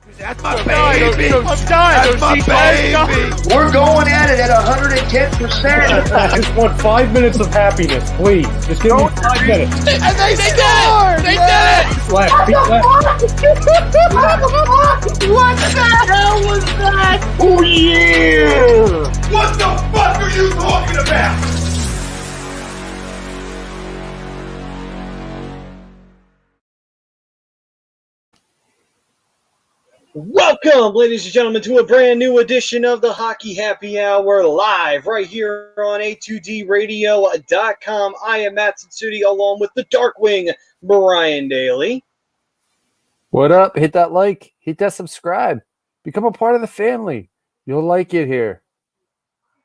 That's my baby. That's my baby. We're going at it at 110%. I just want 5 minutes of happiness, please. Just give me 5 minutes. And they scored! They did it! Left, feet left. What the hell was that? Oh, yeah! What the fuck are you talking about? Welcome, ladies and gentlemen, to a brand new edition of the Hockey Happy Hour live right here on A2DRadio.com. I am Madison Square Garden along with the Darkwing, Brian Daly. What up? Hit that like, hit that subscribe, become a part of the family. You'll like it here.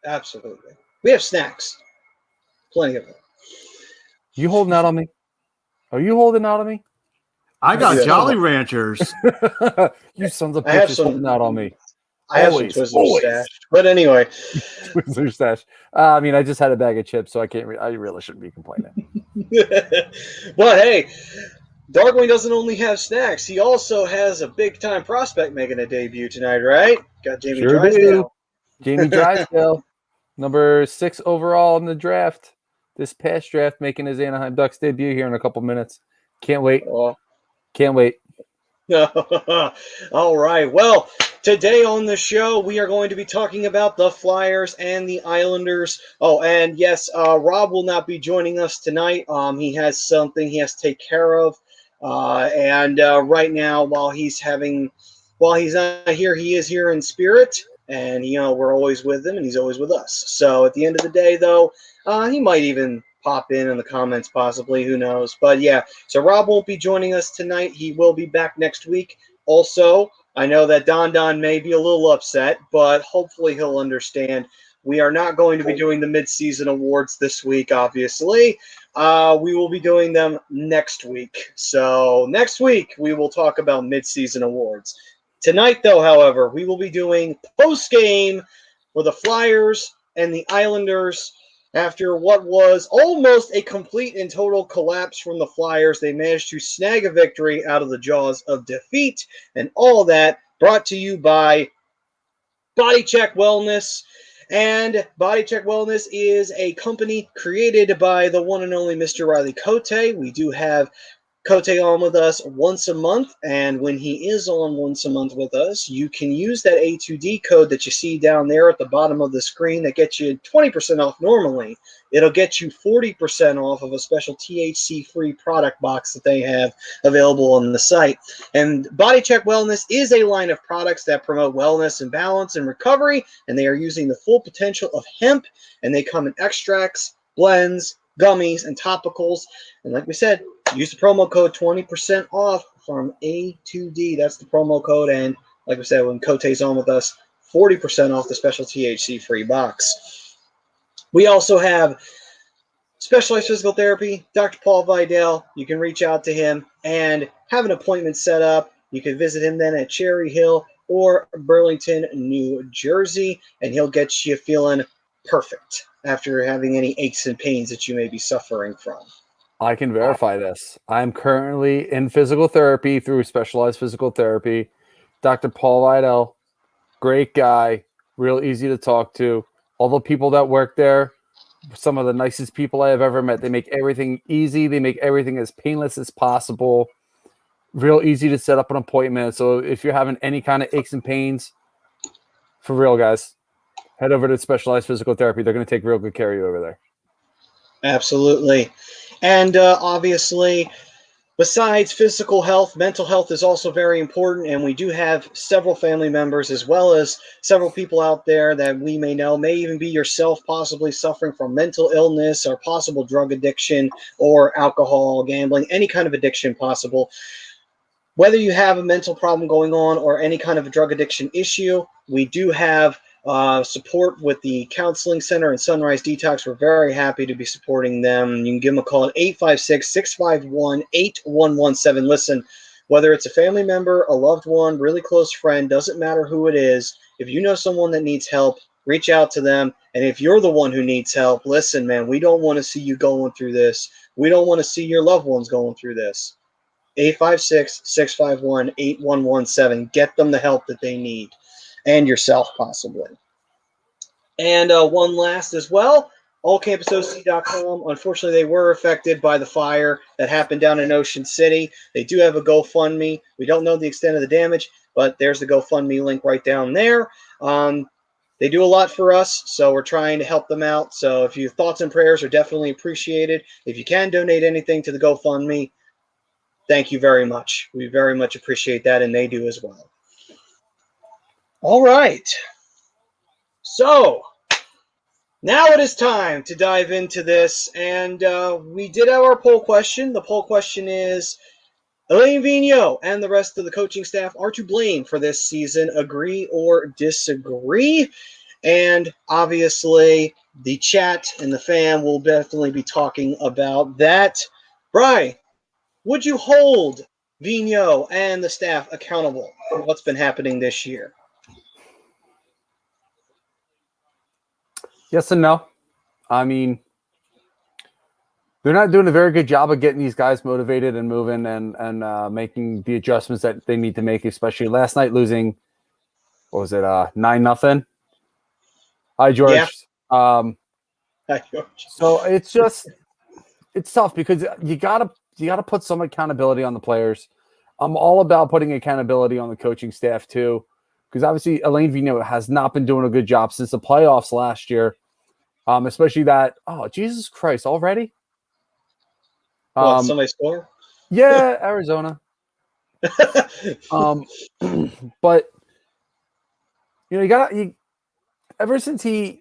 Absolutely. We have snacks. Plenty of them. You holding out on me? Are you holding out on me? I got Jolly Ranchers. You sons of I have bitches some- holding out on me. I have Always, some Twizzlers always. stashed. But anyway, Twizzler stash. I mean, I just had a bag of chips, so I can't. I really shouldn't be complaining. but hey, Darkwing doesn't only have snacks. He also has a big-time prospect making a debut tonight, right? Got Jamie Sure Drysdale. do. Jamie Drysdale, number 6 overall in the draft. This past draft, making his Anaheim Ducks debut here in a couple minutes. Can't wait. Oh. Can't wait. All right. Well, today on the show, we are going to be talking about the Flyers and the Islanders. Oh, and yes, Rob will not be joining us tonight. He has something he has to take care of. And right now, while he's not here, he is here in spirit. And, we're always with him, and he's always with us. So at the end of the day, though, he might even pop in the comments, possibly. Who knows? But yeah, so Rob won't be joining us tonight. He will be back next week. Also, I know that Don may be a little upset, but hopefully he'll understand. We are not going to be doing the mid-season awards this week, obviously. We will be doing them next week. So next week, we will talk about mid-season awards. Tonight, though, however, we will be doing post-game for the Flyers and the Islanders. After what was almost a complete and total collapse from the Flyers, they managed to snag a victory out of the jaws of defeat, and all that brought to you by Body Check Wellness. And Body Check Wellness is a company created by the one and only Mr. Riley Cote. We do have Cote on with us once a month, and when he is on once a month with us, you can use that A2D code that you see down there at the bottom of the screen that gets you 20% off normally. It'll get you 40% off of a special THC-free product box that they have available on the site. And Body Check Wellness is a line of products that promote wellness and balance and recovery, and they are using the full potential of hemp, and they come in extracts, blends, gummies, and topicals. And like we said, use the promo code 20% off from A2D. That's the promo code. And like we said, when Cote's on with us, 40% off the special THC-free box. We also have Specialized Physical Therapy, Dr. Paul Vidal. You can reach out to him and have an appointment set up. You can visit him then at Cherry Hill or Burlington, New Jersey, and he'll get you feeling perfect after having any aches and pains that you may be suffering from. I can verify this. I'm currently in physical therapy through Specialized Physical Therapy. Dr. Paul Vidal, great guy, real easy to talk to. All the people that work there, some of the nicest people I have ever met. They make everything easy. They make everything as painless as possible. Real easy to set up an appointment. So if you're having any kind of aches and pains, for real, guys, head over to Specialized Physical Therapy. They're going to take real good care of you over there. Absolutely. And obviously, besides physical health, mental health is also very important. And we do have several family members as well as several people out there that we may know, may even be yourself, possibly suffering from mental illness or possible drug addiction or alcohol, gambling, any kind of addiction possible. Whether you have a mental problem going on or any kind of a drug addiction issue, we do have support with the Counseling Center and Sunrise Detox. We're very happy to be supporting them. You can give them a call at 856-651-8117. Listen, whether it's a family member, a loved one, really close friend, doesn't matter who it is. If you know someone that needs help, reach out to them. And if you're the one who needs help, listen, man, we don't want to see you going through this. We don't want to see your loved ones going through this. 856-651-8117. Get them the help that they need, and yourself possibly. And one last as well, allcampusoc.com. Unfortunately, they were affected by the fire that happened down in Ocean City. They do have a GoFundMe. We don't know the extent of the damage, but there's the GoFundMe link right down there. They do a lot for us, so we're trying to help them out. So if your thoughts and prayers are definitely appreciated. If you can donate anything to the GoFundMe, thank you very much. We very much appreciate that, and they do as well. All right. So now it is time to dive into this, and we did have our poll question. The poll question is, Elaine Vigneault and the rest of the coaching staff are to blame for this season. Agree or disagree? And obviously, the chat and the fan will definitely be talking about that. Bri, would you hold Vigneault and the staff accountable for what's been happening this year? Yes and no. I mean, they're not doing a very good job of getting these guys motivated and moving and making the adjustments that they need to make, especially last night losing, what was it, 9-0? Hi, George. Yeah. Hi, George. So it's tough because you gotta put some accountability on the players. I'm all about putting accountability on the coaching staff too, because obviously Elaine Vigneault has not been doing a good job since the playoffs last year. Especially that, oh, Jesus Christ, already? Somebody score? Yeah, Arizona. But ever since the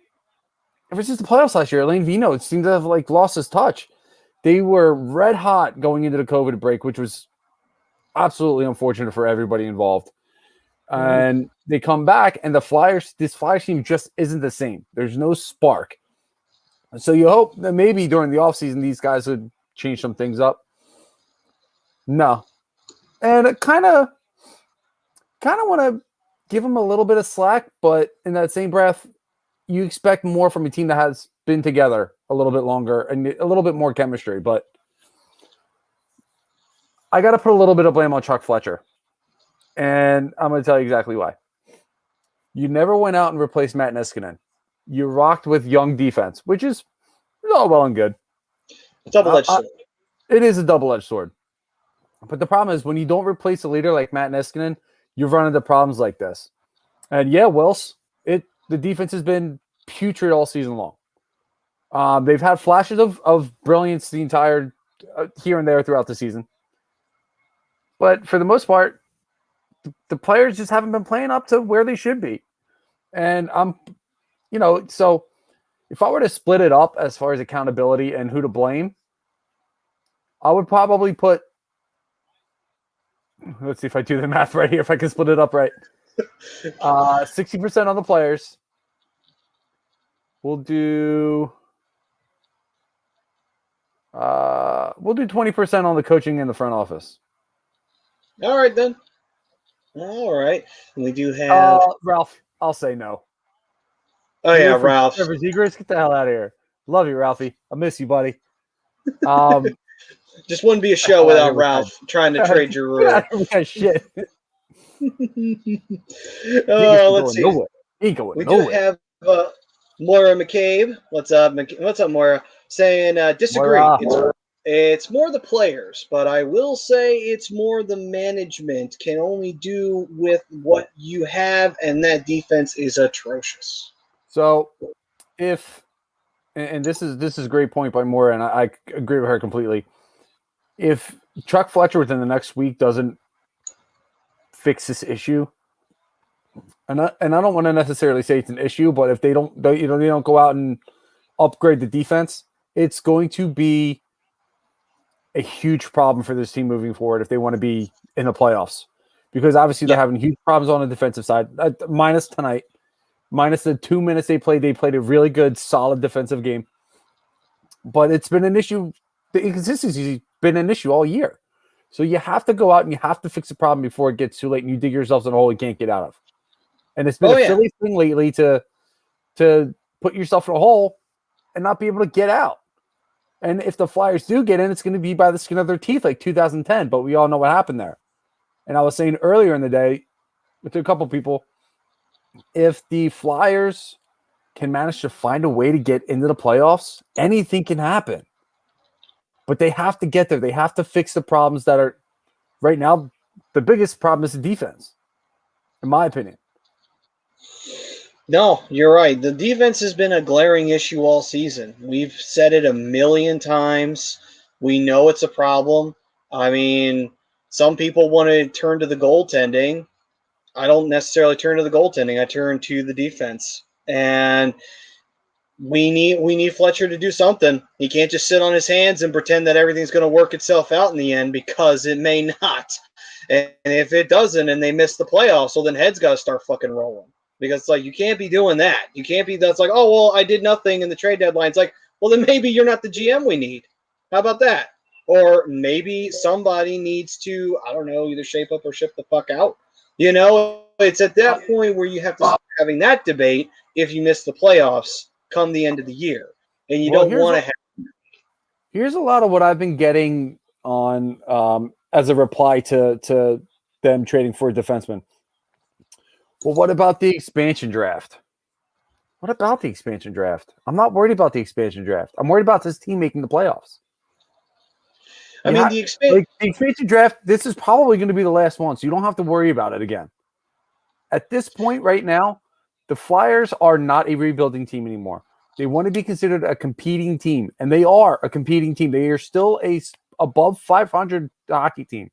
playoffs last year, Elaine Vigneault seemed to have lost his touch. They were red hot going into the COVID break, which was absolutely unfortunate for everybody involved. And they come back, and this Flyers team just isn't the same. There's no spark. So you hope that maybe during the offseason these guys would change some things up. No. And it kind of want to give them a little bit of slack, but in that same breath, you expect more from a team that has been together a little bit longer and a little bit more chemistry. But I got to put a little bit of blame on Chuck Fletcher. And I'm going to tell you exactly why. You never went out and replaced Matt Niskanen. You rocked with young defense, which is all well and good. Double-edged sword. It is a double-edged sword. But the problem is when you don't replace a leader like Matt Niskanen, you run into problems like this. And yeah, Wills, the defense has been putrid all season long. They've had flashes of brilliance the entire here and there throughout the season. But for the most part, the players just haven't been playing up to where they should be. And so if I were to split it up as far as accountability and who to blame, I would probably put, let's see if I do the math right here, if I can split it up right. 60% on the players. We'll do 20% on the coaching in the front office. All right, then. All right. And we do have... Ralph, I'll say no. Oh, yeah, Ralph. Trevor Zegras, get the hell out of here. Love you, Ralphie. I miss you, buddy. Just wouldn't be a show without Ralph trying to trade your rule. Yeah, shit. Let's see. We do have Moira McCabe. What's up, Moira? Saying disagree. It's more the players, but I will say it's more the management can only do with what you have, and that defense is atrocious. So, and this is a great point by Moira, and I agree with her completely. If Chuck Fletcher within the next week doesn't fix this issue, and I don't want to necessarily say it's an issue, but if they don't go out and upgrade the defense, it's going to be a huge problem for this team moving forward if they want to be in the playoffs, because obviously they're having huge problems on the defensive side. Minus tonight, minus the 2 minutes they played a really good, solid defensive game, but it's been an issue. The inconsistency has been an issue all year. So you have to go out and you have to fix the problem before it gets too late and you dig yourselves in a hole you can't get out of. And it's been a silly thing lately to put yourself in a hole and not be able to get out. And if the Flyers do get in, it's going to be by the skin of their teeth like 2010. But we all know what happened there. And I was saying earlier in the day with a couple people, if the Flyers can manage to find a way to get into the playoffs, anything can happen. But they have to get there. They have to fix the problems that are right now. The biggest problem is the defense, in my opinion. No, you're right. The defense has been a glaring issue all season. We've said it a million times. We know it's a problem. I mean, some people want to turn to the goaltending. I don't necessarily turn to the goaltending. I turn to the defense. And we need Fletcher to do something. He can't just sit on his hands and pretend that everything's going to work itself out in the end, because it may not. And if it doesn't and they miss the playoffs, well, then heads got to start fucking rolling. Because it's like, you can't be doing that. You can't be, that's like, oh, well, I did nothing in the trade deadline. It's like, well, then maybe you're not the GM we need. How about that? Or maybe somebody needs to, I don't know, either shape up or ship the fuck out. You know, it's at that point where you have to start having that debate if you miss the playoffs come the end of the year. And you don't want to have. Here's a lot of what I've been getting on as a reply to them trading for a defenseman. Well, what about the expansion draft? What about the expansion draft? I'm not worried about the expansion draft. I'm worried about this team making the playoffs. I mean, the expansion draft, this is probably going to be the last one, so you don't have to worry about it again. At this point right now, the Flyers are not a rebuilding team anymore. They want to be considered a competing team, and they are a competing team. They are still a above 500 hockey team.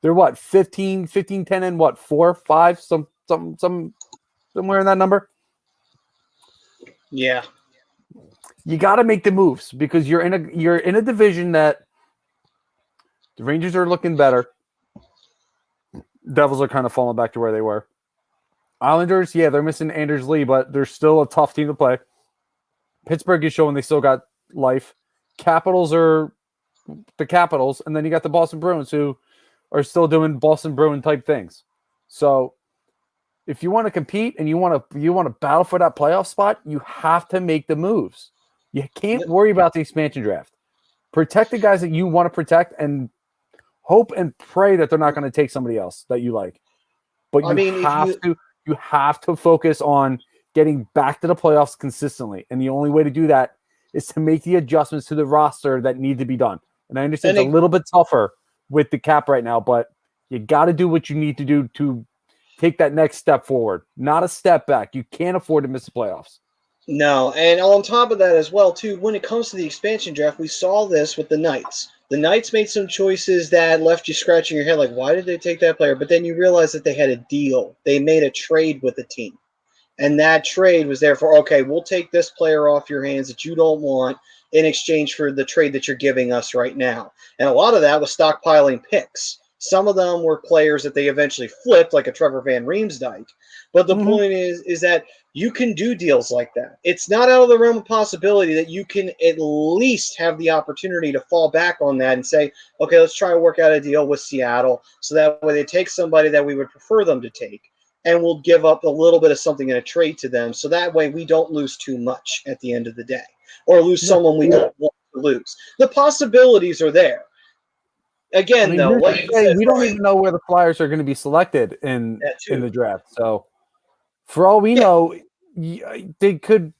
They're what, 15, 10, and what, 4, 5, somewhere in that number. Yeah, you got to make the moves because you're in a division that the Rangers are looking better. Devils are kind of falling back to where they were. Islanders, yeah, they're missing Anders Lee, but they're still a tough team to play. Pittsburgh is showing they still got life. Capitals are the Capitals, and then you got the Boston Bruins who are still doing Boston Bruin type things. So if you want to compete and you want to battle for that playoff spot, you have to make the moves. You can't worry about the expansion draft. Protect the guys that you want to protect and hope and pray that they're not going to take somebody else that you like. But you have to focus on getting back to the playoffs consistently. And the only way to do that is to make the adjustments to the roster that need to be done. And I understand it's a little bit tougher with the cap right now, but you got to do what you need to do to take that next step forward, not a step back. You can't afford to miss the playoffs. No, and on top of that as well, too, when it comes to the expansion draft, we saw this with the Knights. The Knights made some choices that left you scratching your head, like, why did they take that player? But then you realize that they had a deal. They made a trade with the team. And that trade was therefore, okay, we'll take this player off your hands that you don't want in exchange for the trade that you're giving us right now. And a lot of that was stockpiling picks. Some of them were players that they eventually flipped, like a Trevor Van Riemsdyk. But the point is that you can do deals like that. It's not out of the realm of possibility that you can at least have the opportunity to fall back on that and say, okay, let's try to work out a deal with Seattle so that way they take somebody that we would prefer them to take, and we'll give up a little bit of something in a trade to them so that way we don't lose too much at the end of the day or lose someone we don't want to lose. The possibilities are there. Again, though, like you said, we don't even know where the Flyers are going to be selected in the draft. So, for all we know, they could.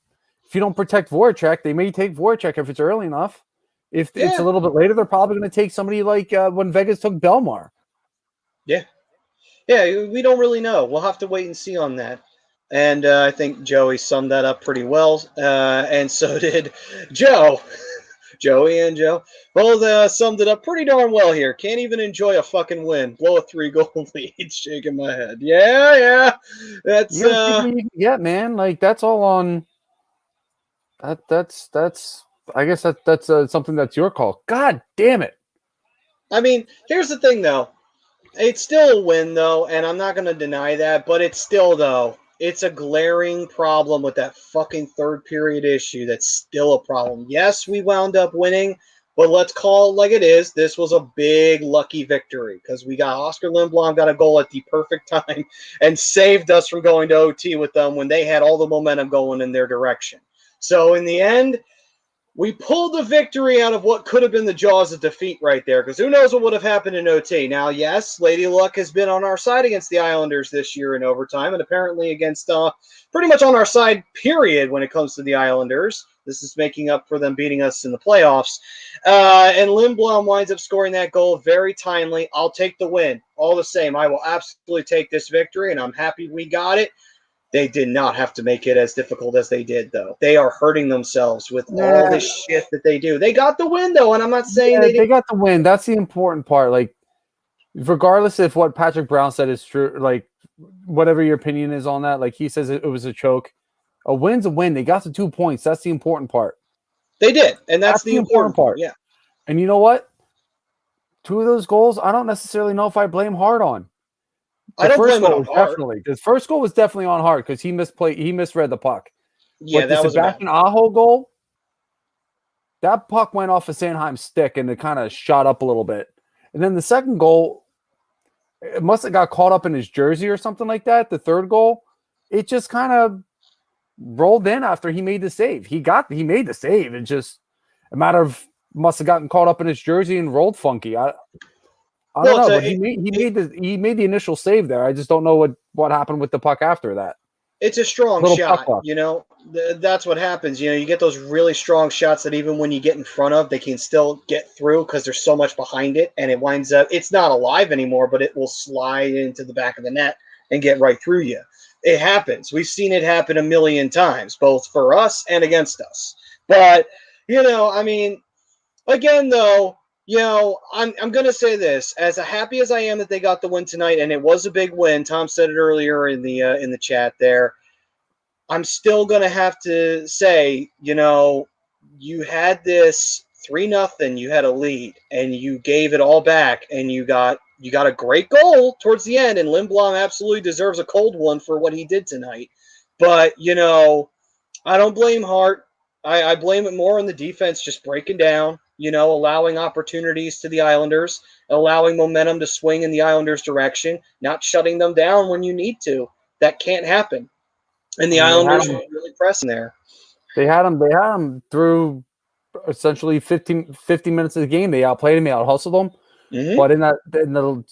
If you don't protect Voracek, they may take Voracek if it's early enough. If it's a little bit later, they're probably going to take somebody like when Vegas took Belmar. Yeah, we don't really know. We'll have to wait and see on that. And I think Joey summed that up pretty well, and so did Joe. Joey and Joe both summed it up pretty darn well here. Can't even enjoy a fucking win. Blow a 3-goal lead. Shaking my head. Yeah. That's man. Like that's all on. That's. I guess that's something that's your call. God damn it. I mean, here's the thing though. It's still a win though, and I'm not going to deny that. But it's still though. It's a glaring problem with that fucking third period issue that's still a problem. Yes, we wound up winning, but let's call it like it is. This was a big lucky victory because we got Oscar Lindblom got a goal at the perfect time and saved us from going to OT with them when they had all the momentum going in their direction. So in the end, We pulled the victory out of what could have been the jaws of defeat right there, because who knows what would have happened in OT. Now, yes, Lady Luck has been on our side against the Islanders this year in overtime, and apparently against pretty much on our side, period, when it comes to the Islanders. This is making up for them beating us in the playoffs. And Lindblom winds up scoring that goal very timely. I'll take the win. All the same, I will absolutely take this victory, and I'm happy we got it. They did not have to make it as difficult as they did, though. They are hurting themselves with all this shit that they do. They got the win, though, and I'm not saying they got the win. That's the important part. Like, regardless if what Patrick Brown said is true, like, whatever your opinion is on that, like, he says it was a choke. A win's a win. They got the 2 points. That's the important part. They did, and that's the important part. Yeah. And you know what? 2 of those goals, I don't necessarily know if I blame Hart on. I don't blame it on Hart. Definitely. The first goal was definitely on Hart because he misread the puck. Yeah, but that was the Sebastian Aho goal. That puck went off of Sanheim's stick and it kind of shot up a little bit. And then the second goal, it must have got caught up in his jersey or something like that. The third goal, it just kind of rolled in after he made the save. He made the save. It just a matter of must have gotten caught up in his jersey and rolled funky. I don't know, but he made the initial save there. I just don't know what happened with the puck after that. It's a strong shot, you know. That's what happens. You know, you get those really strong shots that even when you get in front of, they can still get through because there's so much behind it, and it winds up. It's not alive anymore, but it will slide into the back of the net and get right through you. It happens. We've seen it happen a million times, both for us and against us. But you know, I mean, again, though. You know, I'm going to say this. As happy as I am that they got the win tonight, and it was a big win, Tom said it earlier in the chat there, I'm still going to have to say, you know, you had this 3-0, you had a lead, and you gave it all back, and you got a great goal towards the end, and Lindblom absolutely deserves a cold one for what he did tonight. But, you know, I don't blame Hart. I blame it more on the defense just breaking down, you know, allowing opportunities to the Islanders, allowing momentum to swing in the Islanders' direction, not shutting them down when you need to. That can't happen. And the Islanders were really pressing there. They had them through essentially 50 minutes of the game. They outplayed them, they out-hustled them. Mm-hmm. But in the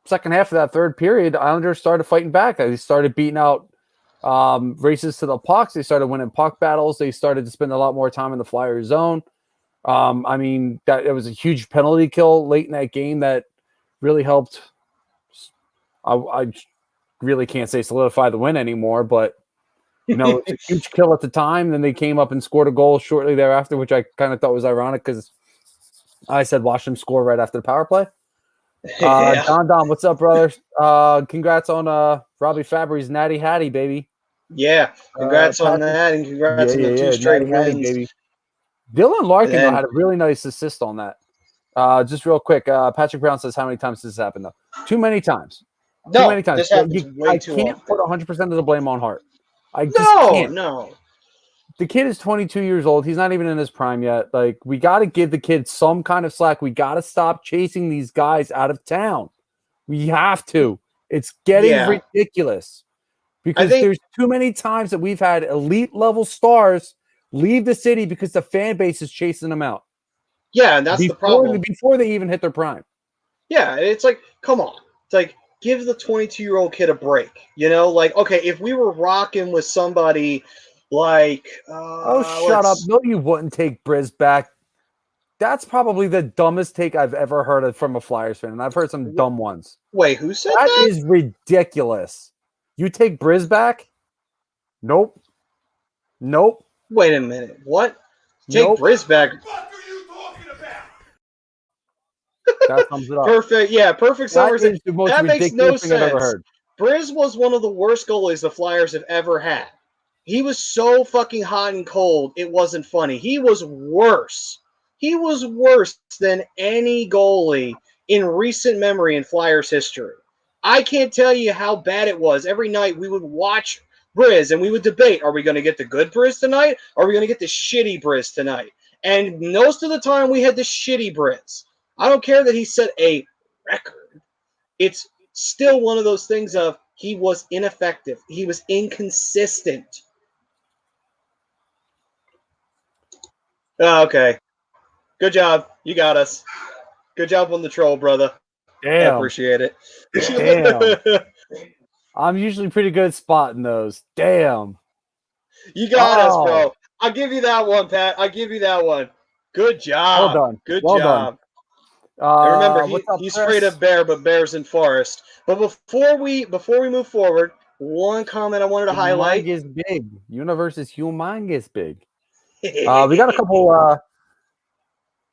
second half of that third period, the Islanders started fighting back. They started beating out races to the pucks. They started winning puck battles. They started to spend a lot more time in the Flyers zone. I mean, it was a huge penalty kill late in that game that really helped. I really can't say solidify the win anymore, but you know, it's a huge kill at the time. Then they came up and scored a goal shortly thereafter, which I kind of thought was ironic because I said watch them score right after the power play. Yeah. Don, what's up, brother? Congrats on Robbie Fabry's Natty Hattie, baby. Yeah, congrats on that, and congrats on the 2 straight wins. Baby. Dylan Larkin had a really nice assist on that. Just real quick, Patrick Brown says, how many times does this happen, though? Too many times. No, too many times. This happens way too I can't put 100% of the blame on Hart. I just can't. No. The kid is 22 years old. He's not even in his prime yet. Like, we got to give the kid some kind of slack. We got to stop chasing these guys out of town. We have to. It's getting ridiculous. Because there's too many times that we've had elite level stars leave the city because the fan base is chasing them out. Yeah, and that's the problem. Before they even hit their prime. Yeah, it's like, come on. It's like, give the 22-year-old kid a break. You know, like, okay, if we were rocking with somebody like... shut up. No, you wouldn't take Briz back. That's probably the dumbest take I've ever heard of from a Flyers fan, and I've heard some dumb ones. Wait, who said that? That is ridiculous. You take Briz back? Nope. Wait a minute. What? Take Briz back. What the fuck are you talking about? That sums it up. Perfect. Yeah, perfect summary. That is the most ridiculous thing I've ever heard. Briz was one of the worst goalies the Flyers have ever had. He was so fucking hot and cold, it wasn't funny. He was worse. He was worse than any goalie in recent memory in Flyers history. I can't tell you how bad it was. Every night we would watch Briz and we would debate, are we going to get the good Briz tonight? Or are we going to get the shitty Briz tonight? And most of the time we had the shitty Briz. I don't care that he set a record. It's still one of those things of he was ineffective. He was inconsistent. Oh, okay. Good job. You got us. Good job on the troll, brother. I Damn. appreciate it. Damn. I'm usually pretty good at spotting those. Damn. You got us, Oh. bro. I'll give you that one, Pat. I'll give you that one. Good job. Well done. Good Well job. done. And remember, What's up, he's Chris? afraid of bear, but bear's in forest. But before we move forward, one comment I wanted to highlight. Humongous big. Universe is humongous big. We got a couple.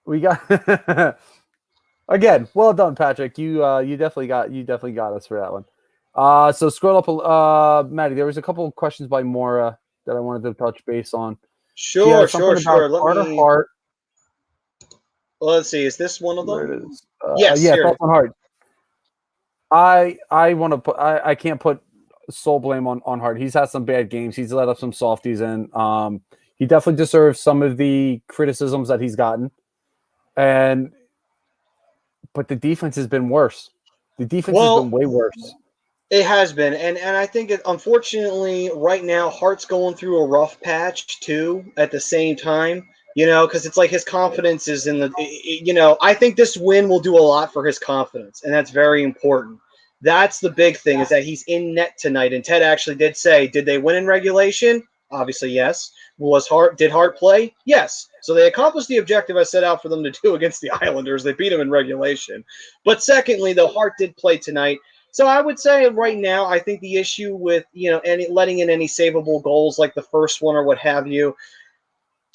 We got again. Well done, Patrick. You definitely got us for that one. So scroll up, Maddie. There was a couple of questions by Maura that I wanted to touch base on. Sure. Heart. Well, let's see. Is this one of them? There it is. Yes. Yeah, Here. thoughts on Hart. I want to put. I can't put sole blame on Hart. He's had some bad games. He's let up some softies in. He definitely deserves some of the criticisms that he's gotten. But the defense has been worse. The defense has been way worse. It has been, and I think unfortunately right now Hart's going through a rough patch too. At the same time, because it's like his confidence is in the. I think this win will do a lot for his confidence, and that's very important. That's the big thing, is that he's in net tonight. And Ted actually did say, did they win in regulation? Obviously, yes. Did Hart play? Yes. So they accomplished the objective I set out for them to do against the Islanders. They beat them in regulation. But secondly, though, Hart did play tonight. So I would say right now, I think the issue with, letting in any savable goals like the first one or what have you,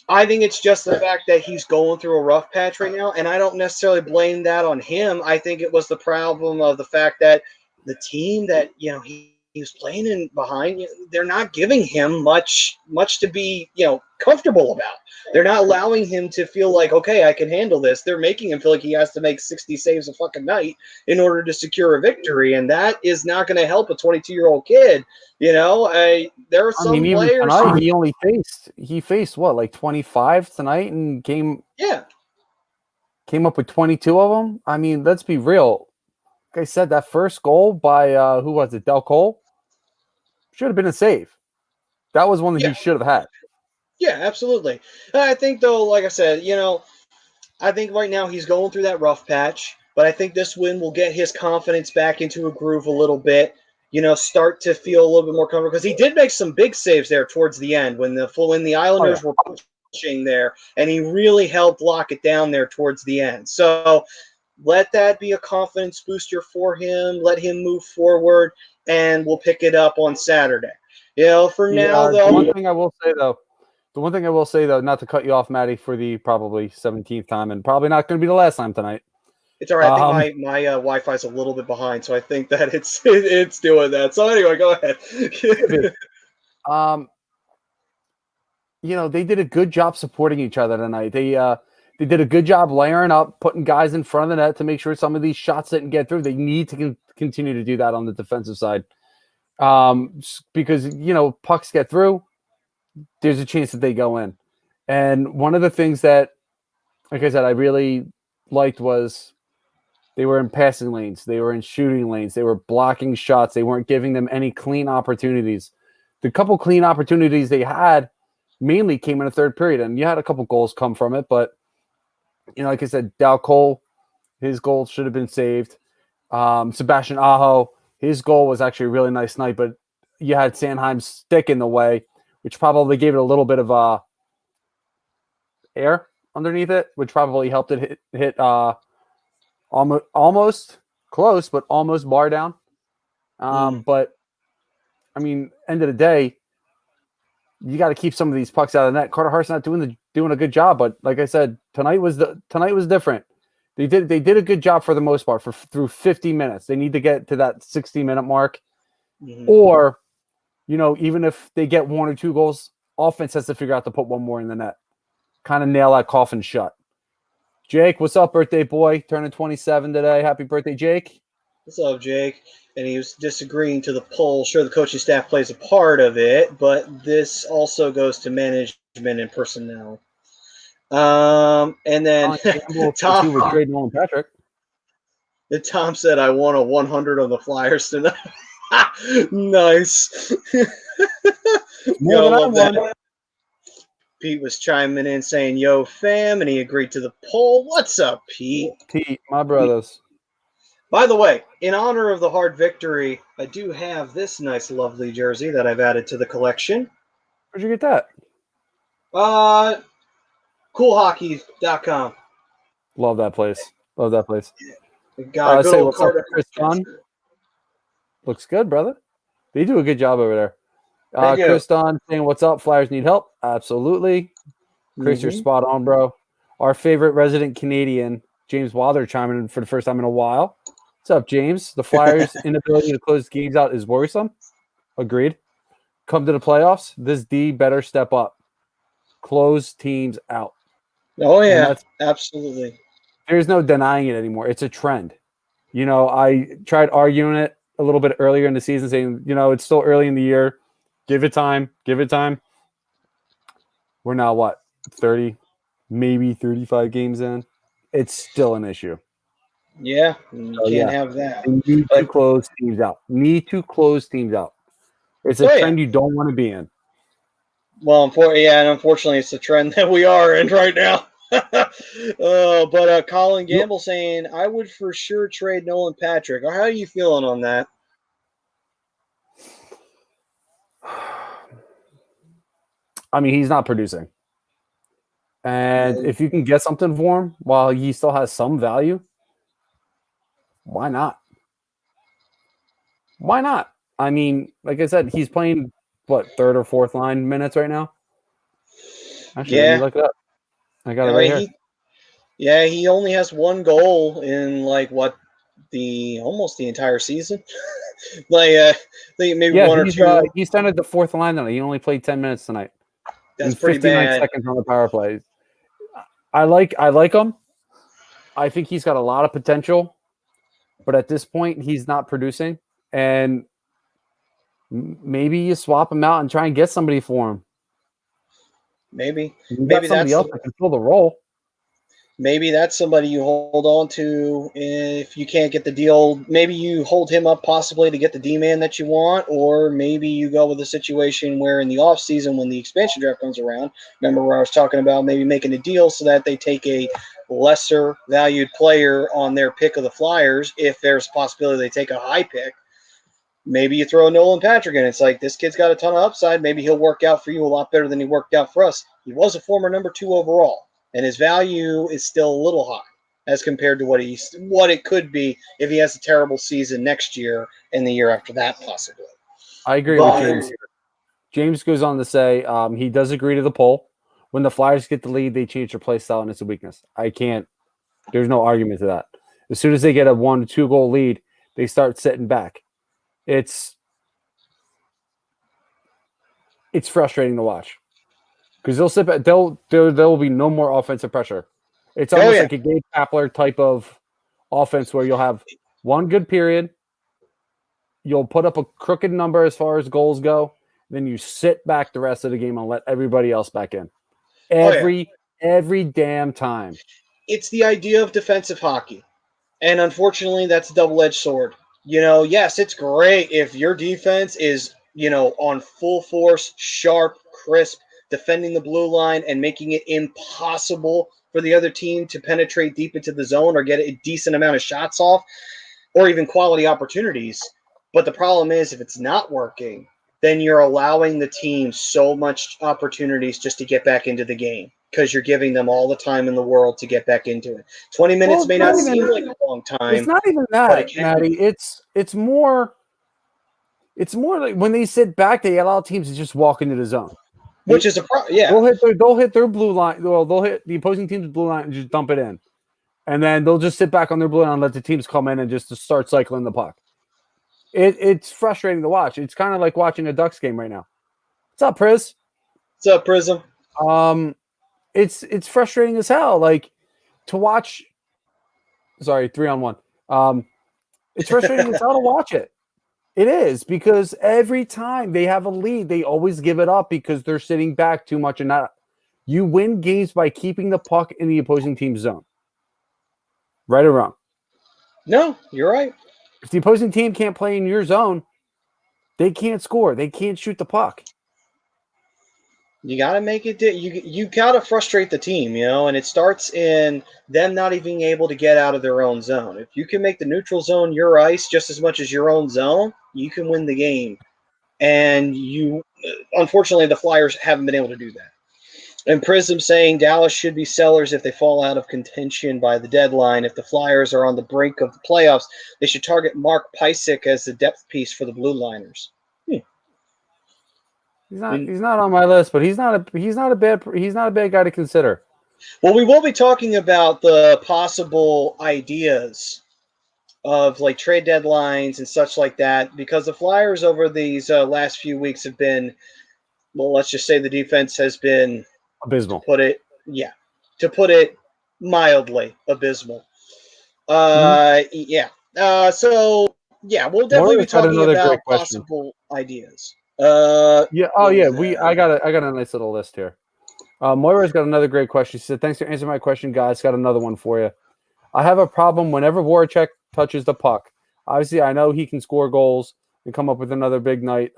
I think it's just the fact that he's going through a rough patch right now, and I don't necessarily blame that on him. I think it was the problem of the fact that the team that he was playing in behind, they're not giving him much to be comfortable about. They're not allowing him to feel like, okay, I can handle this. They're making him feel like he has to make 60 saves a fucking night in order to secure a victory, and that is not going to help a 22-year-old kid. There are some players. Even tonight, he faced what, like 25 tonight, and came up with 22 of them. I mean, let's be real. Like I said, that first goal by who was it? Del Cole should have been a save. That was one that he should have had. Yeah, absolutely. And I think, though, like I said, I think right now he's going through that rough patch, but I think this win will get his confidence back into a groove a little bit. Start to feel a little bit more comfortable, because he did make some big saves there towards the end when the Islanders were pushing there, and he really helped lock it down there towards the end. So let that be a confidence booster for him. Let him move forward, and we'll pick it up on Saturday. For now, though. The one thing I will say, though, not to cut you off, Maddie, for the probably 17th time, and probably not going to be the last time tonight. It's all right. I think my Wi-Fi is a little bit behind, so I think that it's doing that. So anyway, go ahead. They did a good job supporting each other tonight. They did a good job layering up, putting guys in front of the net to make sure some of these shots didn't get through. They need to continue to do that on the defensive side, because pucks get through. There's a chance that they go in. And one of the things that, like I said, I really liked was they were in passing lanes. They were in shooting lanes. They were blocking shots. They weren't giving them any clean opportunities. The couple clean opportunities they had mainly came in the third period, and you had a couple goals come from it. But, like I said, Dal Cole, his goal should have been saved. Sebastian Aho, his goal was actually a really nice night, but you had Sanheim's stick in the way, which probably gave it a little bit of air underneath it, which probably helped it hit almost close, but almost bar down. But I mean, end of the day, you got to keep some of these pucks out of the net. Carter Hart's not doing a good job, but like I said, tonight was different. They did a good job for the most part through 50 minutes. They need to get to that 60-minute mark, or even if they get one or two goals, offense has to figure out to put one more in the net, kind of nail that coffin shut. Jake, what's up, birthday boy? Turning 27 today. Happy birthday, Jake. What's up, Jake? And he was disagreeing to the poll. Sure, the coaching staff plays a part of it, but this also goes to management and personnel. And then Tom said, I won a 100 on the Flyers tonight. Nice. More than I won. Pete was chiming in saying, "Yo, fam," and he agreed to the poll. What's up, Pete? Pete, my brothers. By the way, in honor of the hard victory, I do have this nice, lovely jersey that I've added to the collection. Where'd you get that? Coolhockey.com. Love that place. Love that place. Got good Say old what's up, Carter. Chris Dunn. Looks good, brother. They do a good job over there. They do. Chris Dunn saying, "What's up? Flyers need help." Absolutely. Chris, you're spot on, bro. Our favorite resident Canadian, James Wilder, chiming in for the first time in a while. What's up, James? The Flyers' inability to close games out is worrisome. Agreed. Come to the playoffs, this D better step up. Close teams out. Oh, yeah, absolutely. There's no denying it anymore. It's a trend. You know, I tried arguing it a little bit earlier in the season, saying, you know, it's still early in the year. Give it time. Give it time. We're now, what, 30, maybe 35 games in? It's still an issue. Yeah, you can't have that. They need to close teams out. Need to close teams out. It's a trend you don't want to be in. Well, unfortunately, it's the trend that we are in right now. But Colin Gamble saying, "I would for sure trade Nolan Patrick." How are you feeling on that? I mean, he's not producing. And if you can get something for him while he still has some value, why not? Why not? I mean, like I said, he's playing, what, third or fourth line minutes right now? Actually, let me look it up. I got it right here. He only has one goal in, almost the entire season. Maybe one or two. He started the fourth line tonight. He only played 10 minutes tonight. That's pretty 59 bad. seconds on the power play. I like him. I think he's got a lot of potential, but at this point, he's not producing. And maybe you swap him out and try and get somebody for him. Maybe somebody else that can fill the role. Maybe that's somebody you hold on to if you can't get the deal. Maybe you hold him up possibly to get the D-man that you want, or maybe you go with a situation where in the offseason when the expansion draft comes around, remember where I was talking about maybe making a deal so that they take a lesser valued player on their pick of the Flyers if there's a possibility they take a high pick. Maybe you throw Nolan Patrick in. It's like, this kid's got a ton of upside. Maybe he'll work out for you a lot better than he worked out for us. He was a former number 2 overall, and his value is still a little high as compared to what it could be if he has a terrible season next year and the year after that, possibly. I agree with James here. James goes on to say he does agree to the poll. When the Flyers get the lead, they change their play style, and it's a weakness. There's no argument to that. As soon as they get a 1-2 goal lead, they start sitting back. It's frustrating to watch because they'll sit back. There will be no more offensive pressure. It's almost like a Gabe Kapler type of offense where you'll have one good period, you'll put up a crooked number as far as goals go, then you sit back the rest of the game and let everybody else back in. Every damn time. It's the idea of defensive hockey, and unfortunately, that's a double-edged sword. Yes, it's great if your defense is, on full force, sharp, crisp, defending the blue line and making it impossible for the other team to penetrate deep into the zone or get a decent amount of shots off or even quality opportunities. But the problem is if it's not working, then you're allowing the team so much opportunities just to get back into the game because you're giving them all the time in the world to get back into it. 20 minutes may not seem like a long time. It's not even that, Maddie. It's more like when they sit back, they allow teams to just walk into the zone. Which is a problem, yeah. They'll hit their blue line. Well, they'll hit the opposing team's blue line and just dump it in. And then they'll just sit back on their blue line and let the teams come in and just start cycling the puck. It's frustrating to watch. It's kind of like watching a Ducks game right now. What's up, Priz? What's up, Prism? It's frustrating as hell. Like to watch. Sorry, 3-on-1. It's frustrating as hell to watch it. It is because every time they have a lead, they always give it up because they're sitting back too much and not. You win games by keeping the puck in the opposing team's zone. Right or wrong? No, you're right. If the opposing team can't play in your zone, they can't score. They can't shoot the puck. You got to make it. You got to frustrate the team, and it starts in them not even being able to get out of their own zone. If you can make the neutral zone your ice just as much as your own zone, you can win the game. And unfortunately, the Flyers haven't been able to do that. And Prism saying Dallas should be sellers if they fall out of contention by the deadline. If the Flyers are on the brink of the playoffs, they should target Mark Pysyk as the depth piece for the Blue Liners. He's not on my list, but he's not a bad guy to consider. Well, we will be talking about the possible ideas of like trade deadlines and such like that, because the Flyers over these last few weeks have been, well, let's just say the defense has been abysmal. To put it mildly, abysmal. Yeah. So yeah, we'll definitely be talking about possible ideas. Yeah. Oh yeah. I got a nice little list here. Moira's got another great question. She said, "Thanks for answering my question, guys. Got another one for you. I have a problem whenever Voracek touches the puck. Obviously, I know he can score goals and come up with another big night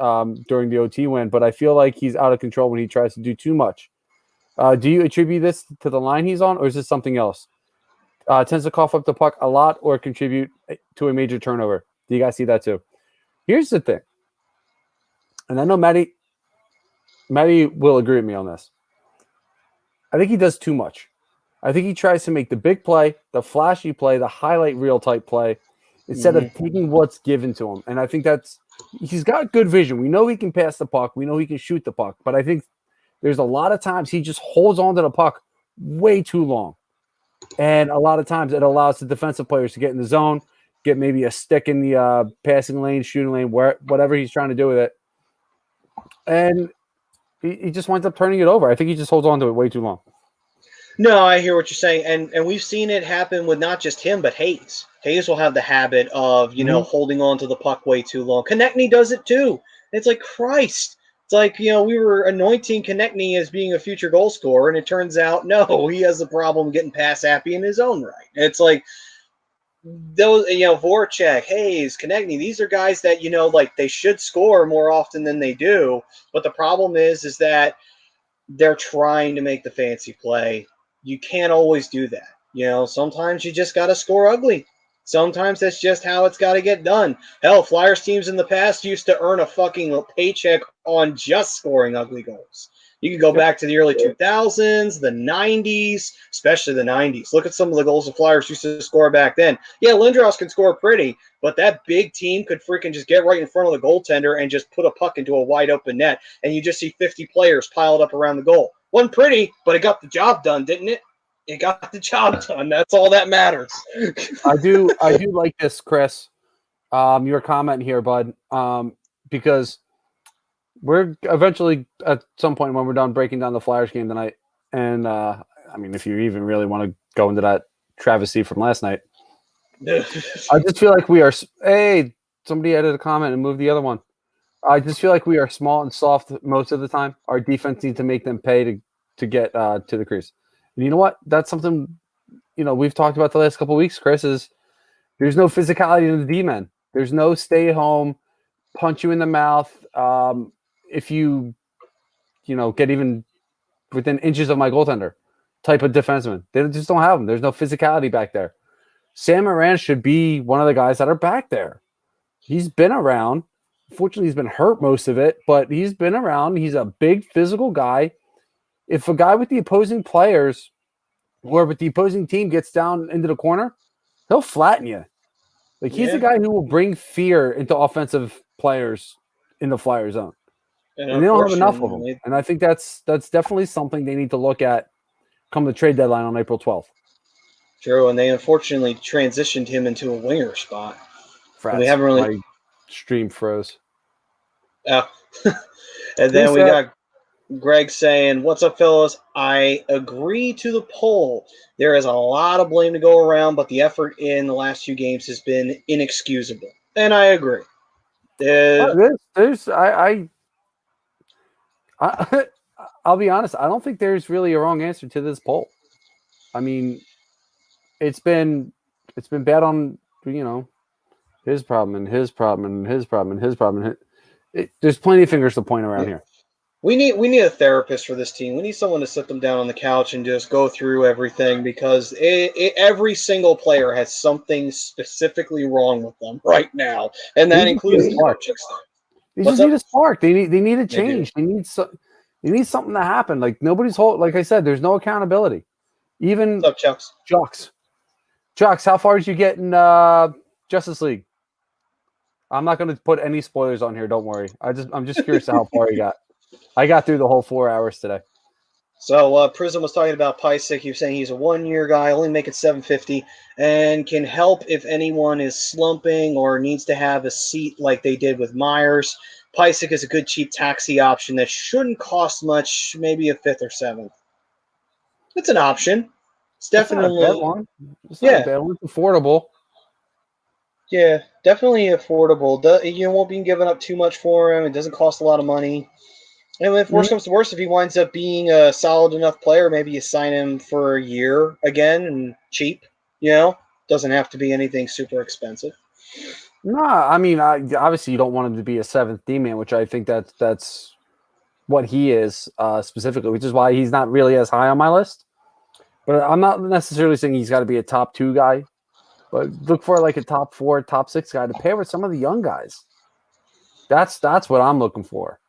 during the OT win, but I feel like he's out of control when he tries to do too much. Do you attribute this to the line he's on, or is this something else? Tends to cough up the puck a lot or contribute to a major turnover. Do you guys see that too? Here's the thing, and I know Maddie will agree with me on this. I think he does too much. I think he tries to make the big play, the flashy play, the highlight reel type play, instead of taking what's given to him. And I think he's got good vision. We know he can pass the puck. We know he can shoot the puck. But I think there's a lot of times he just holds on to the puck way too long. And a lot of times it allows the defensive players to get in the zone, get maybe a stick in the passing lane, shooting lane, whatever he's trying to do with it. And he just winds up turning it over. I think he just holds on to it way too long. No, I hear what you're saying, and we've seen it happen with not just him, but Hayes. Hayes will have the habit of, holding on to the puck way too long. Konechny does it too. It's like, Christ. It's like, we were anointing Konechny as being a future goal scorer, and it turns out, no, he has a problem getting pass happy in his own right. It's like, those, Voracek, Hayes, Konechny, these are guys that, they should score more often than they do, but the problem is that they're trying to make the fancy play. You can't always do that. Sometimes you just got to score ugly. Sometimes that's just how it's got to get done. Hell, Flyers teams in the past used to earn a fucking paycheck on just scoring ugly goals. You can go back to the early 2000s, the 90s, especially the 90s. Look at some of the goals the Flyers used to score back then. Yeah, Lindros can score pretty, but that big team could freaking just get right in front of the goaltender and just put a puck into a wide open net, and you just see 50 players piled up around the goal. Wasn't pretty, but it got the job done, didn't it? It got the job done. That's all that matters. I do like this, Chris. Your comment here, bud, because we're eventually at some point when we're done breaking down the Flyers game tonight, and if you even really want to go into that travesty from last night, I just feel like we are. Hey, somebody added a comment and moved the other one. I just feel like we are small and soft most of the time. Our defense needs to make them pay to get to the crease. And you know what? That's something we've talked about the last couple of weeks, Chris, is there's no physicality in the D-men. There's no stay home, punch you in the mouth. If you get even within inches of my goaltender type of defenseman. They just don't have them. There's no physicality back there. Sam Moran should be one of the guys that are back there. He's been around. Fortunately, he's been hurt most of it, but he's been around. He's a big physical guy. If a guy with the opposing players or with the opposing team gets down into the corner, he'll flatten you. Like he's the guy who will bring fear into offensive players in the Flyer zone. And they don't have enough of them. And I think that's definitely something they need to look at come the trade deadline on April 12th. True, and they unfortunately transitioned him into a winger spot. We haven't really. My stream froze. Yeah. And then we got Greg saying, "What's up, fellas? I agree to the poll. There is a lot of blame to go around, but the effort in the last few games has been inexcusable." And I agree. I'll be honest. I don't think there's really a wrong answer to this poll. I mean, it's been bad on his problem and his problem and his problem and his problem. There's plenty of fingers to point around here. We need a therapist for this team. We need someone to sit them down on the couch and just go through everything because every single player has something specifically wrong with them right now, and that includes the coaching staff. They What's just up? need a spark. They need a They do. change. They need something to happen. Like nobody's like I said, there's no accountability. Even What's up, Chucks? Chucks, how far did you get in Justice League? I'm not going to put any spoilers on here. Don't worry. I'm just curious how far you got. I got through the whole 4 hours today. So Prism was talking about Pysick. He was saying he's a 1-year guy, only making $750, and can help if anyone is slumping or needs to have a seat like they did with Myers. Pysick is a good cheap taxi option that shouldn't cost much, maybe a 5th or 7th. It's an option. It's definitely not a bad one. It's not a bad one. It's affordable. Yeah, definitely affordable. You won't be giving up too much for him. It doesn't cost a lot of money. And if worse comes to worse, if he winds up being a solid enough player, maybe you sign him for a year again and cheap. Doesn't have to be anything super expensive. No, I mean, obviously you don't want him to be a 7th D-man, which I think that's what he is specifically, which is why he's not really as high on my list. But I'm not necessarily saying he's got to be a top 2 guy, but look for like a top 4, top 6 guy to pair with some of the young guys. That's what I'm looking for.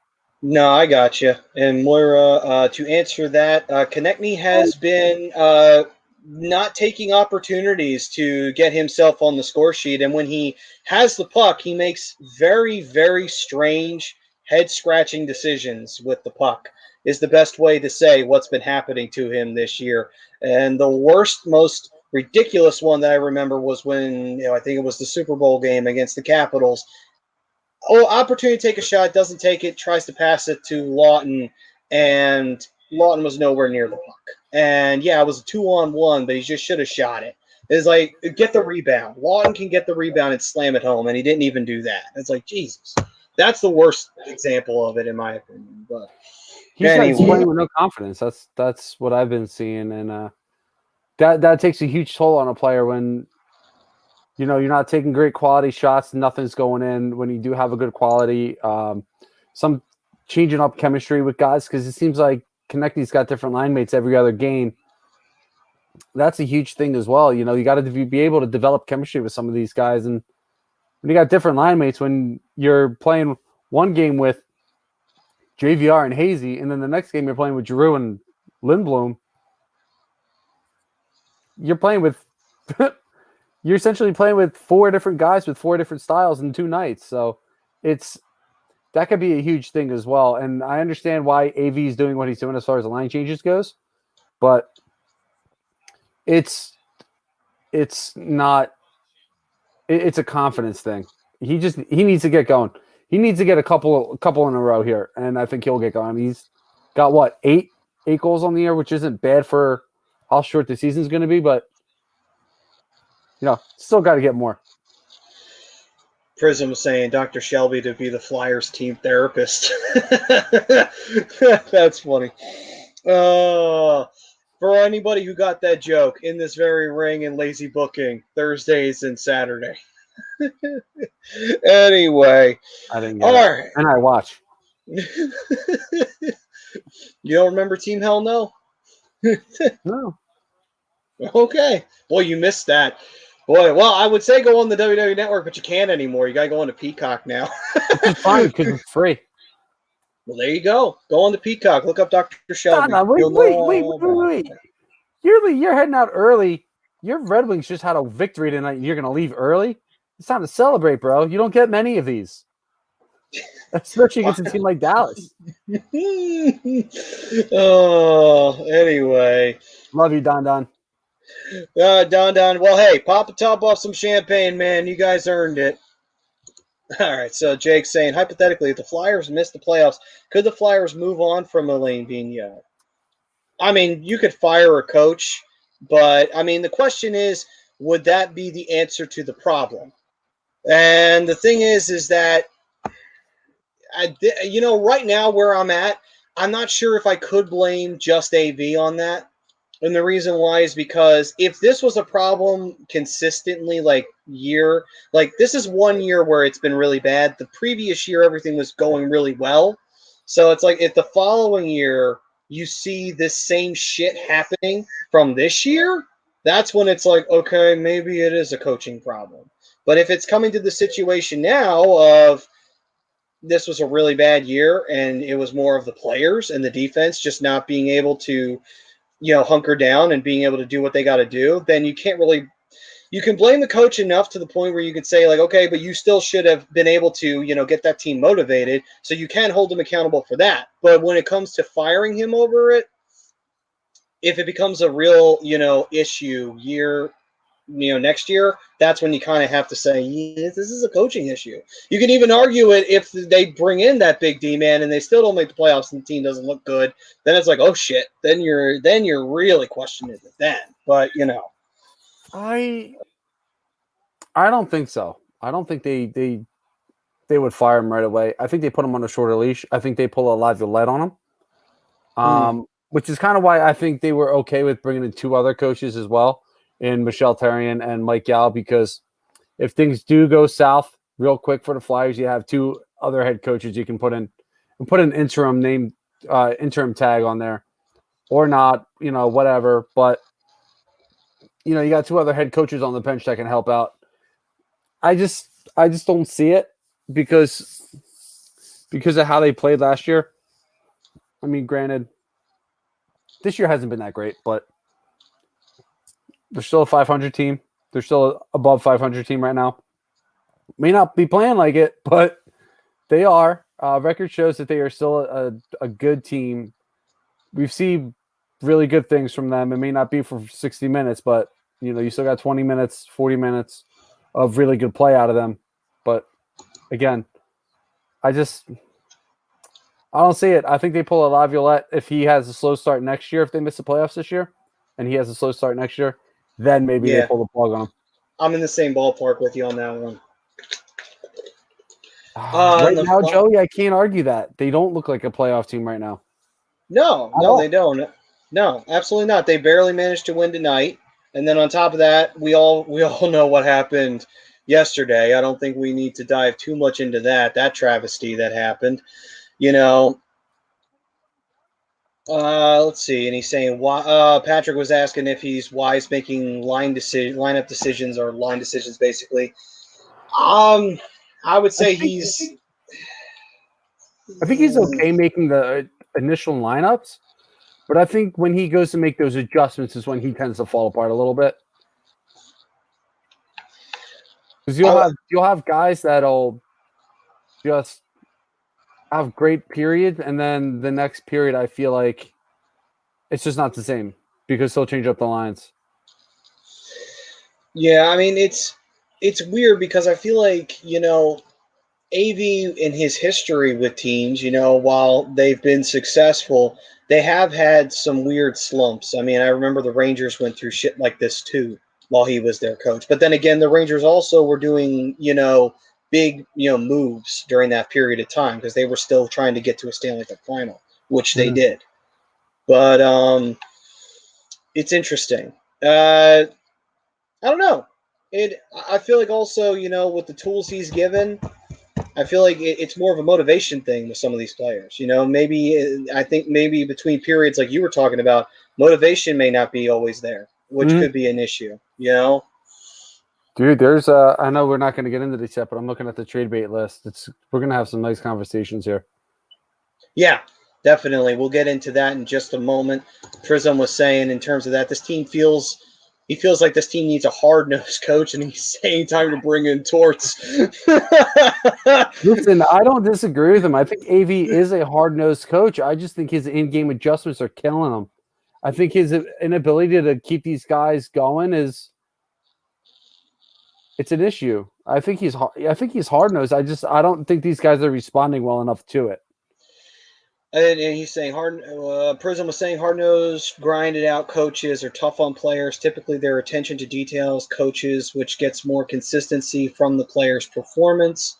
No, I got you. And Moira, to answer that, Konechny has been not taking opportunities to get himself on the score sheet. And when he has the puck, he makes very, very strange, head-scratching decisions with the puck is the best way to say what's been happening to him this year. And the worst, most ridiculous one that I remember was when, I think it was the Super Bowl game against the Capitals. Opportunity to take a shot, doesn't take it, tries to pass it to Lawton, and Lawton was nowhere near the puck. And it was a 2-on-1, but he just should have shot it. It's like, get the rebound. Lawton can get the rebound and slam it home, and he didn't even do that. It's like, Jesus. That's the worst example of it, in my opinion. But he's playing with no confidence. That's what I've been seeing, and that takes a huge toll on a player when you're not taking great quality shots, nothing's going in. When you do have a good quality, some changing up chemistry with guys, because it seems like Konechny's got different line mates every other game. That's a huge thing as well. You got to be able to develop chemistry with some of these guys, and when you got different line mates, when you're playing one game with JVR and Hazy, and then the next game you're playing with Giroux and Lindblom, you're playing with you're essentially playing with 4 different guys with 4 different styles in 2 nights. So that could be a huge thing as well. And I understand why AV is doing what he's doing as far as the line changes goes, but it's a confidence thing. He needs to get going. He needs to get a couple in a row here, and I think he'll get going. He's got 8 goals on the year, which isn't bad for how short the season's going to be, but still got to get more. Prism was saying Dr. Shelby to be the Flyers team therapist. That's funny. For anybody who got that joke, in this very ring and lazy booking, Thursdays and Saturday. Anyway. I didn't get it. Right. And I watch. You don't remember Team Hell No? No. Okay. Boy, you missed that. Boy, well, I would say go on the WWE Network, but you can't anymore. You got to go on to Peacock now. Which is fine because it's free. Well, there you go. Go on to Peacock. Look up Dr. Shelby. Wait. You're heading out early. Your Red Wings just had a victory tonight, and you're going to leave early? It's time to celebrate, bro. You don't get many of these. Especially against a team like Dallas. Anyway. Love you, Don. Don. Well, hey, pop a top off some champagne, man. You guys earned it. All right, so Jake's saying, hypothetically, if the Flyers miss the playoffs, could the Flyers move on from Elaine Vigneault? I mean, you could fire a coach, but, the question is, would that be the answer to the problem? And the thing is that, right now where I'm at, I'm not sure if I could blame just AV on that. And the reason why is because if this was a problem consistently, this is 1 year where it's been really bad. The previous year, everything was going really well. So it's like if the following year you see this same shit happening from this year, that's when it's like, okay, maybe it is a coaching problem. But if it's coming to the situation now of this was a really bad year and it was more of the players and the defense just not being able to, hunker down and being able to do what they got to do, then you can't really you can blame the coach enough to the point where you could say, like, okay, but you still should have been able to, get that team motivated. So you can hold him accountable for that. But when it comes to firing him over it, if it becomes a real, issue next year, that's when you kind of have to say, yes, this is a coaching issue. You can even argue it if they bring in that big D man and they still don't make the playoffs and the team doesn't look good. Then it's like, oh shit. Then you're really questioning it then. But I don't think so. I don't think they would fire him right away. I think they put him on a shorter leash. I think they pull a LaViolette on him, which is kind of why I think they were okay with bringing in two other coaches as well, in Michelle Therrien and Mike Gal, because if things do go south real quick for the Flyers, you have two other head coaches you can put in and put an interim tag on there or not, whatever. But, you got two other head coaches on the bench that can help out. I just don't see it because of how they played last year. I mean, granted, this year hasn't been that great, but they're still a 500 team. They're still above 500 team right now. May not be playing like it, but they are. Record shows that they are still a good team. We've seen really good things from them. It may not be for 60 minutes, but you still got 20 minutes, 40 minutes of really good play out of them. But again, I don't see it. I think they pull a LaViolette if he has a slow start next year. If they miss the playoffs this year and he has a slow start next year, then maybe they pull the plug on him. I'm in the same ballpark with you on that one. Right now, Joey, I can't argue that. They don't look like a playoff team right now. No, they don't. No, absolutely not. They barely managed to win tonight. And then on top of that, we all know what happened yesterday. I don't think we need to dive too much into that travesty that happened. Let's see. And he's saying, Patrick was asking if he's wise making lineup decisions or line decisions, basically. I would say I think he's okay making the initial lineups, but I think when he goes to make those adjustments is when he tends to fall apart a little bit. Because you'll have guys that'll just have great periods, and then the next period I feel like it's just not the same because he'll change up the lines. Yeah, I mean it's weird because I feel like, AV in his history with teams, while they've been successful, they have had some weird slumps. I mean, I remember the Rangers went through shit like this too while he was their coach. But then again, the Rangers also were doing, big, moves during that period of time because they were still trying to get to a Stanley Cup final, which they did. But it's interesting. I don't know. I feel like also, with the tools he's given, I feel like it's more of a motivation thing with some of these players. I think maybe between periods like you were talking about, motivation may not be always there, which could be an issue, Dude, there's I know we're not going to get into this yet, but I'm looking at the trade bait list. We're going to have some nice conversations here. Yeah, definitely. We'll get into that in just a moment. Prism was saying in terms of that, he feels like this team needs a hard-nosed coach, and he's saying time to bring in Torts. Listen, I don't disagree with him. I think AV is a hard-nosed coach. I just think his in-game adjustments are killing him. I think his inability to keep these guys going it's an issue. I think he's hard-nosed. I don't think these guys are responding well enough to it. And he's saying Prism was saying hard-nosed, grinded-out coaches are tough on players. Typically, their attention to details, coaches, which gets more consistency from the player's performance.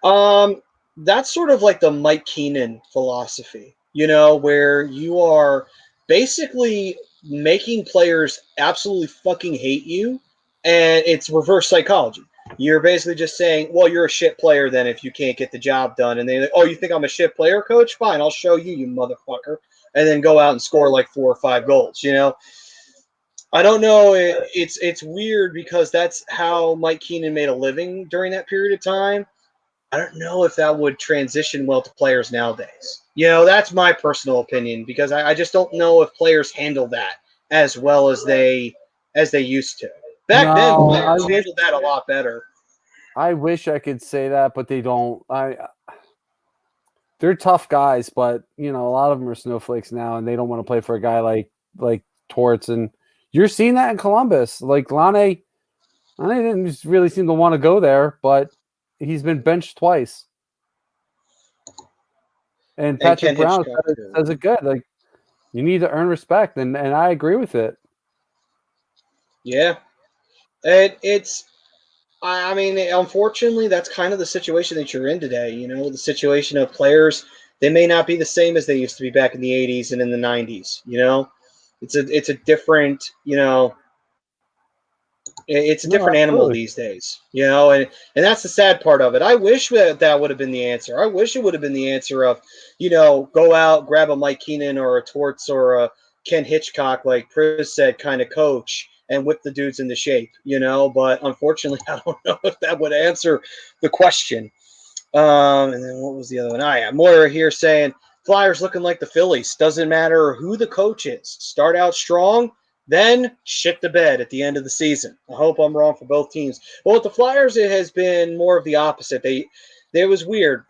That's sort of like the Mike Keenan philosophy, where you are basically making players absolutely fucking hate you, and it's reverse psychology. you're basically just saying, well, you're a shit player then if you can't get the job done. And they're like, oh, you think I'm a shit player, coach? Fine, I'll show you, you motherfucker. And then go out and score like 4 or 5 goals, you know? I don't know. It's weird because that's how Mike Keenan made a living during that period of time. I don't know if that would transition well to players nowadays. You know, that's my personal opinion because I just don't know if players handle that as well as they used to. Back then, players handled that a lot better. I wish I could say that, but they don't. They're tough guys, but you know, a lot of them are snowflakes now, and they don't want to play for a guy like Torts. And you're seeing that in Columbus. Like Lane didn't just really seem to want to go there, but he's been benched twice. And Patrick Brown says it good. Like you need to earn respect, and I agree with it. Yeah, I mean, unfortunately, that's kind of the situation that you're in today. You know, the situation of players, they may not be the same as they used to be back in the 80s and in the 90s. You know, it's a different, you know, it's a different animal these days. You know, and that's the sad part of it. I wish that would have been the answer. I wish it would have been the answer of, you know, go out, grab a Mike Keenan or a Torts or a Ken Hitchcock, like Priz said, kind of coach, and whip the dudes into shape, you know. But unfortunately, I don't know if that would answer the question. And then what was the other one? Moira here saying Flyers looking like the Phillies. Doesn't matter who the coach is. Start out strong, then shit the bed at the end of the season. I hope I'm wrong for both teams. Well, with the Flyers, it has been more of the opposite. It was weird.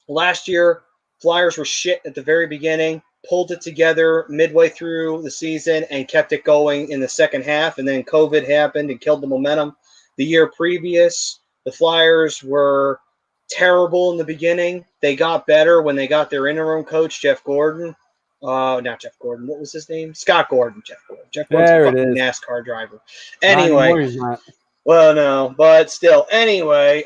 Last year, Flyers were shit at the very beginning, pulled it together midway through the season, and kept it going in the second half. And then COVID happened and killed the momentum. The year previous, the Flyers were terrible in the beginning. They got better when they got their interim coach, Jeff Gordon. Not Jeff Gordon. What was his name? Scott Gordon. Jeff Gordon. Jeff Gordon's a fucking NASCAR driver. Anyway. Not anymore, he's not. Well, no, but still. Anyway,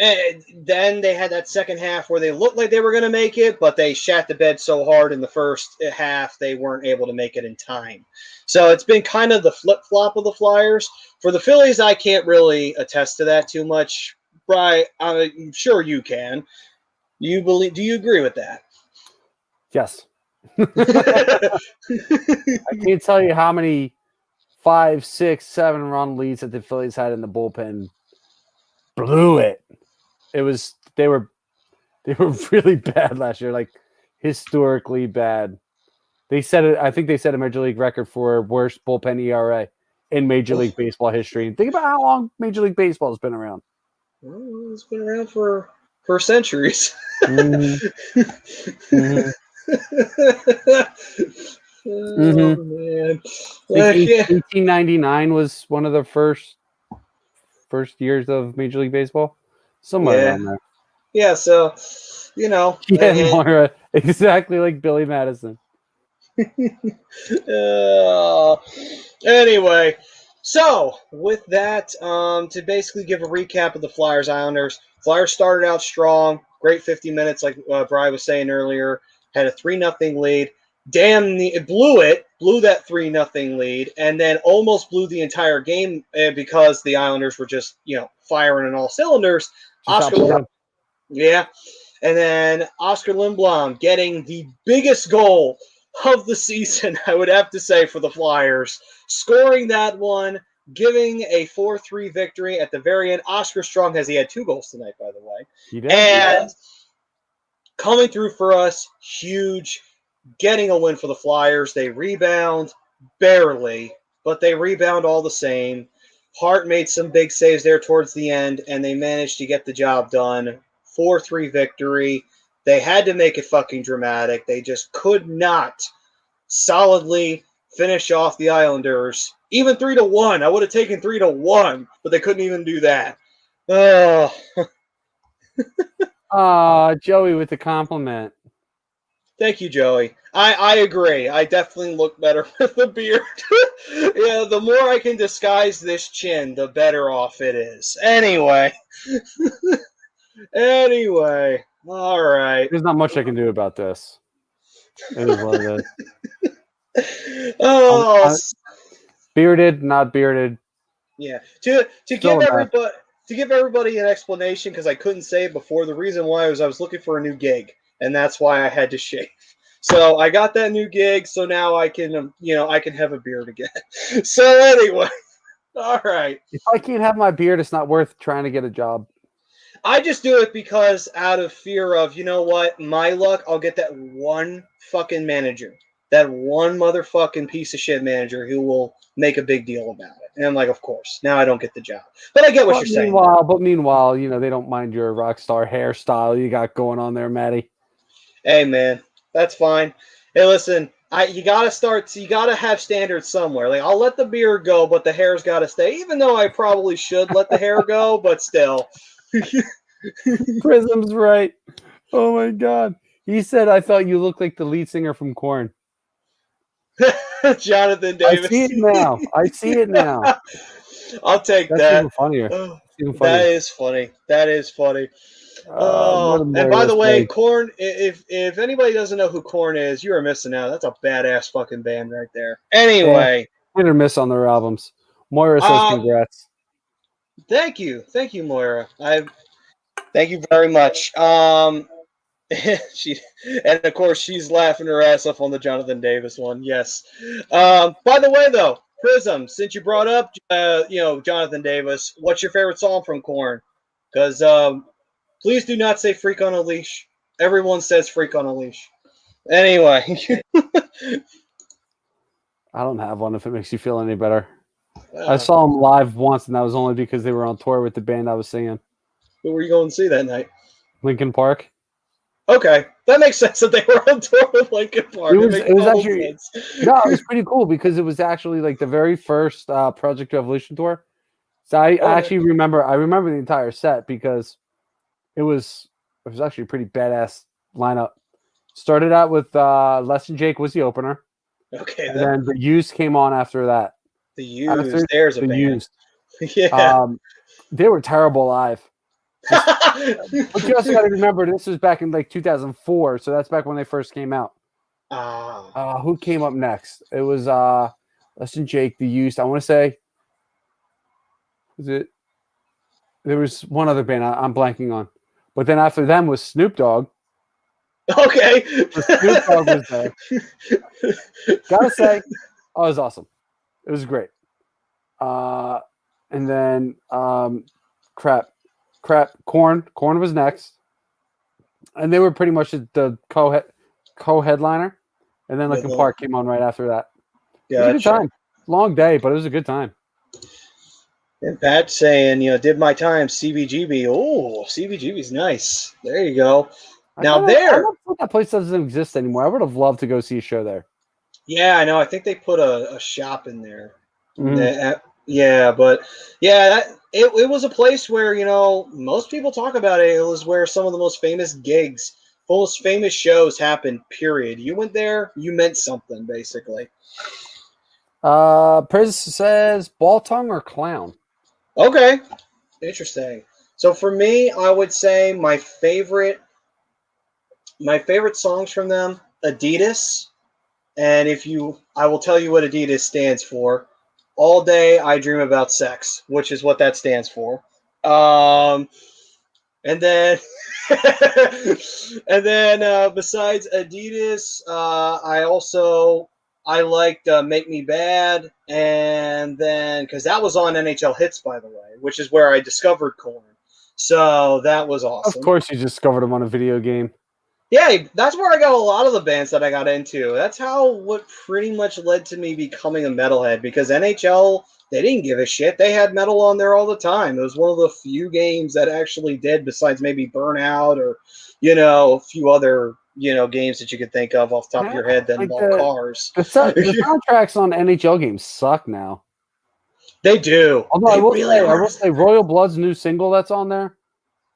and then they had that second half where they looked like they were going to make it, but they shat the bed so hard in the first half they weren't able to make it in time. So it's been kind of the flip-flop of the Flyers. For the Phillies, I can't really attest to that too much. Brian, I'm sure you can. Do you agree with that? Yes. I can't tell you how many 5, 6, 7 run leads that the Phillies had in the bullpen. Blew it. They were really bad last year, like historically bad. They set it. I think they set a major league record for worst bullpen ERA in Major League Baseball history. And think about how long Major League Baseball has been around. Well, it's been around for centuries. Oh, man. 1899 was one of the first years of Major League Baseball. Somewhere around there. Yeah, so, you know. Yeah, Moira, exactly like Billy Madison. Anyway, so with that, to basically give a recap of the Flyers Islanders, Flyers started out strong, great 50 minutes, like Brian was saying earlier, had a 3-0 lead. It blew that 3-0 lead, and then almost blew the entire game because the Islanders were just, you know, firing on all cylinders. Yeah. And then Oscar Lindblom getting the biggest goal of the season, I would have to say, for the Flyers, scoring that one, giving a 4-3 victory at the very end. Oscar Strong he had 2 goals tonight, by the way. He did. And coming through for us, huge, getting a win for the Flyers. They rebound barely, but they rebound all the same. Hart made some big saves there towards the end, and they managed to get the job done. 4-3 victory. They had to make it fucking dramatic. They just could not solidly finish off the Islanders. Even 3-1. I would have taken 3-1, but they couldn't even do that. Joey with the compliment. Thank you, Joey. I agree. I definitely look better with the beard. Yeah, the more I can disguise this chin, the better off it is. Anyway. All right. There's not much I can do about this. It is what it is. Oh, bearded, not bearded. Yeah. To Still give a match. everybody an explanation, because I couldn't say it before. The reason why was I was looking for a new gig, and that's why I had to shave. So I got that new gig, so now I can, I can have a beard again. So anyway, all right. If I can't have my beard, it's not worth trying to get a job. I just do it because out of fear of, you know what, my luck, I'll get that one fucking manager, that one motherfucking piece of shit manager who will make a big deal about it. And I'm like, of course, now I don't get the job. But I get what you're saying. Meanwhile, they don't mind your rock star hairstyle you got going on there, Matty. Hey, man, that's fine. Hey, listen, you gotta have standards somewhere. Like, I'll let the beard go, but the hair's gotta stay. Even though I probably should let the hair go, but still. Prism's right. Oh my god. He said I thought you looked like the lead singer from Korn. Jonathan Davis. I see it now. I'll take That's that. even funnier. That is funny. And by the way, Korn, if anybody doesn't know who Korn is, you are missing out. That's a badass fucking band right there. Anyway. Hit or miss on their albums. Moira says congrats. Thank you, Moira. Thank you very much. And of course she's laughing her ass off on the Jonathan Davis one. Yes. By the way, though, Prism, since you brought up Jonathan Davis, what's your favorite song from Korn? Because please do not say "Freak on a Leash." Everyone says "Freak on a Leash." Anyway. I don't have one. If it makes you feel any better. I saw them live once, and that was only because they were on tour with the band I was singing. Who were you going to see that night? Linkin Park. Okay, that makes sense that they were on tour with Linkin Park. It was actually no, it was pretty cool because it was actually like the very first Project Revolution tour. So I actually remember the entire set because it was actually a pretty badass lineup. Started out with Less Than Jake was the opener. Okay, and then the Used came on after that. The Used, there's a band. Used. Yeah. They were terrible live. But you also got to remember, this was back in like 2004, so that's back when they first came out. Who came up next? It was Less Than Jake, the Used. I want to say, there was one other band I'm blanking on. But then after them was Snoop Dogg. Okay. Snoop Dogg was there. Gotta say, it was awesome. It was great. And then Korn was next, and they were pretty much the co-headliner, and then Linkin Park came on right after that. It was a good time. Long day, but it was a good time. And Pat saying, did my time, CBGB. Oh, CBGB's nice. There you go. I don't think that place doesn't exist anymore. I would have loved to go see a show there. Yeah, I know. I think they put a shop in there. Mm-hmm. It was a place where, most people talk about it. It was where some of the most famous gigs, most famous shows happened, period. You went there, you meant something, basically. Priz says ball tongue or clown. Okay. Interesting. So for me, I would say my favorite songs from them, Adidas. And I will tell you what Adidas stands for. All day I dream about sex, which is what that stands for. And then besides Adidas, I liked Make Me Bad, and then because that was on NHL Hits, by the way, which is where I discovered Korn. So that was awesome. Of course, you discovered them on a video game. Yeah, that's where I got a lot of the bands that I got into. That's what pretty much led to me becoming a metalhead, because NHL, they didn't give a shit. They had metal on there all the time. It was one of the few games that actually did, besides maybe Burnout or, a few other, games that you could think of off the top of your head that involve cars. The soundtracks on NHL games suck now. They do. Although I will say Royal Blood's new single that's on there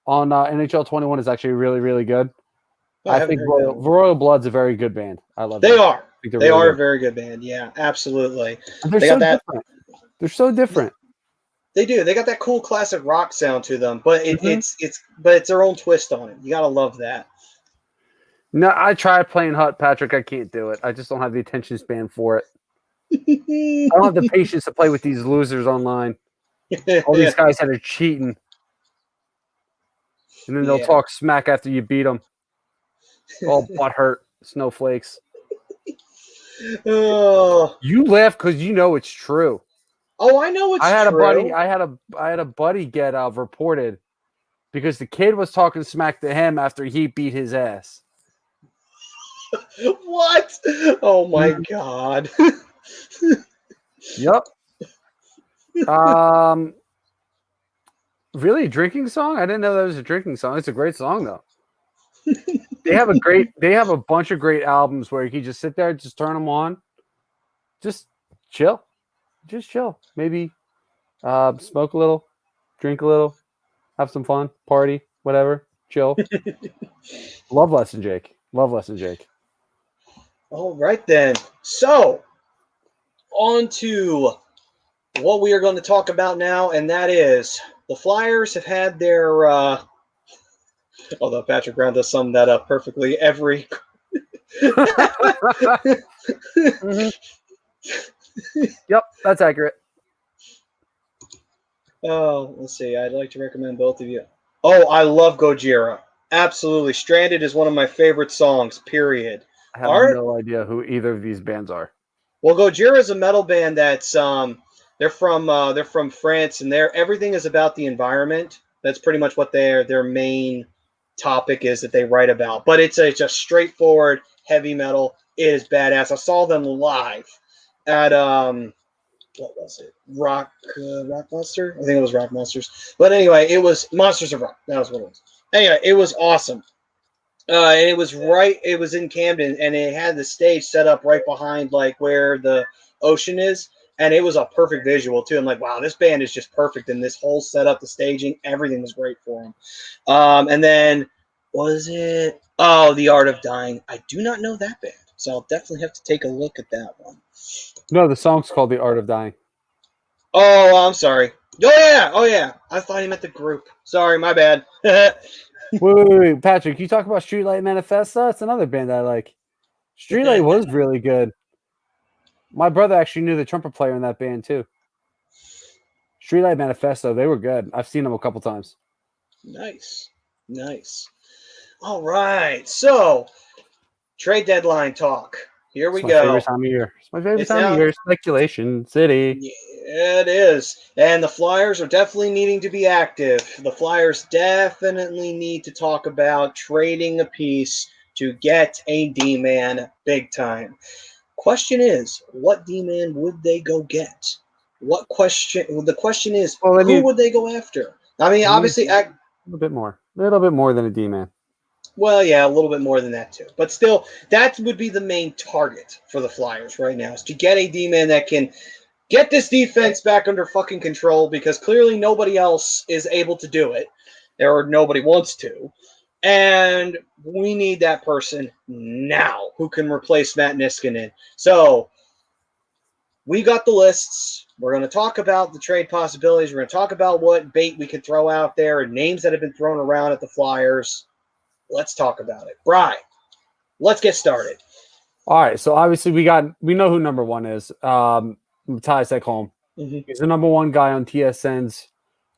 on NHL 21 is actually really, really good. I think Royal Blood's a very good band. I love them. They are a very good band. Yeah, absolutely. Different. They're so different. They do. They got that cool classic rock sound to them, but it's their own twist on it. You gotta love that. No, I tried playing Hut, Patrick. I can't do it. I just don't have the attention span for it. I don't have the patience to play with these losers online. All these guys that are cheating. And then they'll Yeah. talk smack after you beat them. All butthurt snowflakes. Oh, You laugh because you know it's true. I know it's I had true. I had a buddy get reported because the kid was talking smack to him after he beat his ass. What? Oh my god. Yep. Really, a drinking song? I didn't know that was a drinking song. It's a great song though. They have a bunch of great albums where you can just sit there, just turn them on, just chill. Just chill. Maybe smoke a little, drink a little, have some fun, party, whatever. Chill. Love Lesson Jake. Love Lesson Jake. All right then. So, on to what we are going to talk about now, and that is the Flyers have had their although Patrick Brown does sum that up perfectly every Mhm. Yep, that's accurate. Oh, let's see. I'd like to recommend both of you. Oh, I love Gojira. Absolutely. Stranded is one of my favorite songs, period. I have Art? no idea who either of these bands are. Well, Gojira is a metal band that's they're from France, and everything is about the environment. That's pretty much what their main topic is that they write about. But it's just straightforward heavy metal. It is badass. I saw them live at what was it? Rock Monster? I think it was Rock Monsters. But anyway, it was Monsters of Rock. That was what it was. Anyway, it was awesome. And it was in Camden, and it had the stage set up right behind like where the ocean is, and it was a perfect visual too. I'm like, wow, this band is just perfect, and this whole setup, the staging, everything was great for them. And then was it? Oh, The Art of Dying. I do not know that band, so I'll definitely have to take a look at that one. No, the song's called The Art of Dying. Oh, I'm sorry. Oh yeah. I thought he meant the group. Sorry, my bad. Wait, Patrick, you talk about Streetlight Manifesto? That's another band I like. Streetlight was really good. My brother actually knew the trumpet player in that band too. Streetlight Manifesto, they were good. I've seen them a couple times. Nice. All right. So, trade deadline talk. Here we It's my go. favorite time of year. It's my favorite It's time now- of year. Speculation City. Yeah, it is. And the Flyers are definitely needing to be active. The Flyers definitely need to talk about trading a piece to get a D-man big time. Question is, what D-man would they go get? The question is, Well, they who need- would they go after? I mean, They obviously, A little bit more than a D-man. well, yeah, a little bit more than that too. But still, that would be the main target for the Flyers right now, is to get a D-man that can get this defense back under fucking control, because clearly nobody else is able to do it, or nobody wants to. And we need that person now who can replace Matt Niskanen. So we got the lists. We're going to talk about the trade possibilities. We're going to talk about what bait we could throw out there and names that have been thrown around at the Flyers. Let's talk about it. Brian, let's get started. All right, so obviously we know who number one is. Matthias Ekholm. Mm-hmm. He's the number one guy on TSN's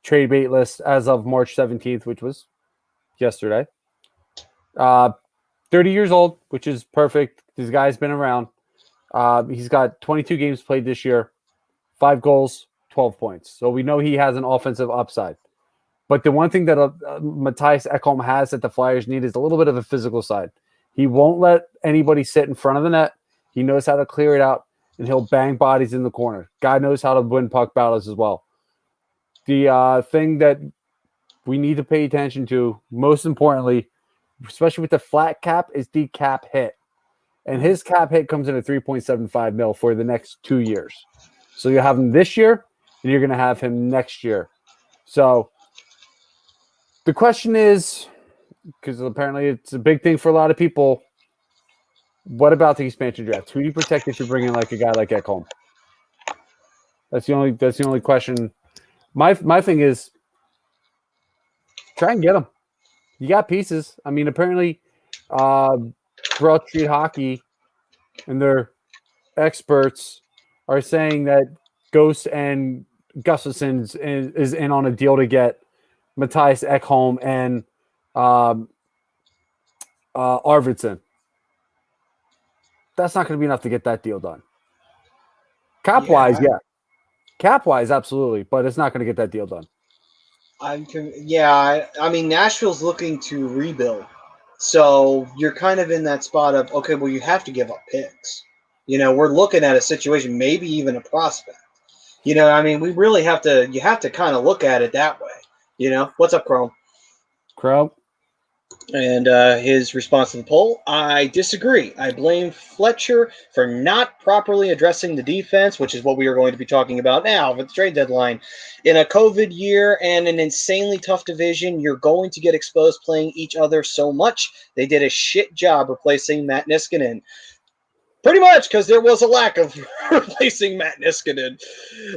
trade bait list as of March 17th, which was yesterday. 30 years old, which is perfect. This guy's been around. He's got 22 games played this year, 5 goals, 12 points. So we know he has an offensive upside. But the one thing that Matthias Ekholm has that the Flyers need is a little bit of a physical side. He won't let anybody sit in front of the net. He knows how to clear it out, and he'll bang bodies in the corner. Guy knows how to win puck battles as well. The thing that we need to pay attention to, most importantly, especially with the flat cap, is the cap hit. And his cap hit comes in at $3.75 million for the next 2 years. So you have him this year, and you're going to have him next year. So the question is, because apparently it's a big thing for a lot of people, what about the expansion draft? Who do you protect if you bring in like a guy like Ekholm? That's the only question. My thing is, try and get him. You got pieces. I mean, apparently, Broad Street Hockey and their experts are saying that Ghost and Gustafson is in on a deal to get Matthias Ekholm and Arvidsson. That's not going to be enough to get that deal done. Cap-wise, yeah. Cap-wise, absolutely, but it's not going to get that deal done. I mean, Nashville's looking to rebuild. So you're kind of in that spot of, okay, well, you have to give up picks. We're looking at a situation, maybe even a prospect. I mean, we really have to, you have to kind of look at it that way. What's up, Chrome? Chrome? And his response to the poll, I disagree. I blame Fletcher for not properly addressing the defense, which is what we are going to be talking about now with the trade deadline. In a COVID year and an insanely tough division, you're going to get exposed playing each other so much. They did a shit job replacing Matt Niskanen. Pretty much, because there was a lack of replacing Matt Niskanen.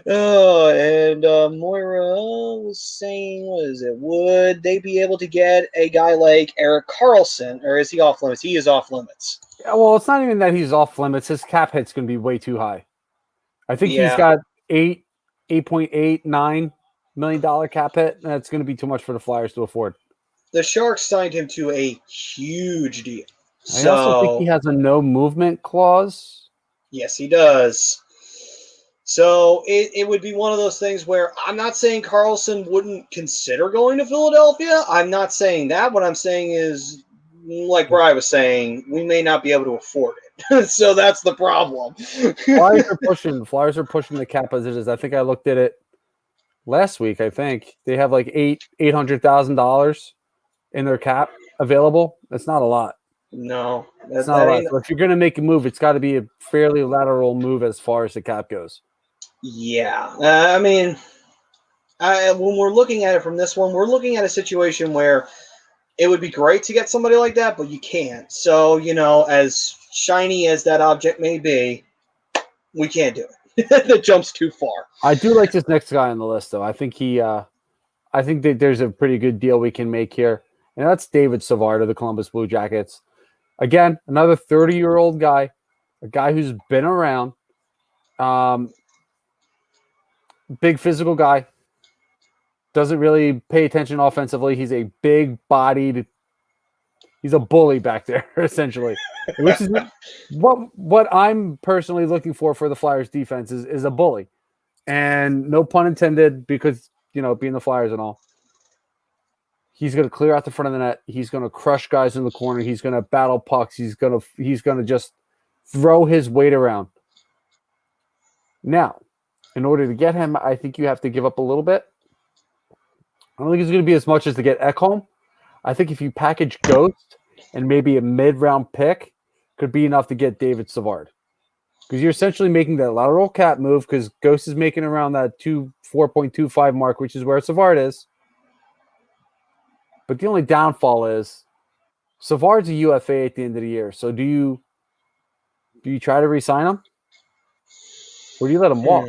And Moira was saying, what is it? Would they be able to get a guy like Erik Karlsson, or is he off limits? He is off limits. Yeah, well, it's not even that he's off limits. His cap hit's going to be way too high. I think he's got $8.89 million cap hit. That's going to be too much for the Flyers to afford. The Sharks signed him to a huge deal. I also think he has a no movement clause. Yes, he does. So it would be one of those things where I'm not saying Karlsson wouldn't consider going to Philadelphia. I'm not saying that. What I'm saying is, like Bri was saying, we may not be able to afford it. So that's the problem. Flyers are pushing the cap as it is. I think I looked at it last week. I think they have like $800,000 in their cap available. That's not a lot. No, that's not a lot. So if you're going to make a move, it's got to be a fairly lateral move as far as the cap goes. Yeah, I mean, when we're looking at it from this one, we're looking at a situation where it would be great to get somebody like that, but you can't. So, as shiny as that object may be, we can't do it. That jumps too far. I do like this next guy on the list, though. I think that there's a pretty good deal we can make here, and that's David Savard of the Columbus Blue Jackets. Again, another 30-year-old guy, a guy who's been around, big physical guy, doesn't really pay attention offensively. He's a big-bodied, he's a bully back there, essentially. Which is what I'm personally looking for the Flyers defense is a bully. And no pun intended, because, being the Flyers and all. He's going to clear out the front of the net. He's going to crush guys in the corner. He's going to battle pucks. He's going to just throw his weight around. Now, in order to get him, I think you have to give up a little bit. I don't think it's going to be as much as to get Ekholm. I think if you package Ghost and maybe a mid-round pick, could be enough to get David Savard. Because you're essentially making that lateral cap move, because Ghost is making around that 4.25 mark, which is where Savard is. But the only downfall is Savard's a UFA at the end of the year. So do you try to re-sign him? Or do you let him walk?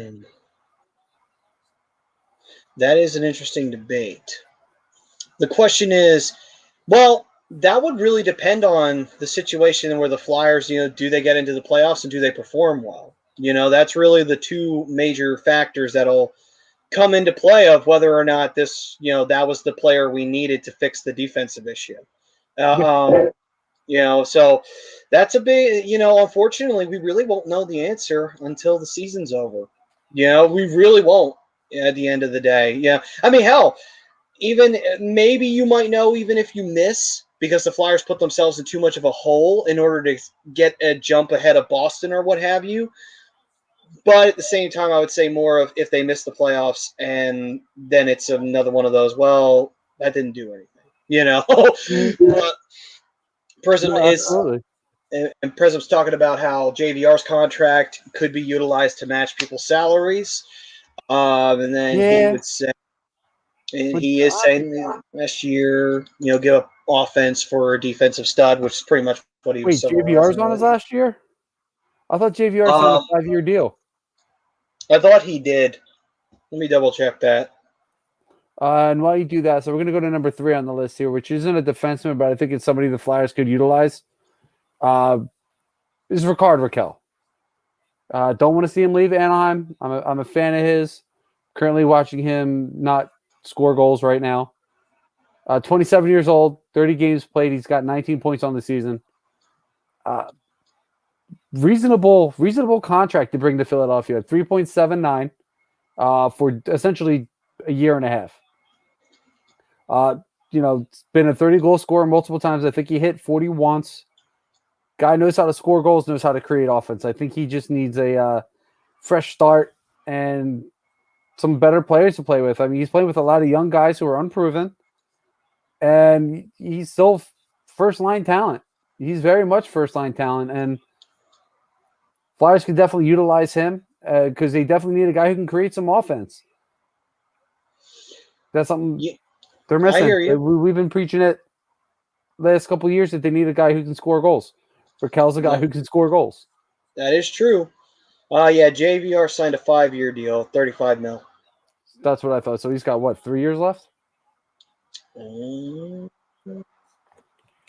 That is an interesting debate. The question is, well, that would really depend on the situation where the Flyers, do they get into the playoffs and do they perform well? That's really the two major factors that'll come into play of whether or not this, that was the player we needed to fix the defensive issue. So that's a big, unfortunately, we really won't know the answer until the season's over. We really won't at the end of the day. Yeah. I mean, hell, even maybe you might know even if you miss, because the Flyers put themselves in too much of a hole in order to get a jump ahead of Boston or what have you. But at the same time, I would say more of if they miss the playoffs and then it's another one of those, well, that didn't do anything, Prism and Prism's talking about how JVR's contract could be utilized to match people's salaries. And then he would say, and he is saying last year, give up offense for a defensive stud, which is pretty much what he was. Wait, JVR's on his last year? I thought JVR signed a 5-year deal. I thought he did. Let me double check that. And while you do that, so we're going to go to number 3 on the list here, which isn't a defenseman, but I think it's somebody the Flyers could utilize. This is Rickard Rakell. Don't want to see him leave Anaheim. I'm a fan of his. Currently watching him not score goals right now. 27 years old, 30 games played. He's got 19 points on the season. Reasonable contract to bring to Philadelphia. 3.79 for essentially a year and a half. Been a 30-goal scorer multiple times. I think he hit 40 once. Guy knows how to score goals, knows how to create offense. I think he just needs a fresh start and some better players to play with. I mean, he's playing with a lot of young guys who are unproven, and he's still first-line talent. He's very much first-line talent, and Flyers could definitely utilize him because they definitely need a guy who can create some offense. That's something they're missing. I hear you. We've been preaching it last couple of years that they need a guy who can score goals. Raquel's a guy who can score goals. That is true. JVR signed a 5-year deal, $35 million. That's what I thought. So he's got, 3 years left? Let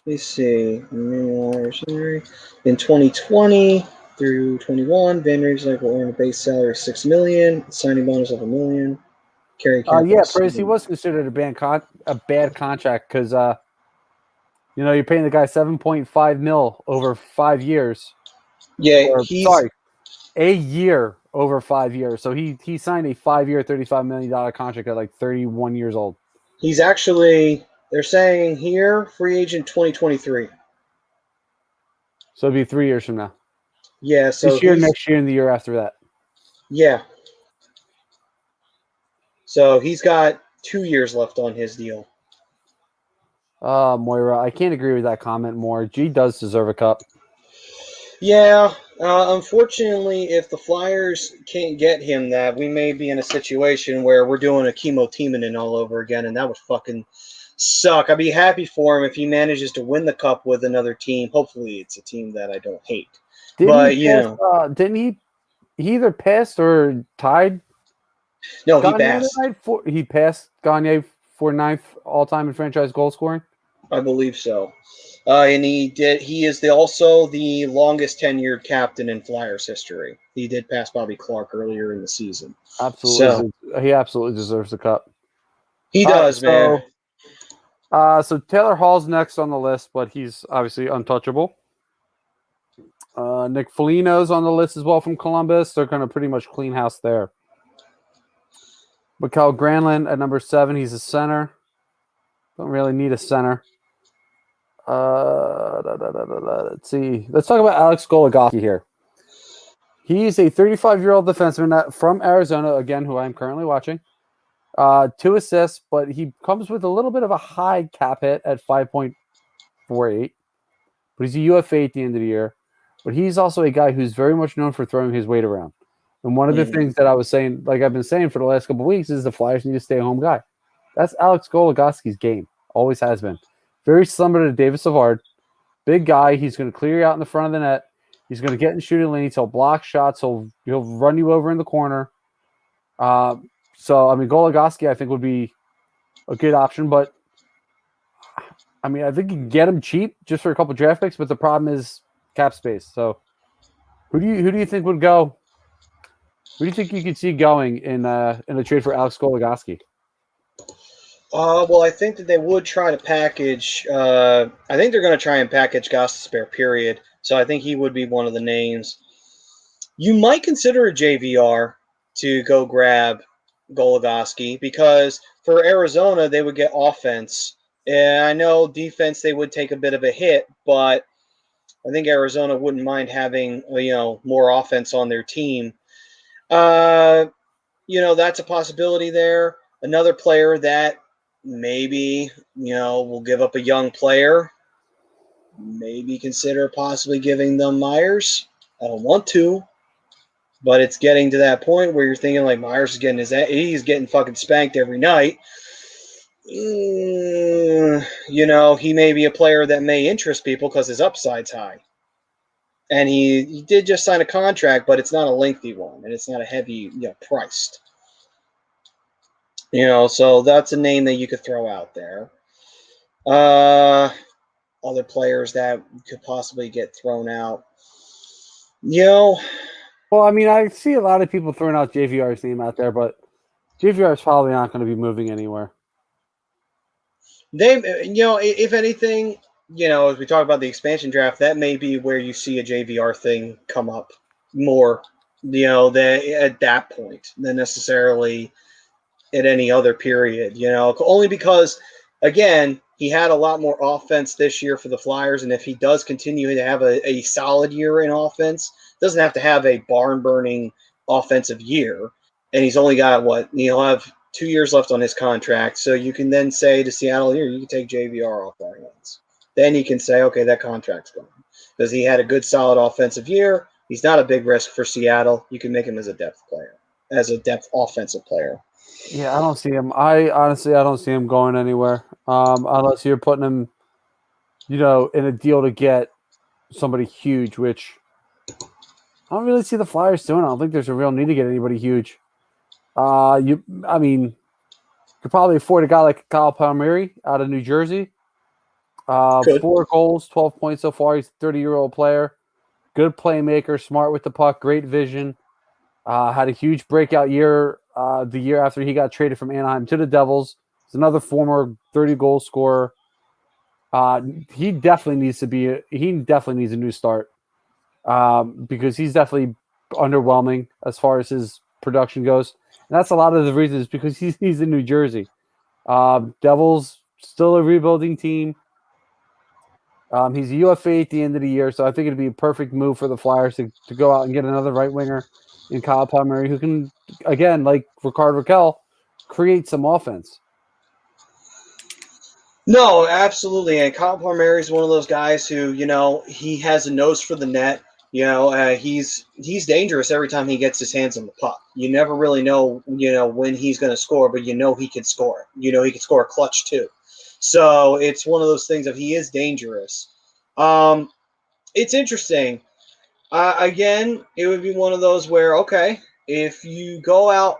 me see. In 2020 through 21, Van Riemsdyk will earn a base salary of $6 million, signing bonus of $1 million. Carry cap. Priz, he was considered a bad contract because you're paying the guy $7.5 million over 5 years. Yeah, a year over 5 years. So he signed a 5-year, $35 million contract at like 31 years old. He's actually, they're saying here, free agent 2023. So it'd be 3 years from now. Yeah, so this year, next year, and the year after that. Yeah. So he's got 2 years left on his deal. Moira, I can't agree with that comment more. G does deserve a cup. Yeah. Unfortunately, if the Flyers can't get him that, we may be in a situation where we're doing a Chemo Timonen all over again, and that would fucking suck. I'd be happy for him if he manages to win the cup with another team. Hopefully, it's a team that I don't hate. Didn't he either passed or tied? No, Gagne he passed. He passed Gagne for 9th all-time in franchise goal scoring? I believe so. And he is also the longest tenured captain in Flyers history. He did pass Bobby Clark earlier in the season. Absolutely. So, he absolutely deserves the cup. He does, man. So Taylor Hall's next on the list, but he's obviously untouchable. Nick Foligno's on the list as well from Columbus. They're going to pretty much clean house there. Mikael Granlund at number 7. He's a center. Don't really need a center. Let's see. Let's talk about Alex Goligoski here. He's a 35-year-old defenseman from Arizona, again, who I'm currently watching. 2 assists, but he comes with a little bit of a high cap hit at 5.48. But he's a UFA at the end of the year. But he's also a guy who's very much known for throwing his weight around. And one of the things that I was saying, like I've been saying for the last couple of weeks, is the Flyers need to stay a home guy. That's Alex Goligoski's game. Always has been. Very similar to David Savard. Big guy. He's going to clear you out in the front of the net. He's going to get in shooting lanes. He'll block shots. He'll run you over in the corner. Goligoski, I think, would be a good option. But, I mean, I think you can get him cheap just for a couple draft picks. But the problem is cap space. So, who do you think would go? Who do you think you could see going in a trade for Alex Goligoski? I think that they would try to package. I think they're going to try and package Gostisbehere, period. So I think he would be one of the names. You might consider a JVR to go grab Goligoski because for Arizona, they would get offense. And I know defense, they would take a bit of a hit, but I think Arizona wouldn't mind having, more offense on their team. That's a possibility there. Another player that maybe, will give up a young player. Maybe consider possibly giving them Myers. I don't want to, but it's getting to that point where you're thinking like Myers is he's getting fucking spanked every night. He may be a player that may interest people because his upside's high. And he did just sign a contract, but it's not a lengthy one, and it's not a heavy, priced. So that's a name that you could throw out there. Other players that could possibly get thrown out. Well, I mean, I see a lot of people throwing out JVR's name out there, but JVR is probably not going to be moving anywhere. They, if anything, as we talk about the expansion draft, that may be where you see a JVR thing come up more, at that point than necessarily at any other period, only because, again, he had a lot more offense this year for the Flyers, and if he does continue to have a solid year in offense, doesn't have to have a barn-burning offensive year, and he's only got, he'll have 2 years left on his contract, so you can then say to Seattle, here, you can take JVR off our hands. Then you can say, okay, that contract's gone. Because he had a good, solid offensive year. He's not a big risk for Seattle. You can make him as a depth player, as a depth offensive player. Yeah, I don't see him. I don't see him going anywhere. Unless you're putting him, in a deal to get somebody huge, which I don't really see the Flyers doing. I don't think there's a real need to get anybody huge. You could probably afford a guy like Kyle Palmieri out of New Jersey. 4 goals, 12 points so far. He's a 30-year-old player. Good playmaker, smart with the puck, great vision. Had a huge breakout year the year after he got traded from Anaheim to the Devils. He's another former 30-goal scorer. He definitely needs a new start because he's definitely underwhelming as far as his production goes. And that's a lot of the reasons because he's in New Jersey. Devils still a rebuilding team. He's a UFA at the end of the year, so I think it'd be a perfect move for the Flyers to go out and get another right winger in Kyle Palmieri who can, again, like Rickard Rakell, create some offense. No, absolutely. And Kyle Palmieri is one of those guys who, he has a nose for the net. He's dangerous every time he gets his hands on the puck. You never really know, when he's going to score, but he can score. He can score a clutch too. So it's one of those things that he is dangerous. It's interesting. Again, it would be one of those where, okay, if you go out,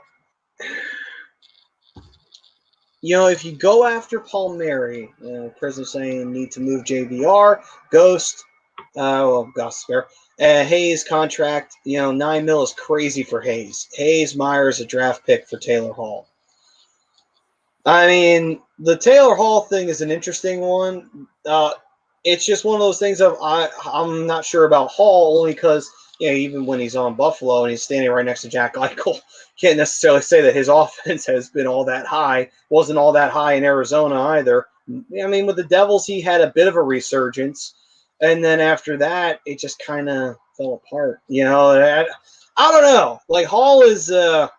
if you go after Palmieri, Prism saying need to move JVR, Ghost, Hayes contract, $9 million is crazy for Hayes. Hayes Myers a draft pick for Taylor Hall. I mean, the Taylor Hall thing is an interesting one. It's just one of those things of I'm not sure about Hall only because even when he's on Buffalo and he's standing right next to Jack Eichel, can't necessarily say that his offense has been all that high. Wasn't all that high in Arizona either. I mean, with the Devils, he had a bit of a resurgence, and then after that, it just kind of fell apart. I don't know. Like Hall is. I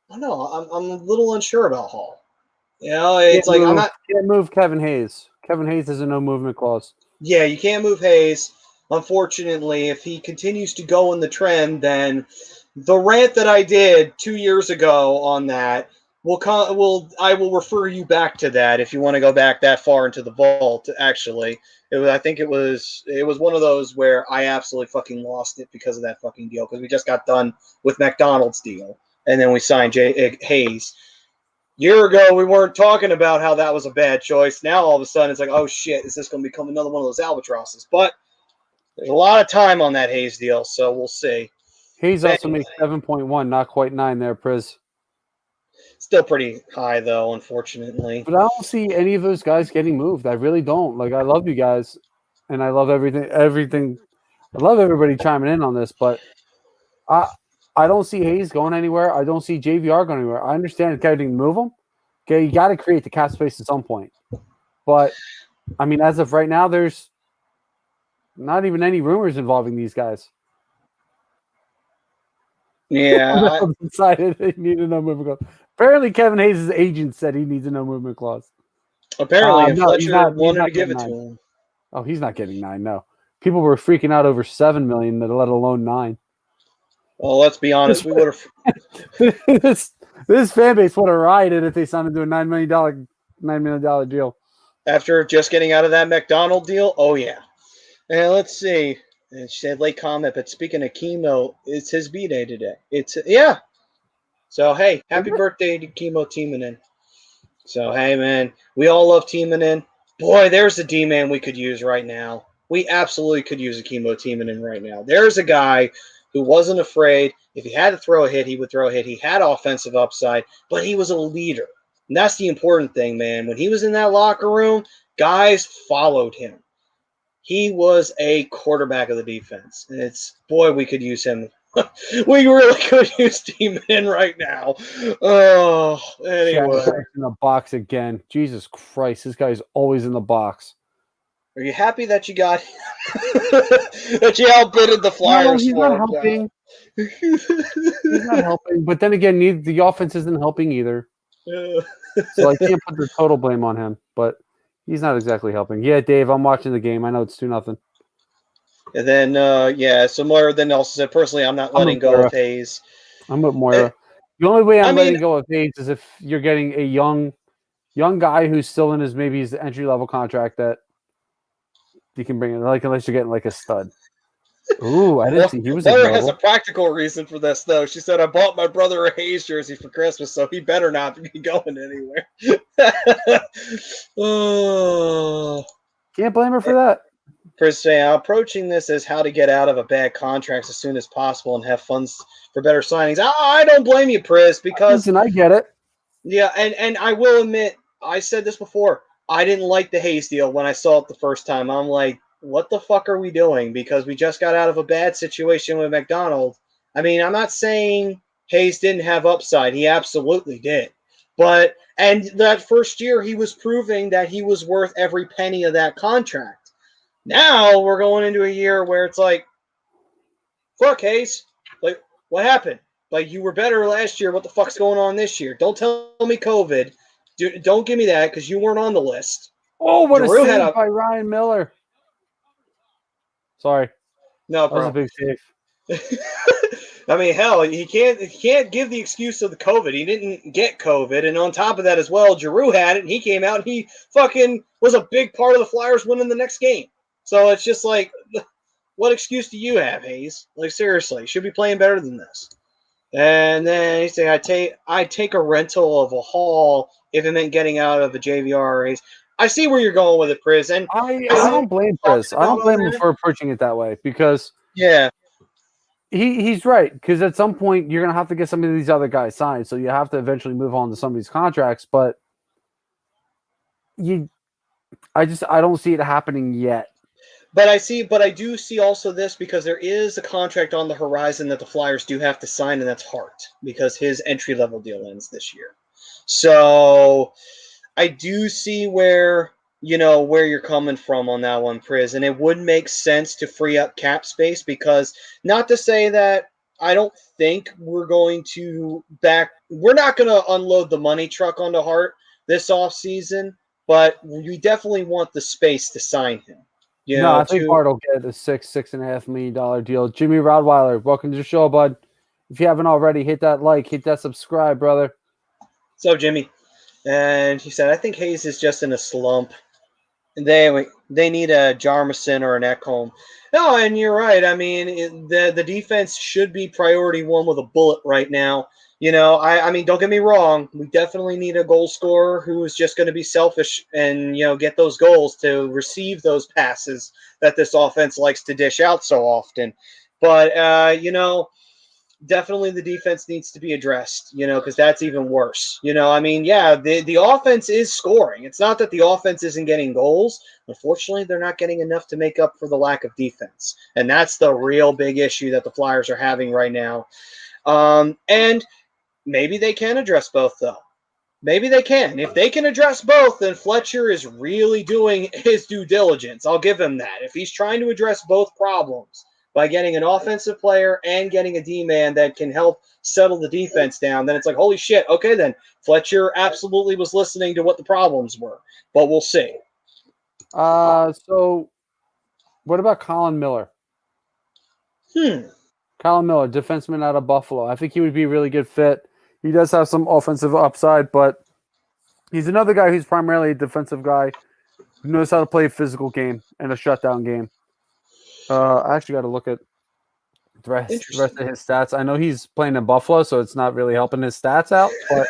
don't know. I'm a little unsure about Hall. It's like I'm not. Can't move Kevin Hayes. Kevin Hayes has a no movement clause. Yeah, you can't move Hayes. Unfortunately, if he continues to go in the trend, then the rant that I did 2 years ago on that I will refer you back to that if you want to go back that far into the vault. Actually, I think it was one of those where I absolutely fucking lost it because of that fucking deal because we just got done with McDonald's deal. And then we signed Hayes. Year ago, we weren't talking about how that was a bad choice. Now, all of a sudden, it's like, oh, shit, is this going to become another one of those albatrosses? But there's a lot of time on that Hayes deal, so we'll see. Hayes also makes 7.1, not quite 9 there, Priz. Still pretty high, though, unfortunately. But I don't see any of those guys getting moved. I really don't. Like, I love you guys, and I love everything. I love everybody chiming in on this, but I don't see Hayes going anywhere. I don't see JVR going anywhere. I understand getting to move them. Okay, you got to create the cap space at some point. But, I mean, as of right now, there's not even any rumors involving these guys. Yeah. Decided they need a no movement clause. Apparently, Kevin Hayes' agent said he needs a no movement clause. Apparently, and no, Fletcher wanted to give it 9. to him. Oh, he's not getting 9, no. People were freaking out over 7 million, let alone 9. Well, let's be honest. We would have. This fan base would have rioted if they signed him to a $9 million deal. After just getting out of that McDonald deal? Oh, yeah. And let's see. And she said late comment, but speaking of chemo, it's his B-Day today. Yeah. So, hey, happy birthday to Chemo Timonen. So, hey, man, we all love Timonen. Boy, there's a D-man we could use right now. We absolutely could use a Chemo Timonen right now. There's a guy who wasn't afraid. If he had to throw a hit, he would throw a hit. He had offensive upside, but he was a leader. And that's the important thing, man. When he was in that locker room, guys followed him. He was a quarterback of the defense. And boy, we could use him. We really could use D-Man right now. Oh, anyway. In the box again. Jesus Christ, this guy's always in the box. Are you happy that you got that you outbidded the Flyers? No, he's not helping. He's not helping. But then again, the offense isn't helping either. So I can't put the total blame on him. But he's not exactly helping. Yeah, Dave, I'm watching the game. I know it's 2-0. And then, so Moira then also said, personally, I'm not letting go of Hayes. I'm with Moira. The only way I'm letting go of Hayes is if you're getting a young guy who's still in his entry-level contract that you can bring in, like, unless you're getting, like, a stud. Ooh, I didn't see he was Moira has a practical reason for this, though. She said, I bought my brother a Hayes jersey for Christmas, so he better not be going anywhere. Oh. Can't blame her for that. Chris saying, approaching this as how to get out of a bad contract as soon as possible and have funds for better signings. I don't blame you, Pris, because listen, I get it. Yeah, and I will admit, I said this before. I didn't like the Hayes deal when I saw it the first time. I'm like, what the fuck are we doing? Because we just got out of a bad situation with McDonald. I mean, I'm not saying Hayes didn't have upside. He absolutely did. And that first year, he was proving that he was worth every penny of that contract. Now we're going into a year where it's like, fuck, Hayes. Like, what happened? Like, you were better last year. What the fuck's going on this year? Don't tell me COVID. Don't give me that because you weren't on the list. Oh, what a save by Ryan Miller. Sorry. No problem. That was a big save. I mean, hell, he can't give the excuse of the COVID. He didn't get COVID. And on top of that as well, Giroux had it, and he came out, and he fucking was a big part of the Flyers winning the next game. So it's just like, what excuse do you have, Hayes? Like, seriously, you should be playing better than this. And then he said, I'd take a rental of a hall if it meant getting out of the JVR race. I see where you're going with it, Pris. And I don't blame Pris. I don't blame him for approaching it that way because he's right. Because at some point you're gonna have to get some of these other guys signed, so you have to eventually move on to some of these contracts. But I don't see it happening yet. But I do see also this because there is a contract on the horizon that the Flyers do have to sign, and that's Hart because his entry-level deal ends this year. So I do see where you're coming from on that one, Pris, and it would make sense to free up cap space because not to say that I don't think we're not going to unload the money truck onto Hart this offseason, but we definitely want the space to sign him. I think Hart will get a $6.5 million deal. Jimmy Rodweiler, welcome to the show, bud. If you haven't already, hit that like, hit that subscribe, brother. So, Jimmy, and he said, I think Hayes is just in a slump. They need a Jarmison or an Ekholm. No, and you're right. I mean, the defense should be priority one with a bullet right now. I mean, don't get me wrong. We definitely need a goal scorer who is just going to be selfish and, get those goals to receive those passes that this offense likes to dish out so often. But, definitely the defense needs to be addressed, because that's even worse. I mean, the offense is scoring. It's not that the offense isn't getting goals. Unfortunately, they're not getting enough to make up for the lack of defense. And that's the real big issue that the Flyers are having right now. And maybe they can address both, though. Maybe they can. If they can address both, then Fletcher is really doing his due diligence. I'll give him that. If he's trying to address both problems by getting an offensive player and getting a D-man that can help settle the defense down, then it's like, holy shit, okay then. Fletcher absolutely was listening to what the problems were. But we'll see. So what about Colin Miller? Colin Miller, defenseman out of Buffalo. I think he would be a really good fit. He does have some offensive upside, but he's another guy who's primarily a defensive guy who knows how to play a physical game and a shutdown game. I actually got to look at the rest of his stats. I know he's playing in Buffalo, so it's not really helping his stats out. But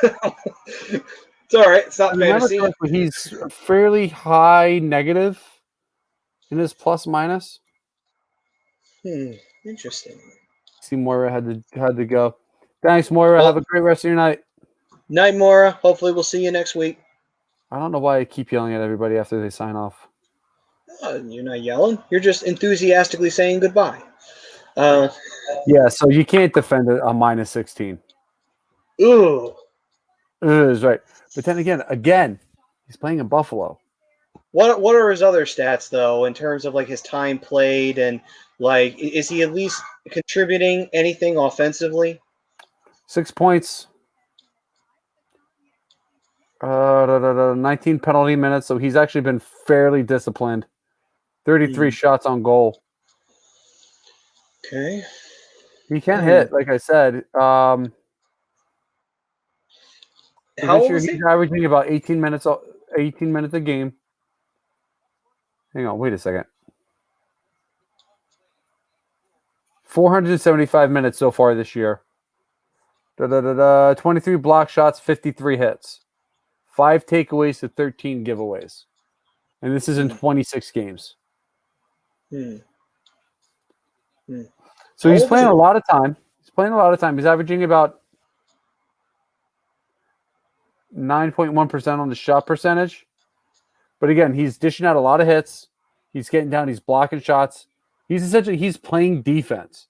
it's all right. It's not fantasy. He's fairly high negative in his plus minus. Interesting. see Moira had to go. Thanks, Moira. Have a great rest of your night. Night, Mora. Hopefully we'll see you next week. I don't know why I keep yelling at everybody after they sign off. You're not yelling. You're just enthusiastically saying goodbye. Yeah, so you can't defend a minus 16. Ooh. Is right. But then again, he's playing in Buffalo. What are his other stats though, in terms of like his time played and like is he at least contributing anything offensively? 6 points. 19 penalty minutes, so he's actually been fairly disciplined. 33 shots on goal. Okay. He can hit, like I said. How old is he? He's averaging about 18 minutes a game. Hang on, wait a second. 475 minutes so far this year. 23 block shots, 53 hits. 5 takeaways to 13 giveaways. And this is in 26 games. So he's playing a lot of time. He's averaging about 9.1% on the shot percentage. But again, he's dishing out a lot of hits. He's getting down. He's blocking shots. He's playing defense.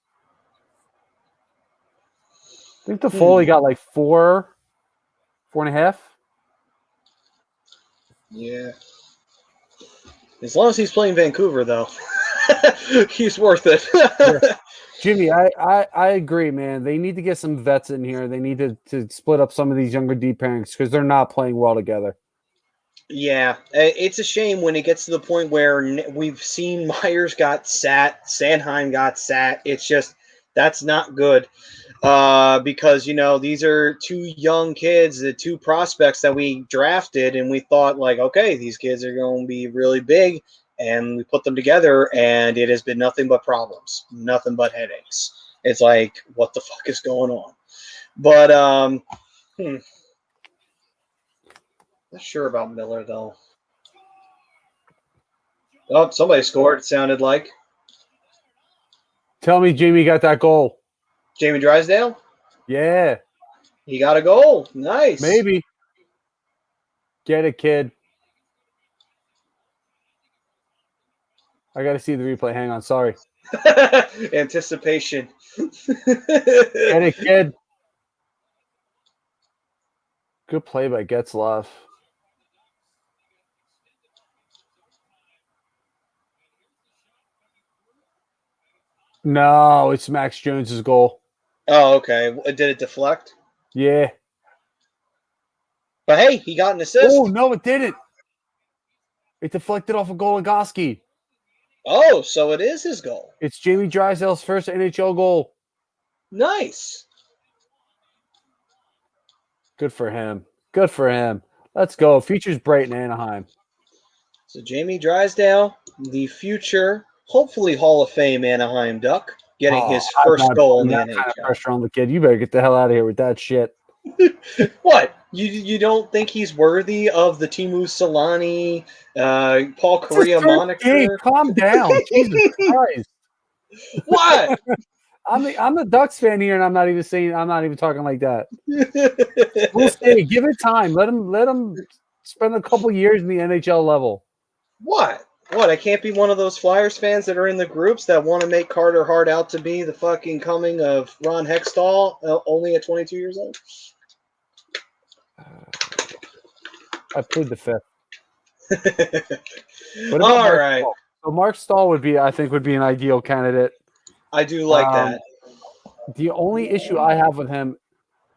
I think the Foley got like 4.5. Yeah. As long as he's playing Vancouver, though, he's worth it. Yeah. Jimmy, I agree, man. They need to get some vets in here. They need to split up some of these younger deep pairings because they're not playing well together. Yeah, it's a shame when it gets to the point where we've seen Myers got sat, Sanheim got sat. It's just that's not good because, you know, these are two young kids, the two prospects that we drafted, and we thought, like, okay, these kids are going to be really big, and we put them together, and it has been nothing but problems, nothing but headaches. It's like, what the fuck is going on? But, not sure about Miller, though. Oh, somebody scored, it sounded like. Tell me Jamie got that goal. Jamie Drysdale? Yeah. He got a goal. Nice. Maybe. Get it, kid. I got to see the replay. Hang on. Sorry. Anticipation. Get it, kid. Good play by Getzlaf. No, it's Max Jones's goal. Oh, okay. Did it deflect? Yeah. But hey, he got an assist. Oh, no, it didn't. It deflected off of Goligoski. Oh, so it is his goal. It's Jamie Drysdale's first NHL goal. Nice. Good for him. Good for him. Let's go. Future's bright in Anaheim. So Jamie Drysdale, the future, hopefully Hall of Fame Anaheim Duck, getting his first goal in the NHL. Kind of pressure on the kid. You better get the hell out of here with that shit. What? You don't think he's worthy of the Timu Solani, Paul Correa moniker? Hey, calm down. Jesus Christ. What? I'm a Ducks fan here, and I'm not even talking like that. We'll see. Give it time. Let him spend a couple years in the NHL level. What? What? I can't be one of those Flyers fans that are in the groups that want to make Carter Hart out to be the fucking coming of Ron Hextall, only at 22 years old. I plead the fifth. All right. So Mark Stahl would be an ideal candidate. I do like that. The only issue I have with him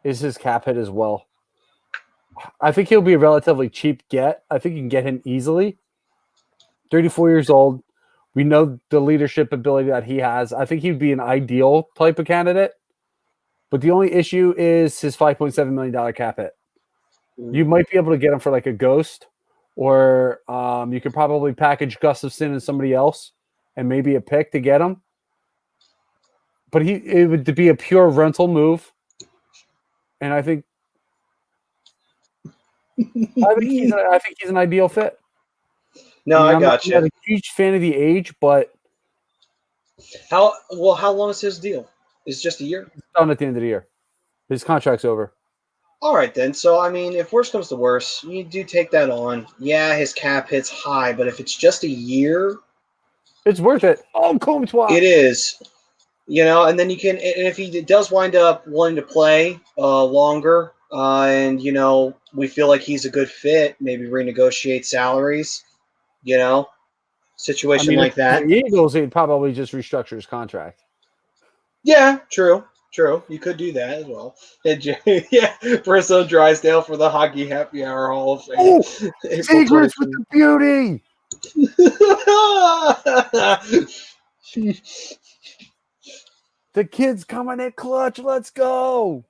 is his cap hit as well. I think he'll be a relatively cheap get. I think you can get him easily. 34 years old. We know the leadership ability that he has. I think he'd be an ideal type of candidate. But the only issue is his $5.7 million cap hit. You might be able to get him for like a ghost, or you could probably package Gustafson and somebody else and maybe a pick to get him. But it would be a pure rental move. And I think he's an ideal fit. No, I I'm got you. not a huge fan of the age, but How long is his deal? Is just a year? Done at the end of the year. His contract's over. All right, then. So, I mean, if worse comes to worse, you do take that on. Yeah, his cap hit's high, but if it's just a year, It's worth it. Oh, Comtois. it is. And then you can, and if he does wind up wanting to play longer, and we feel like he's a good fit, maybe renegotiate salaries, situation like that. The Eagles, he'd probably just restructure his contract. Yeah, true. You could do that as well. Yeah, Brisso Drysdale for the Hockey Happy Hour Hall of Fame. Oh, Secrets with the beauty. The kid's coming in clutch. Let's go.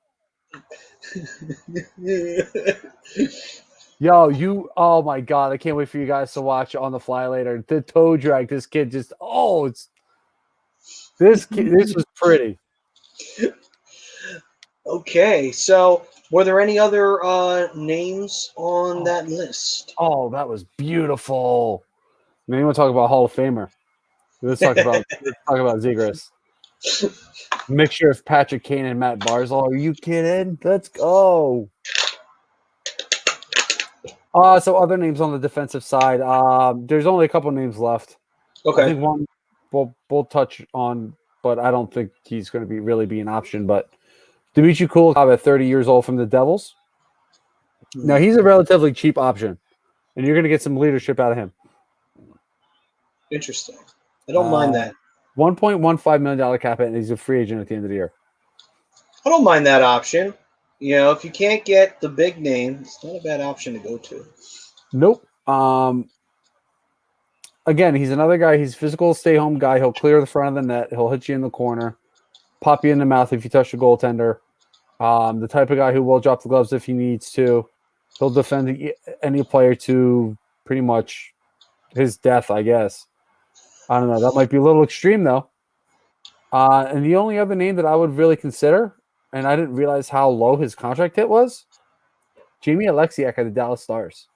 Yo, oh my God. I can't wait for you guys to watch it on the fly later. The toe drag. This kid this was pretty. Okay, so were there any other names on that list? Oh, that was beautiful. Now you want to talk about Hall of Famer? Let's talk about Zegras. Mixture of Patrick Kane and Matt Barzal. Are you kidding? Let's go. So other names on the defensive side. There's only a couple names left. Okay. I think one we'll touch on, but I don't think he's going to really be an option. But Dmitry Kulikov at 30 years old from the Devils. Now he's a relatively cheap option, and you're going to get some leadership out of him. Interesting. I don't mind that. $1.15 million cap hit, and he's a free agent at the end of the year. I don't mind that option. If you can't get the big name, it's not a bad option to go to. Nope. Again, he's another guy. He's a physical stay-home guy. He'll clear the front of the net. He'll hit you in the corner, pop you in the mouth if you touch the goaltender. The type of guy who will drop the gloves if he needs to. He'll defend any player to pretty much his death, I guess. I don't know. That might be a little extreme, though. And the only other name that I would really consider, and I didn't realize how low his contract hit was, Jamie Alexiak at the Dallas Stars.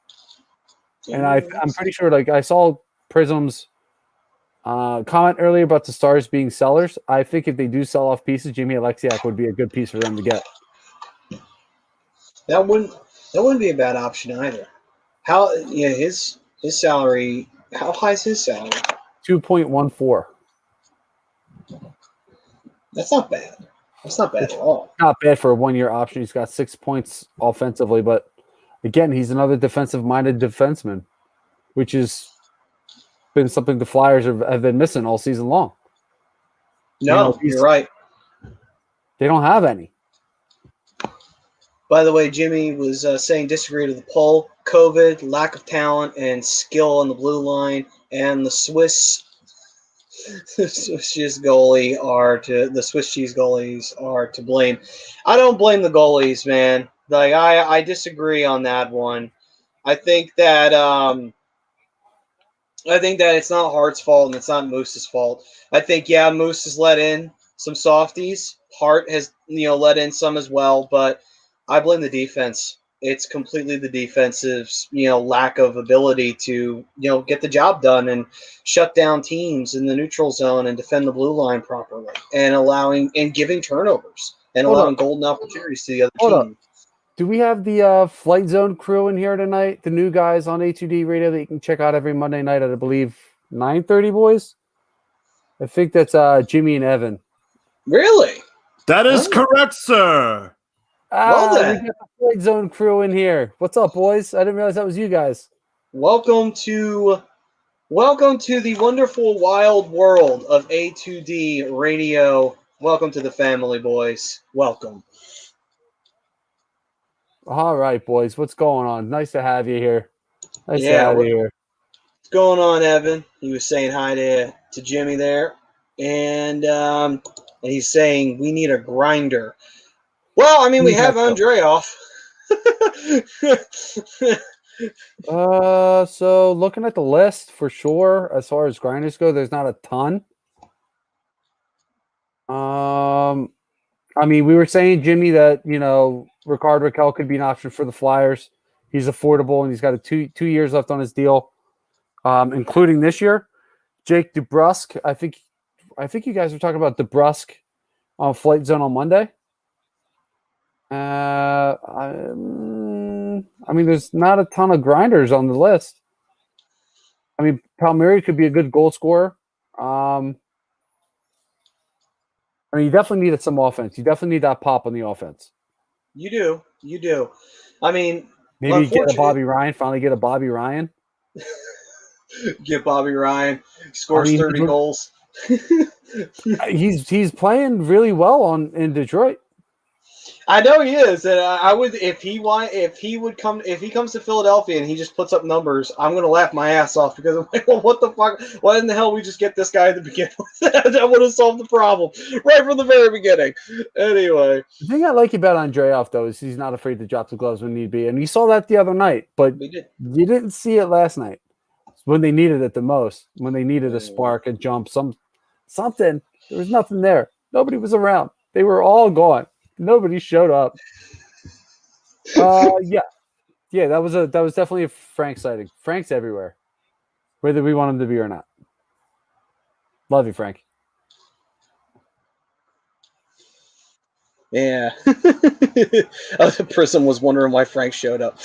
And I'm pretty sure, I saw Prism's comment earlier about the Stars being sellers. I think if they do sell off pieces, Jamie Alexiak would be a good piece for them to get. That wouldn't be a bad option either. His salary, how high is his salary? 2.14. That's not bad. That's not bad at all. Not bad for a 1-year option. He's got 6 points offensively, but again, he's another defensive-minded defenseman, which has been something the Flyers have been missing all season long. No, you're right. They don't have any. By the way, Jimmy was saying disagree to the poll. COVID, lack of talent, and skill on the blue line, and the Swiss cheese goalies are to blame. I don't blame the goalies, man. I disagree on that one. I think that it's not Hart's fault and it's not Moose's fault. I think Moose has let in some softies. Hart has let in some as well, but I blame the defense. It's completely the defensive's lack of ability to get the job done and shut down teams in the neutral zone and defend the blue line properly and giving turnovers and allowing golden opportunities to the other team. Do we have the Flight Zone crew in here tonight? The new guys on A2D Radio that you can check out every Monday night at, I believe, 9:30, boys? I think that's Jimmy and Evan. Really? That is correct, sir. Well then. We got the Flight Zone crew in here. What's up, boys? I didn't realize that was you guys. Welcome to the wonderful wild world of A2D Radio. Welcome to the family, boys. Welcome. All right, boys. What's going on? Nice to have you here. Nice to have you here. What's going on, Evan? He was saying hi to Jimmy there. And he's saying we need a grinder. Well, I mean, we have Andreoff. So looking at the list for sure, as far as grinders go, there's not a ton. I mean, we were saying, Jimmy, that Rickard Rakell could be an option for the Flyers. He's affordable and he's got two years left on his deal, including this year. Jake DeBrusk, I think you guys were talking about DeBrusk on Flight Zone on Monday. I mean, there's not a ton of grinders on the list. I mean, Palmieri could be a good goal scorer. I mean, you definitely needed some offense. You definitely need that pop on the offense. You do. I mean, Maybe get a Bobby Ryan. Finally, get a Bobby Ryan. Get Bobby Ryan. Scores 30 goals. He's playing really well in Detroit. I know he is, and I would if he comes to Philadelphia and he just puts up numbers, I'm gonna laugh my ass off because I'm like, well, what the fuck? Why in the hell we just get this guy at the beginning? That would have solved the problem right from the very beginning. Anyway, the thing I like about Andreoff though is he's not afraid to drop the gloves when need be, and you saw that the other night, but you didn't see it last night when they needed it the most. When they needed a spark, a jump, something. There was nothing there. Nobody was around. They were all gone. Nobody showed up. Yeah, that was definitely a Frank sighting. Frank's everywhere, whether we want him to be or not. Love you, Frank. Yeah. Prism was wondering why Frank showed up.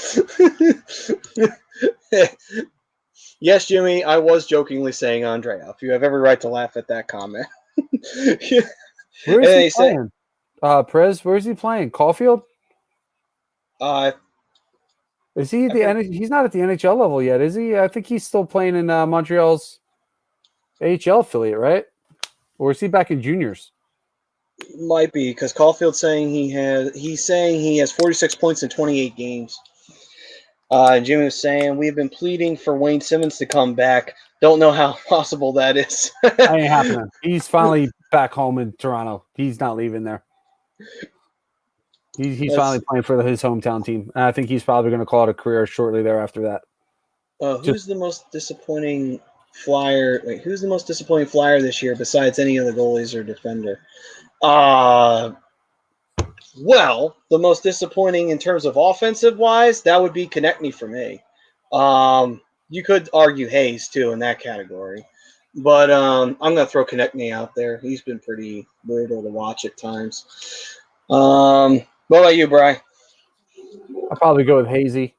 Yes, Jimmy, I was jokingly saying Andrea. If you have every right to laugh at that comment. Where is he playing? Prez, where is he playing? Caulfield? Is he he's not at the NHL level yet, is he? I think he's still playing in Montreal's AHL affiliate, right? Or is he back in juniors? Might be, because Caulfield's saying he's saying he has 46 points in 28 games. And Jimmy was saying, we've been pleading for Wayne Simmons to come back. Don't know how possible that is. That ain't happening. He's finally back home in Toronto. He's not leaving there. He's finally playing for his hometown team. And I think he's probably going to call it a career shortly thereafter that. Who's the most disappointing Flyer? Wait, who's the most disappointing Flyer this year besides any of the goalies or defender? Well, the most disappointing in terms of offensive wise, that would be Konechny for me. You could argue Hayes too in that category, but I'm going to throw Konechny out there. He's been pretty brutal to watch at times. What about you, Bri? I'll probably go with Hazy,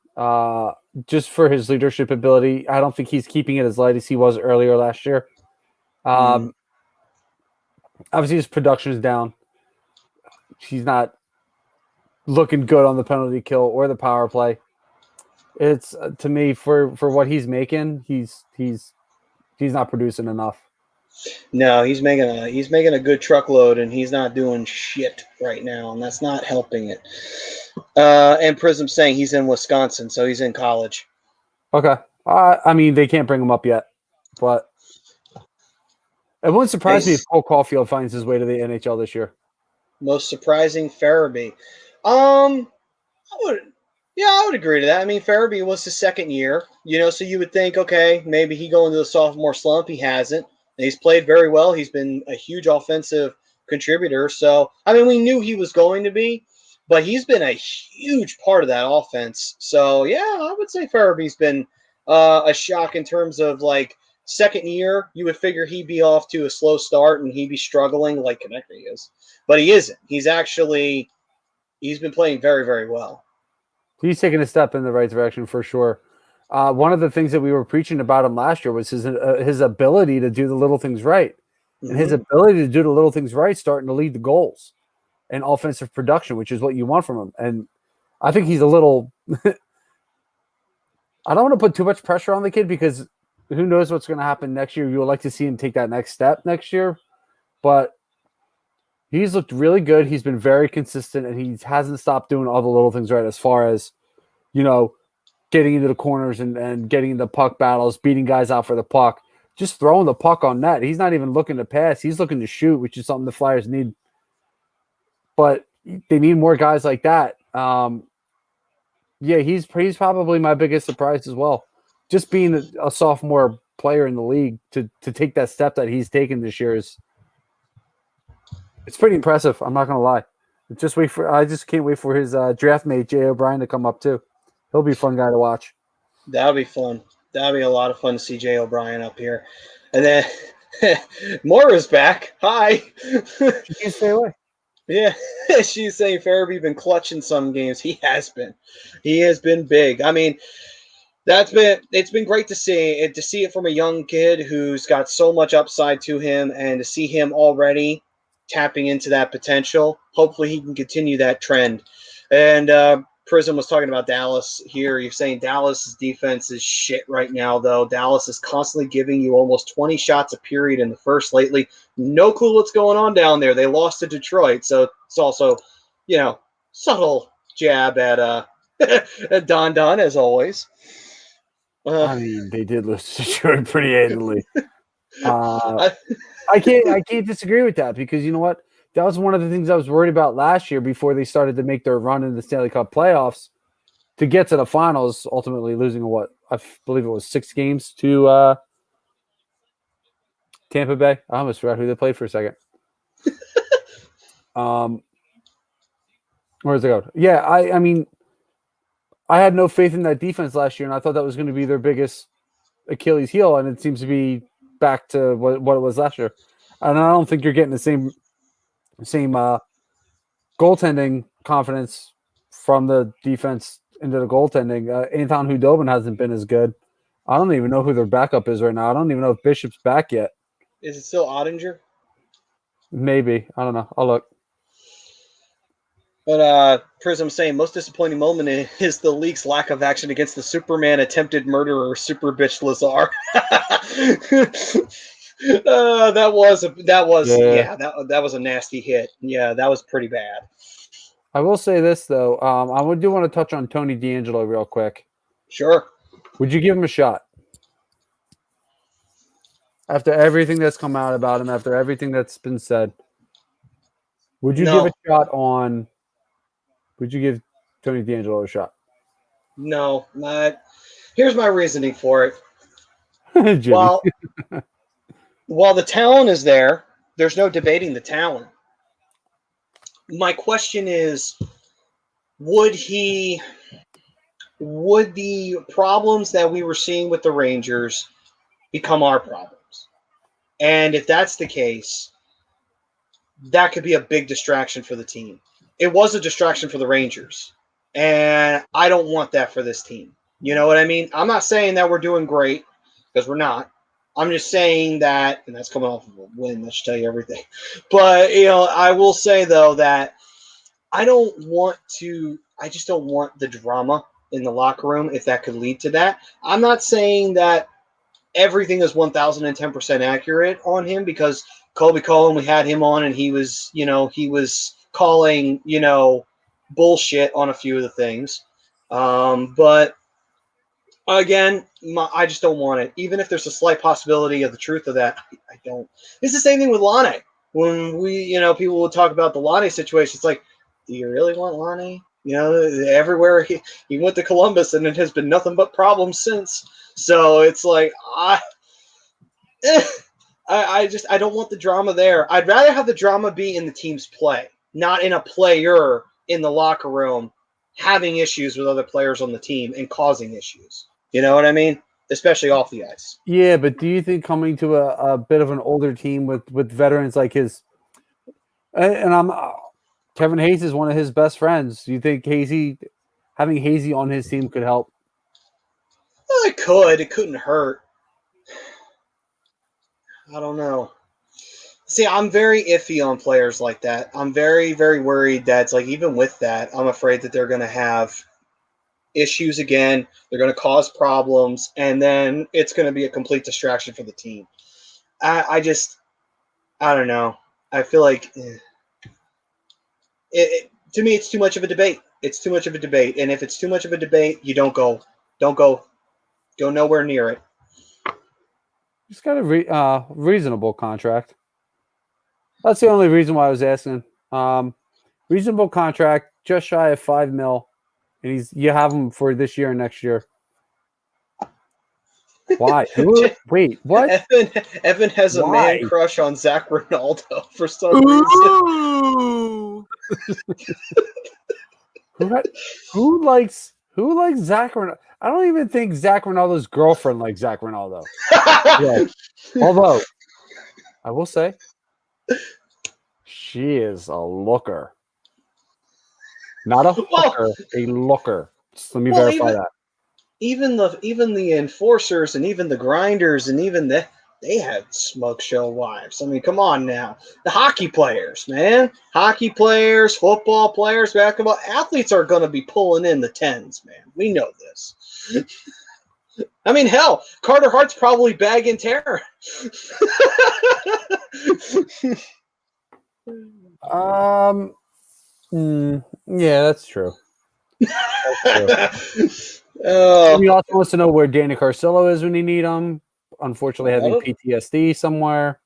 just for his leadership ability. I don't think he's keeping it as light as he was earlier last year. Obviously, his production is down. He's not looking good on the penalty kill or the power play. It's to me for what he's making, he's not producing enough. No, he's making a good truckload, and he's not doing shit right now, and that's not helping it. And Prism's saying he's in Wisconsin, so he's in college. Okay, I mean they can't bring him up yet, but it wouldn't surprise me if Cole Caulfield finds his way to the NHL this year. Most surprising, Farabee. I would agree to that. I mean, Farabee was his second year, so you would think, okay, maybe he go into the sophomore slump. He hasn't. And he's played very well. He's been a huge offensive contributor. So, I mean, we knew he was going to be, but he's been a huge part of that offense. So, yeah, I would say Farabee's been a shock in terms of, like, second year. You would figure he'd be off to a slow start and he'd be struggling like Konechny is. But he isn't. He's been playing very, very well. He's taking a step in the right direction for sure. One of the things that we were preaching about him last year was his ability to do the little things right. Mm-hmm. And his ability to do the little things right starting to lead the goals and offensive production, which is what you want from him. And I think he's a little – I don't want to put too much pressure on the kid because who knows what's going to happen next year. You would like to see him take that next step next year. But he's looked really good. He's been very consistent, and he hasn't stopped doing all the little things right as far as, getting into the corners and getting into puck battles, beating guys out for the puck, just throwing the puck on net. He's not even looking to pass. He's looking to shoot, which is something the Flyers need. But they need more guys like that. He's probably my biggest surprise as well. Just being a sophomore player in the league to take that step that he's taken this year it's pretty impressive. I'm not going to lie. I just can't wait for his draft mate, Jay O'Brien, to come up too. He'll be a fun guy to watch. That'll be fun. That'll be a lot of fun to see Jay O'Brien up here. And then Moira's back. Hi. She can't stay away. Yeah, she's saying Farabee been clutch in some games. He has been. He has been big. I mean, it's been great to see it from a young kid who's got so much upside to him, and to see him already tapping into that potential. Hopefully, he can continue that trend. And Prism was talking about Dallas here. You're saying Dallas's defense is shit right now, though. Dallas is constantly giving you almost 20 shots a period in the first lately. No clue what's going on down there. They lost to Detroit, so it's also, subtle jab at at Don as always. I mean, they did lose to Detroit pretty handily. I- I can't disagree with that, because you know what? That was one of the things I was worried about last year before they started to make their run in the Stanley Cup playoffs to get to the finals, ultimately losing I believe it was 6 games to Tampa Bay. I almost forgot who they played for a second. Where's it go? Yeah, I mean, I had no faith in that defense last year, and I thought that was going to be their biggest Achilles heel, and it seems to be back to what it was last year. And I don't think you're getting the same goaltending confidence from the defense into the goaltending. Anton Hudobin hasn't been as good. I don't even know who their backup is right now. I don't even know if Bishop's back yet. Is it still Ottinger? Maybe. I don't know. I'll look. But Prism saying most disappointing moment is the league's lack of action against the Superman attempted murderer, Super Bitch Lazar. That was a nasty hit. Yeah, that was pretty bad. I will say this though. I do want to touch on Tony DeAngelo real quick. Sure. Would you give him a shot? After everything that's come out about him, after everything that's been said, would you give Tony DeAngelo a shot? No, here's my reasoning for it. Jimmy. While the talent is there, there's no debating the talent. My question is, would the problems that we were seeing with the Rangers become our problems? And if that's the case, that could be a big distraction for the team. It was a distraction for the Rangers, and I don't want that for this team. You know what I mean? I'm not saying that we're doing great, because we're not. I'm just saying that, and that's coming off of a win, that should tell you everything. But, I will say, though, that I just don't want the drama in the locker room if that could lead to that. I'm not saying that everything is 1,010% accurate on him, because Colby Cullen, we had him on, and he was calling, bullshit on a few of the things. But again, I just don't want it. Even if there's a slight possibility of the truth of that, I don't. It's the same thing with Lane. When people will talk about the Lane situation, it's like, do you really want Lane? Everywhere he went to Columbus, and it has been nothing but problems since. So it's like, I don't want the drama there. I'd rather have the drama be in the team's play, not in a player in the locker room having issues with other players on the team and causing issues. You know what I mean? Especially off the ice. Yeah, but do you think coming to a bit of an older team with veterans like his, and Kevin Hayes is one of his best friends. Do you think having Hazy on his team could help? Well, it could. It couldn't hurt. I don't know. See, I'm very iffy on players like that. I'm very, very worried that it's like, even with that, I'm afraid that they're going to have issues again. They're going to cause problems, and then it's going to be a complete distraction for the team. I don't know. I feel like to me, it's too much of a debate. It's too much of a debate, and if it's too much of a debate, you don't go nowhere near it. He's got a reasonable contract. That's the only reason why I was asking. Reasonable contract, just shy of $5 million, and you have him for this year and next year. Why? Wait, what? Evan has a man crush on Zach Ronaldo for some reason. Who likes Zach Ronaldo? I don't even think Zach Ronaldo's girlfriend likes Zach Ronaldo. Yeah. Although, I will say, She is a looker. Not a hooker, a looker. Just let me verify that. Even the enforcers and even the grinders and even they had smoke show wives. I mean, come on now. The hockey players, man. Hockey players, football players, basketball athletes are going to be pulling in the tens, man. We know this. I mean, hell, Carter Hart's probably bagging Tara. Yeah, that's true. He also wants to know where Danny Carcillo is when you need him. Unfortunately, having PTSD somewhere.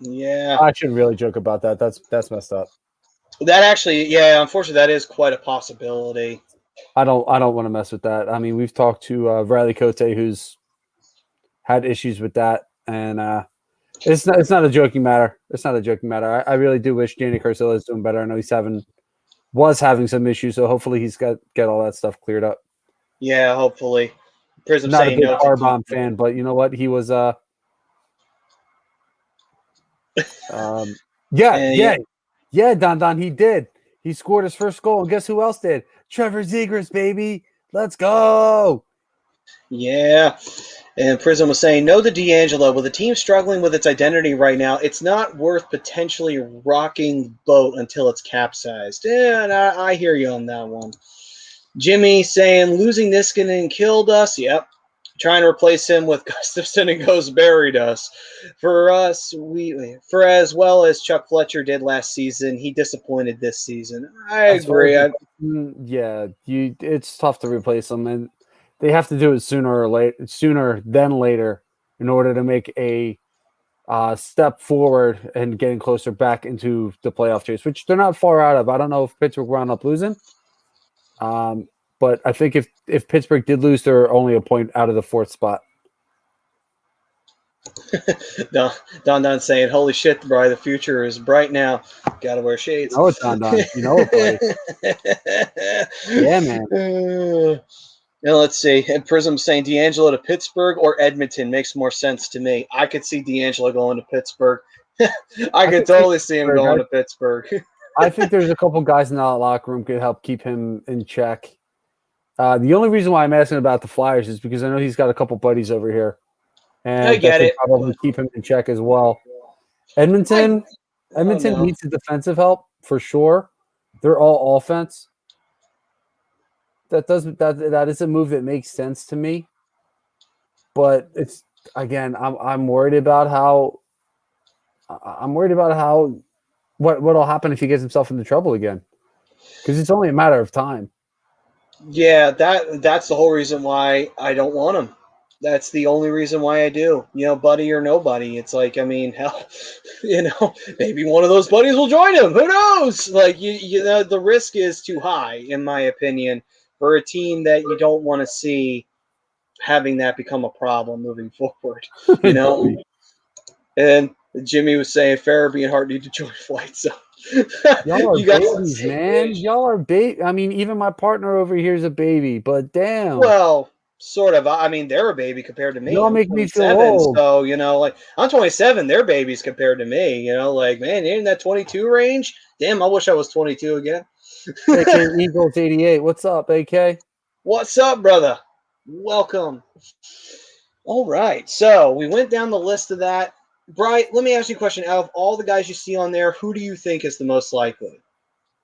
Yeah, I shouldn't really joke about that. That's messed up. That actually, yeah, unfortunately, that is quite a possibility. I don't want to mess with that. I mean, we've talked to Riley Cote, who's had issues with that, and it's not a joking matter. It's not a joking matter. I really do wish Danny Carcillo is doing better. I know was having some issues, so hopefully he's get all that stuff cleared up. Yeah, hopefully. I'm not a big car bomb fan, but you know what? He was yeah, Don, he did. He scored his first goal, and guess who else did? Trevor Zegras, baby. Let's go. Yeah. And Prism was saying, no to D'Angelo. With the team struggling with its identity right now, it's not worth potentially rocking the boat until it's capsized. Yeah, and I hear you on that one. Jimmy saying, losing Niskanen killed us. Yep. Trying to replace him with Gustafson and Ghost buried us. For us, for as well as Chuck Fletcher did last season, he disappointed this season. I agree. It's tough to replace him, and they have to do it sooner than later, in order to make a step forward and getting closer back into the playoff chase, which they're not far out of. I don't know if Pittsburgh wound up losing. But I think if Pittsburgh did lose, they're only a point out of the fourth spot. Don saying, holy shit, bro, the future is bright now. Gotta wear shades. You know it, Don. You know it, buddy. Yeah, man. Now let's see. And Prism saying D'Angelo to Pittsburgh or Edmonton makes more sense to me. I could see D'Angelo going to Pittsburgh. I could totally see him going to Pittsburgh. I think there's a couple guys in that locker room could help keep him in check. The only reason why I'm asking about the Flyers is because I know he's got a couple buddies over here, and I get it. Probably keep him in check as well. Edmonton needs the defensive help for sure. They're all offense. That is a move that makes sense to me, but it's again I'm worried about how what'll happen if he gets himself into trouble again, because it's only a matter of time. Yeah, that's the whole reason why I don't want him. That's the only reason why I do. You know, buddy or nobody. It's like, I mean, hell, you know, maybe one of those buddies will join him. Who knows? Like, you know, the risk is too high, in my opinion, for a team that you don't want to see having that become a problem moving forward. You know, and Jimmy was saying Farabee and Hart need to join Flight Zone. Y'all are babies, man. Y'all are baby. I mean, even my partner over here is a baby, but damn. Well, sort of. I mean, they're a baby compared to me. Y'all make me feel old. So, you know, like, I'm 27. They're babies compared to me. You know, like, man, you're in that 22 range. Damn, I wish I was 22 again. AK Eagles 88. What's up, AK? What's up, brother? Welcome. All right. So we went down the list of that. Bright, let me ask you a question. Out of all the guys you see on there, who do you think is the most likely?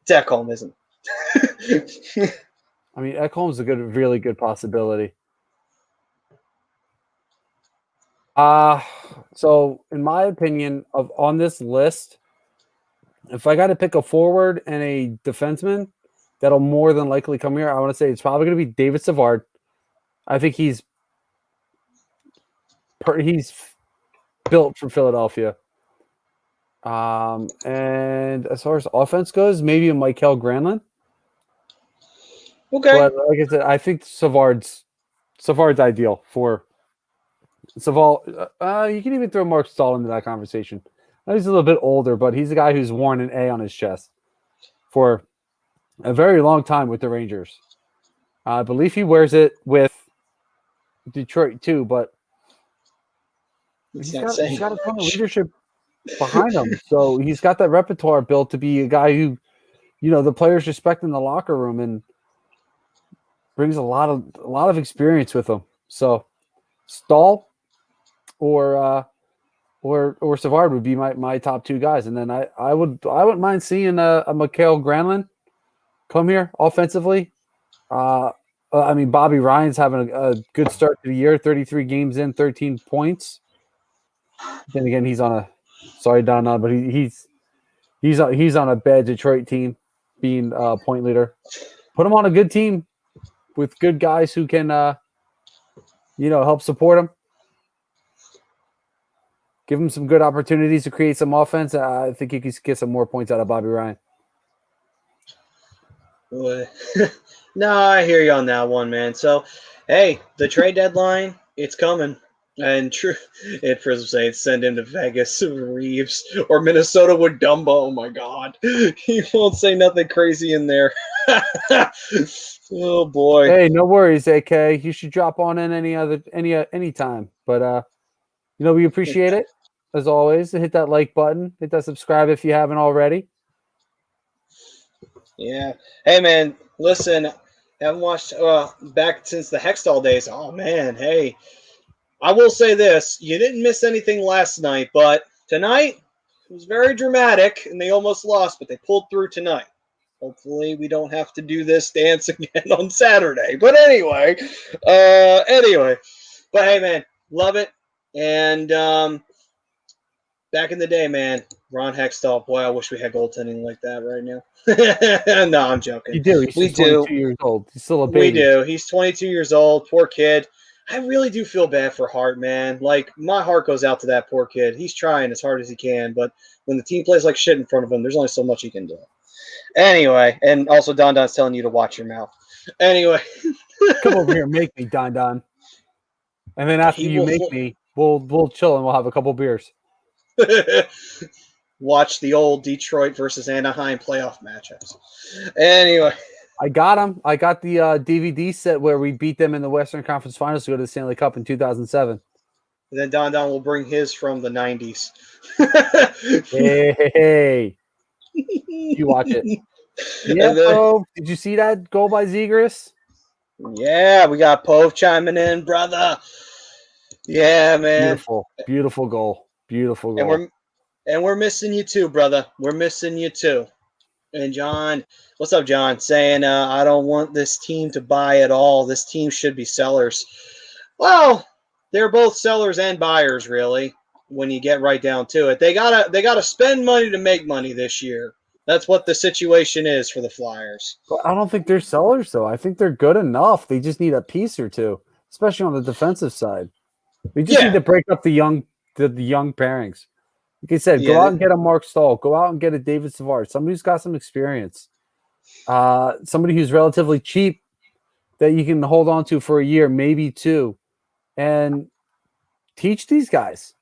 It's Ekholm, isn't it? I mean, Ekholm's a really good possibility. So in my opinion, on this list, if I got to pick a forward and a defenseman that'll more than likely come here, I want to say it's probably going to be David Savard. I think he's built for Philadelphia. And as far as offense goes, maybe a Michael Granlund. Okay. But like I said, I think Savard's ideal for Savard. You can even throw Mark Stahl into that conversation. He's a little bit older, but he's a guy who's worn an A on his chest for a very long time with the Rangers. I believe he wears it with Detroit too, but he's got a ton of leadership. behind him. So he's got that repertoire built to be a guy who, the players respect in the locker room and brings a lot of experience with him. So Stahl or Savard would be my top two guys, and then I wouldn't mind seeing a Mikhail Granlund come here offensively. I mean, Bobby Ryan's having a good start to the year, 33 games in, 13 points. Then again, he's on but he's on a bad Detroit team, being a point leader. Put him on a good team with good guys who can, help support him. Give him some good opportunities to create some offense. I think he can get some more points out of Bobby Ryan. No, I hear you on that one, man. So, hey, the trade deadline, it's coming. And true, it for saying send him to Vegas, Reeves, or Minnesota with Dumbo. Oh my God, he won't say nothing crazy in there. Oh boy. Hey, no worries, AK. You should drop on in any time. But we appreciate it as always. Hit that like button, hit that subscribe if you haven't already. Yeah. Hey, man. Listen, I haven't watched back since the Hextall days. Oh man. Hey. I will say this, you didn't miss anything last night, but tonight it was very dramatic, and they almost lost, but they pulled through tonight. Hopefully we don't have to do this dance again on Saturday. But anyway. But hey, man, love it. And back in the day, man, Ron Hextall, boy, I wish we had goaltending like that right now. No, I'm joking. You do. He's 22 years old. He's still a baby. We do. He's 22 years old. Poor kid. I really do feel bad for Hart, man. Like, my heart goes out to that poor kid. He's trying as hard as he can, but when the team plays like shit in front of him, there's only so much he can do. Anyway, and also Don Don's telling you to watch your mouth. Anyway. Come over here and make me, Don Don. And then after you make me, we'll chill and we'll have a couple beers. Watch the old Detroit versus Anaheim playoff matchups. Anyway. I got him. I got the DVD set where we beat them in the Western Conference Finals to go to the Stanley Cup in 2007. And then Don Don will bring his from the 90s. Hey. You watch it. Yeah, Pove. Did you see that goal by Zegras? Yeah, we got Pove chiming in, brother. Yeah, man. Beautiful goal. Beautiful goal. And we're missing you too, brother. We're missing you too. And John, what's up, John? Saying, I don't want this team to buy at all. This team should be sellers. Well, they're both sellers and buyers, really, when you get right down to it. They gotta spend money to make money this year. That's what the situation is for the Flyers. But I don't think they're sellers, though. I think they're good enough. They just need a piece or two, especially on the defensive side. They just need to break up the young pairings. Like I said, go out and get a Mark Stahl. Go out and get a David Savard. Somebody who's got some experience. Somebody who's relatively cheap that you can hold on to for a year, maybe two, and teach these guys.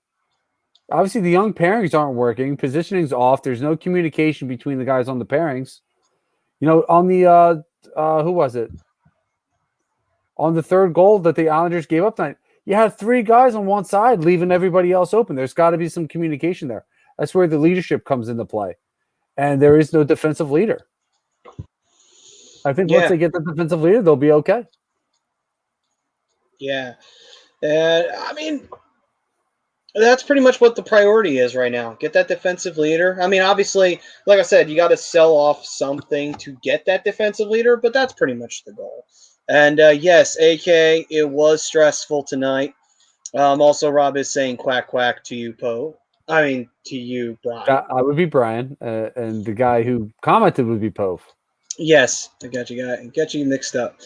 Obviously, the young pairings aren't working. Positioning's off. There's no communication between the guys on the pairings. On the who was it? On the third goal that the Islanders gave up tonight, you had three guys on one side leaving everybody else open. There's got to be some communication there. That's where the leadership comes into play. And there is no defensive leader. I think once they get the defensive leader, they'll be okay. Yeah. I mean, that's pretty much what the priority is right now. Get that defensive leader. I mean, obviously, like I said, you got to sell off something to get that defensive leader, but that's pretty much the goal. And yes, AK, it was stressful tonight. Also, Rob is saying quack quack to you, Poe. I mean, to you, Brian. I would be Brian, and the guy who commented would be Poe. Yes, I got you mixed up.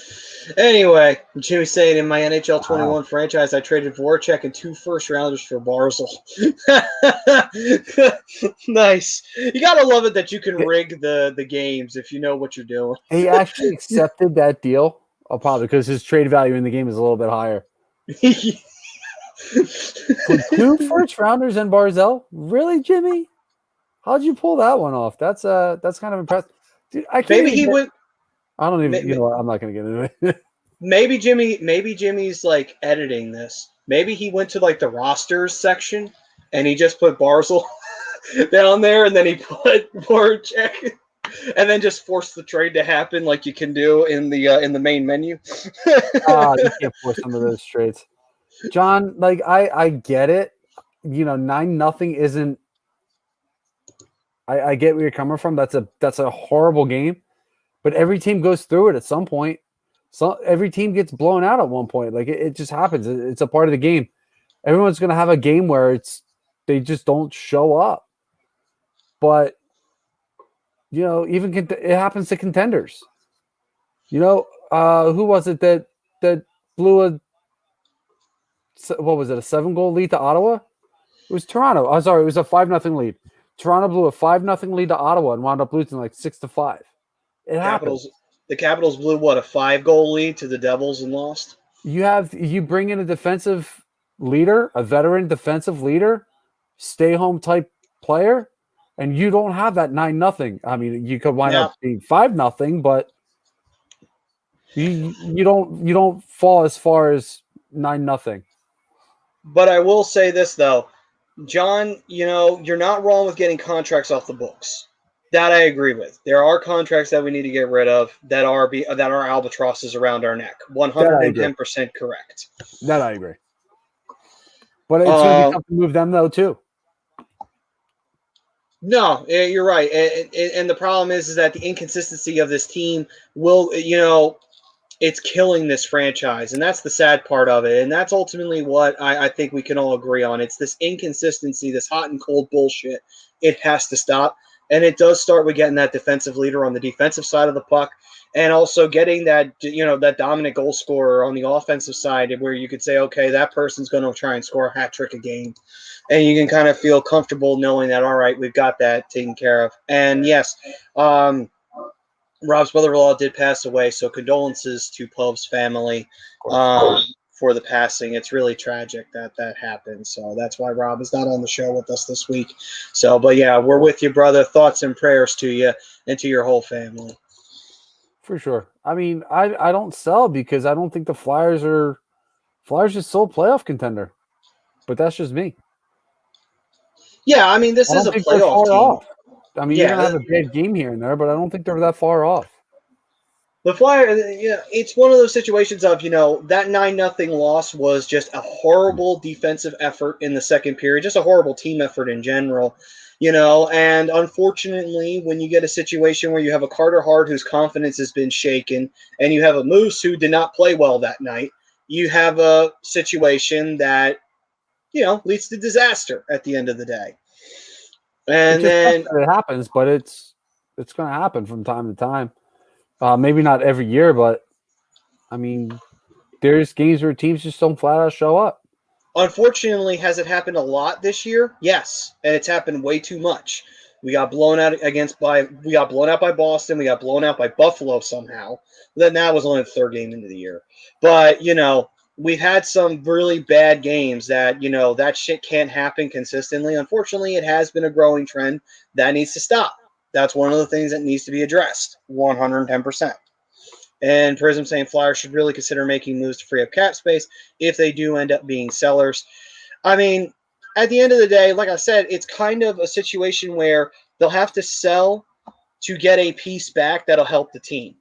Anyway, Jimmy saying in my NHL 21 franchise, I traded Voracek and 2 first-rounders for Barzal. Nice. You got to love it that you can rig the games if you know what you're doing. He actually accepted that deal, probably because his trade value in the game is a little bit higher. For 2 first-rounders and Barzal? Really, Jimmy? How'd you pull that one off? That's kind of impressive. Dude, I can't maybe he went. I don't even. You know what? I'm not going to get into it. Maybe Jimmy's like editing this. Maybe he went to like the rosters section and he just put Barzal. down there, and then he put Voracek, and then just forced the trade to happen like you can do in the main menu. You can't force some of those trades. John, like I get it. 9-0 isn't. I get where you're coming from. That's a horrible game, but every team goes through it at some point. So every team gets blown out at one point. Like it just happens. It's a part of the game. Everyone's going to have a game where they just don't show up. But even it happens to contenders. Who was it that blew what was it, a 7-goal lead to Ottawa? It was Toronto. I'm sorry, it was a 5-0 lead. Toronto blew a 5-0 lead to Ottawa and wound up losing like 6-5. It happens. The Capitals blew what, a 5-goal lead to the Devils and lost? You bring in a defensive leader, a veteran defensive leader, stay home type player, and you don't have that 9-0. I mean, you could wind up being 5-0, but you don't fall as far as 9-0. But I will say this though, John, you're not wrong with getting contracts off the books. That I agree with. There are contracts that we need to get rid of that are albatrosses around our neck. 110% correct. That I agree. But it's going to be tough to move them though too. No, you're right. And the problem is that the inconsistency of this team will, it's killing this franchise. And that's the sad part of it. And that's ultimately what I think we can all agree on. It's this inconsistency, this hot and cold bullshit. It has to stop. And it does start with getting that defensive leader on the defensive side of the puck, and also getting that, that dominant goal scorer on the offensive side, where you could say, okay, that person's going to try and score a hat trick a game. And you can kind of feel comfortable knowing that, all right, we've got that taken care of. And yes, Rob's brother-in-law did pass away, so condolences to Pov's family for the passing. It's really tragic that happened. So that's why Rob is not on the show with us this week. So, but yeah, we're with you, brother. Thoughts and prayers to you and to your whole family. For sure. I mean, I don't sell because I don't think the Flyers is still a playoff contender. But that's just me. Yeah, I mean, this is a playoff team. Off. I mean, you're going to have a bad game here and there, but I don't think they're that far off. The Flyers, it's one of those situations of, that 9-0 loss was just a horrible defensive effort in the second period, just a horrible team effort in general, and unfortunately, when you get a situation where you have a Carter Hart whose confidence has been shaken, and you have a Moose who did not play well that night, you have a situation that, leads to disaster at the end of the day. And then it happens, but it's going to happen from time to time. Maybe not every year, but I mean, there's games where teams just don't flat out show up. Unfortunately, has it happened a lot this year? Yes, and it's happened way too much. We got blown out by Boston. We got blown out by Buffalo somehow. Then that was only the third game into the year. But we've had some really bad games that that shit can't happen consistently. Unfortunately, it has been a growing trend that needs to stop. That's one of the things that needs to be addressed, 110%. And Prism saying Flyers should really consider making moves to free up cap space if they do end up being sellers. I mean, at the end of the day, like I said, it's kind of a situation where they'll have to sell to get a piece back that'll help the team.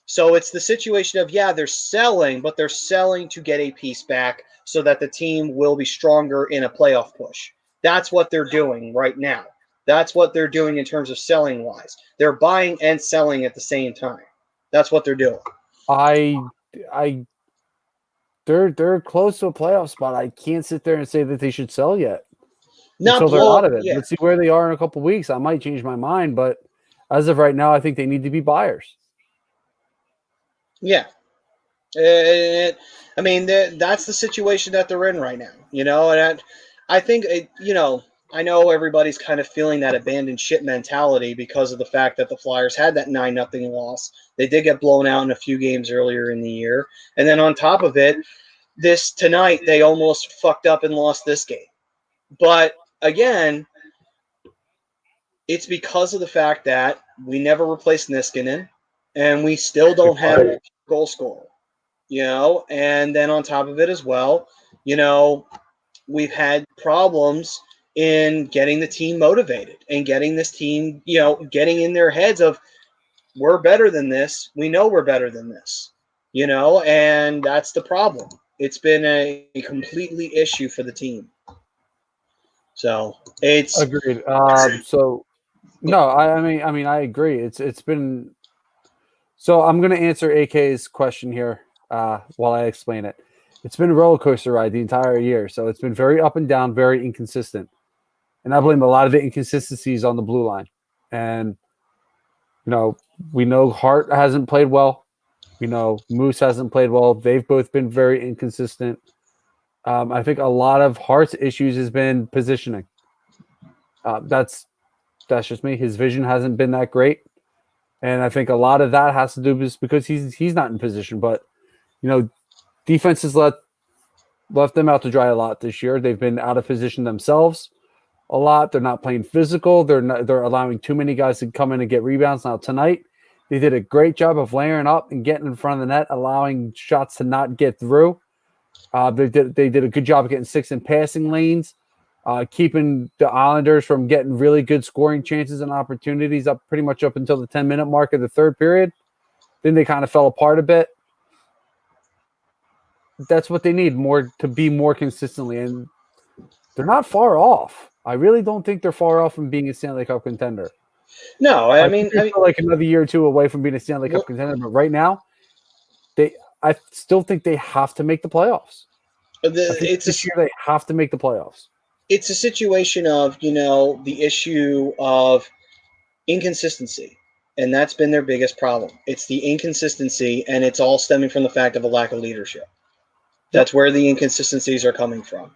So it's the situation of, they're selling, but they're selling to get a piece back so that the team will be stronger in a playoff push. That's what they're doing right now. That's what they're doing in terms of selling wise. They're buying and selling at the same time. That's what they're doing. They're close to a playoff spot. I can't sit there and say that they should sell yet until they're out of it. Yeah. Let's see where they are in a couple weeks. I might change my mind, but as of right now, I think they need to be buyers. Yeah. I mean, that's the situation that they're in right now, and I think, I know everybody's kind of feeling that abandoned ship mentality because of the fact that the Flyers had that 9-0 loss. They did get blown out in a few games earlier in the year. And then on top of it, tonight, they almost fucked up and lost this game. But again, it's because of the fact that we never replaced Niskanen, and we still don't have a goal scorer, and then on top of it as well, we've had problems in getting the team motivated and getting this team, getting in their heads of, we're better than this. We know we're better than this, and that's the problem. It's been a completely issue for the team. So it's agreed. No, I mean, I agree. It's been. So I'm going to answer AK's question here while I explain it. It's been a roller coaster ride the entire year, so it's been very up and down, very inconsistent, and I blame a lot of the inconsistencies on the blue line. And we know Hart hasn't played well. We know Moose hasn't played well. They've both been very inconsistent. I think a lot of Hart's issues has been positioning. That's just me. His vision hasn't been that great, and I think a lot of that has to do with because he's not in position. But defense has left them out to dry a lot this year. They've been out of position themselves a lot. They're not playing physical. They're allowing too many guys to come in and get rebounds. Now tonight, they did a great job of layering up and getting in front of the net, allowing shots to not get through. They did a good job of getting 6 in passing lanes, keeping the Islanders from getting really good scoring chances and opportunities up pretty much up until the 10-minute mark of the third period. Then they kind of fell apart a bit. That's what they need to be more consistently, and they're not far off. I really don't think they're far off from being a Stanley Cup contender. No, I mean, like another year or two away from being a Stanley Cup contender, but right now, I still think they have to make the playoffs. This year they have to make the playoffs. It's a situation of the issue of inconsistency, and that's been their biggest problem. It's the inconsistency, and it's all stemming from the fact of a lack of leadership. That's where the inconsistencies are coming from.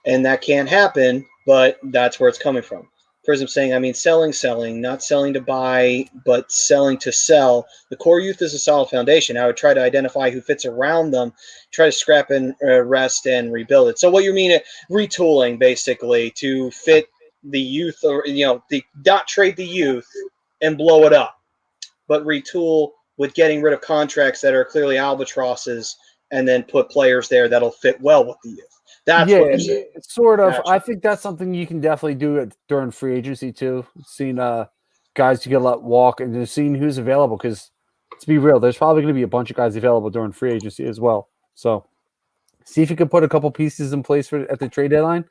And that can't happen, but that's where it's coming from. Prism saying, I mean, selling, not selling to buy, but selling to sell. The core youth is a solid foundation. I would try to identify who fits around them, try to scrap and rest and rebuild it. So what you mean, retooling, basically, to fit the youth, or not trade the youth and blow it up, but retool with getting rid of contracts that are clearly albatrosses and then put players there that'll fit well with the youth. That's what you're saying. Sort of. Gotcha. I think that's something you can definitely do during free agency too. Seeing guys you can let walk and just seeing who's available. Because to be real, there's probably going to be a bunch of guys available during free agency as well. So see if you can put a couple pieces in place at the trade deadline,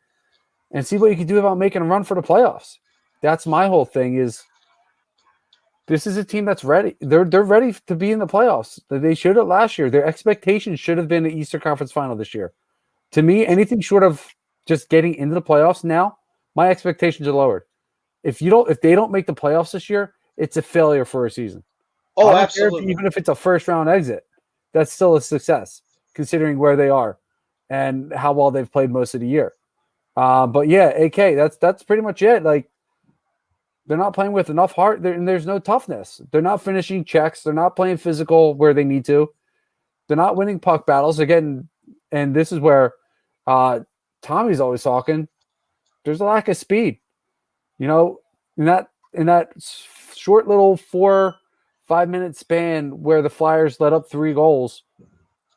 and see what you can do about making a run for the playoffs. That's my whole thing. Is this is a team that's ready. They're ready to be in the playoffs. They should have last year. Their expectations should have been an Eastern Conference Final this year. To me, anything short of just getting into the playoffs now, my expectations are lowered. If they don't make the playoffs this year, it's a failure for a season. Oh, absolutely. Even if it's a first round exit, that's still a success considering where they are and how well they've played most of the year. But yeah, AK, that's pretty much it. Like, they're not playing with enough heart, and there's no toughness. They're not finishing checks. They're not playing physical where they need to. They're not winning puck battles. They're getting, and this is where Tommy's always talking. There's a lack of speed. In that short little 4-5 minute span where the Flyers let up 3 goals,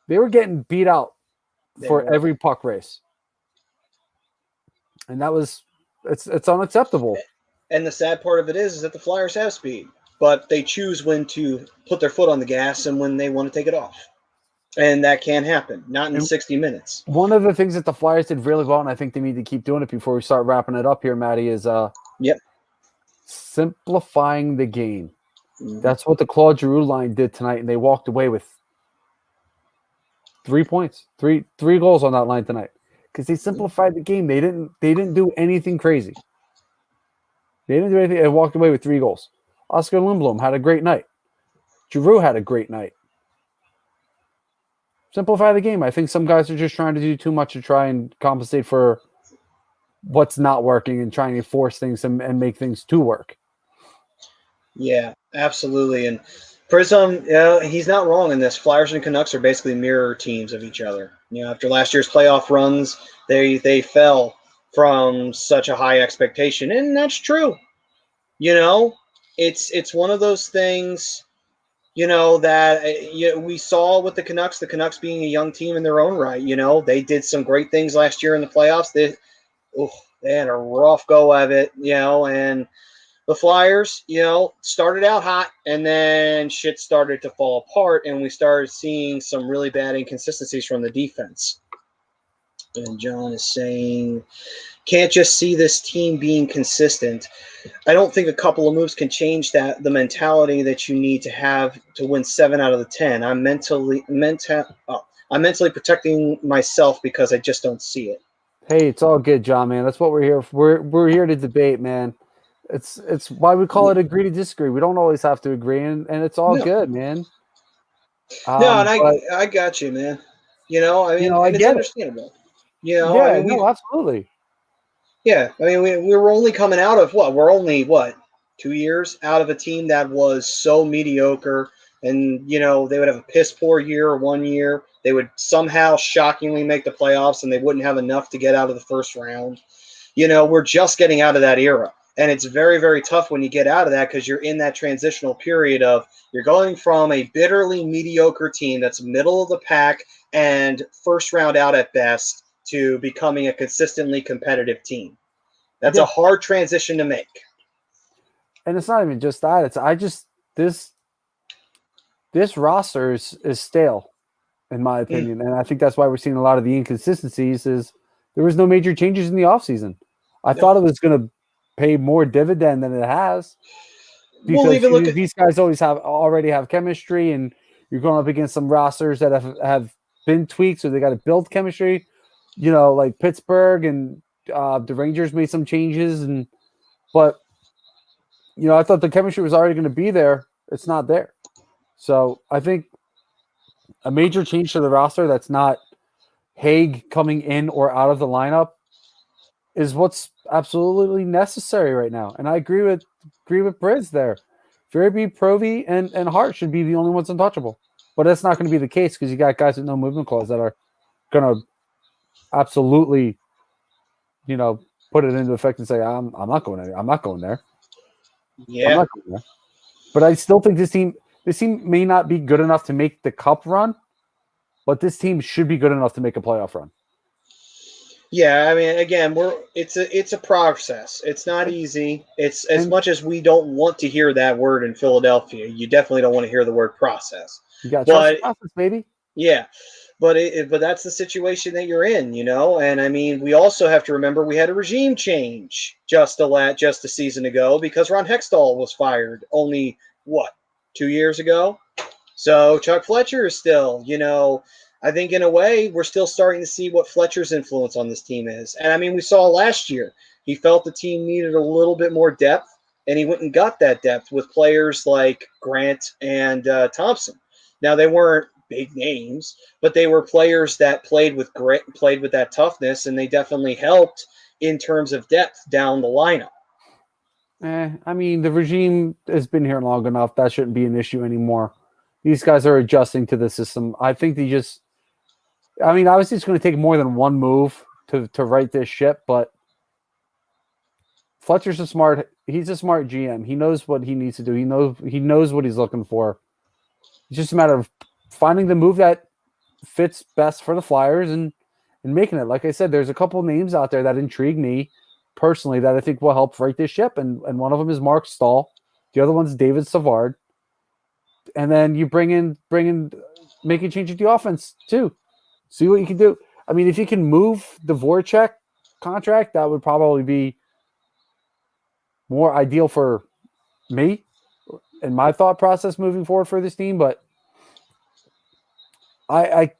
they were getting beat out for every puck race, and it's unacceptable. And the sad part of it is that the Flyers have speed, but they choose when to put their foot on the gas and when they want to take it off. And that can't happen, not in 60 minutes. One of the things that the Flyers did really well, and I think they need to keep doing it before we start wrapping it up here, Maddie, is simplifying the game. Mm-hmm. That's what the Claude Giroux line did tonight, and they walked away with 3 points, three goals on that line tonight because they simplified the game. They didn't do anything crazy. They didn't do anything. They walked away with 3 goals. Oscar Lindblom had a great night. Giroux had a great night. Simplify the game. I think some guys are just trying to do too much to try and compensate for what's not working and trying to force things and make things to work. Yeah, absolutely. And Prism, he's not wrong in this. Flyers and Canucks are basically mirror teams of each other. After last year's playoff runs, they fell from such a high expectation, and that's true. It's one of those things, that we saw with the Canucks being a young team in their own right. They did some great things last year in the playoffs. They had a rough go of it, and the Flyers, started out hot, and then shit started to fall apart, and we started seeing some really bad inconsistencies from the defense. And John is saying, can't just see this team being consistent. I don't think a couple of moves can change the mentality that you need to have to win 7 out of the 10. I'm mentally protecting myself because I just don't see it. Hey, it's all good, John, man. That's what we're here for. We're here to debate, man. It's why we call it agree to disagree. We don't always have to agree, and it's all good, man. No, and I got you, man. I it's understandable. Absolutely. Yeah, I mean, we were only coming out of what? We're only 2 years out of a team that was so mediocre, and they would have a piss poor year or 1 year. They would somehow shockingly make the playoffs, and they wouldn't have enough to get out of the first round. We're just getting out of that era, and it's very, very tough when you get out of that because you're in that transitional period of you're going from a bitterly mediocre team that's middle of the pack and first round out at best to becoming a consistently competitive team. That's a hard transition to make. And it's not even just that. It's this roster is stale, in my opinion. And I think that's why we're seeing a lot of the inconsistencies is there was no major changes in the offseason. I thought it was going to pay more dividend than it has. Because these guys already have chemistry, and you're going up against some rosters that have been tweaked, so they got to build chemistry. Like Pittsburgh and the Rangers made some changes, but I thought the chemistry was already going to be there. It's not there. So I think a major change to the roster that's not Haig coming in or out of the lineup is what's absolutely necessary right now. And I agree with Briz there. Verby, Provy, and Hart should be the only ones untouchable. But that's not going to be the case because you got guys with no movement clause that are going to absolutely, put it into effect and say, I'm not going there. I'm not going there. Yeah. I'm not going there. But I still think this team may not be good enough to make the cup run, but this team should be good enough to make a playoff run. Yeah, I mean, again, it's a process. It's not easy. It's as much as we don't want to hear that word in Philadelphia. You definitely don't want to hear the word process. You got to trust the process, baby. Yeah, but that's the situation that you're in, And I mean, we also have to remember we had a regime change just a season ago because Ron Hextall was fired only 2 years ago. So Chuck Fletcher is still, I think in a way we're still starting to see what Fletcher's influence on this team is. And I mean, we saw last year he felt the team needed a little bit more depth, and he went and got that depth with players like Grant and Thompson. Now, they weren't big names, but they were players that played with grit, played with that toughness, and they definitely helped in terms of depth down the lineup. I mean, the regime has been here long enough. That shouldn't be an issue anymore. These guys are adjusting to the system. I think obviously it's going to take more than one move to right this ship, but Fletcher's he's a smart GM. He knows what he needs to do. He knows what he's looking for. It's just a matter of finding the move that fits best for the Flyers and making it. Like I said, there's a couple names out there that intrigue me personally that I think will help right this ship, and one of them is Mark Stahl. The other one's David Savard. And then you make a change at the offense too. See what you can do. I mean, if you can move the Voracek contract, that would probably be more ideal for me and my thought process moving forward for this team. But I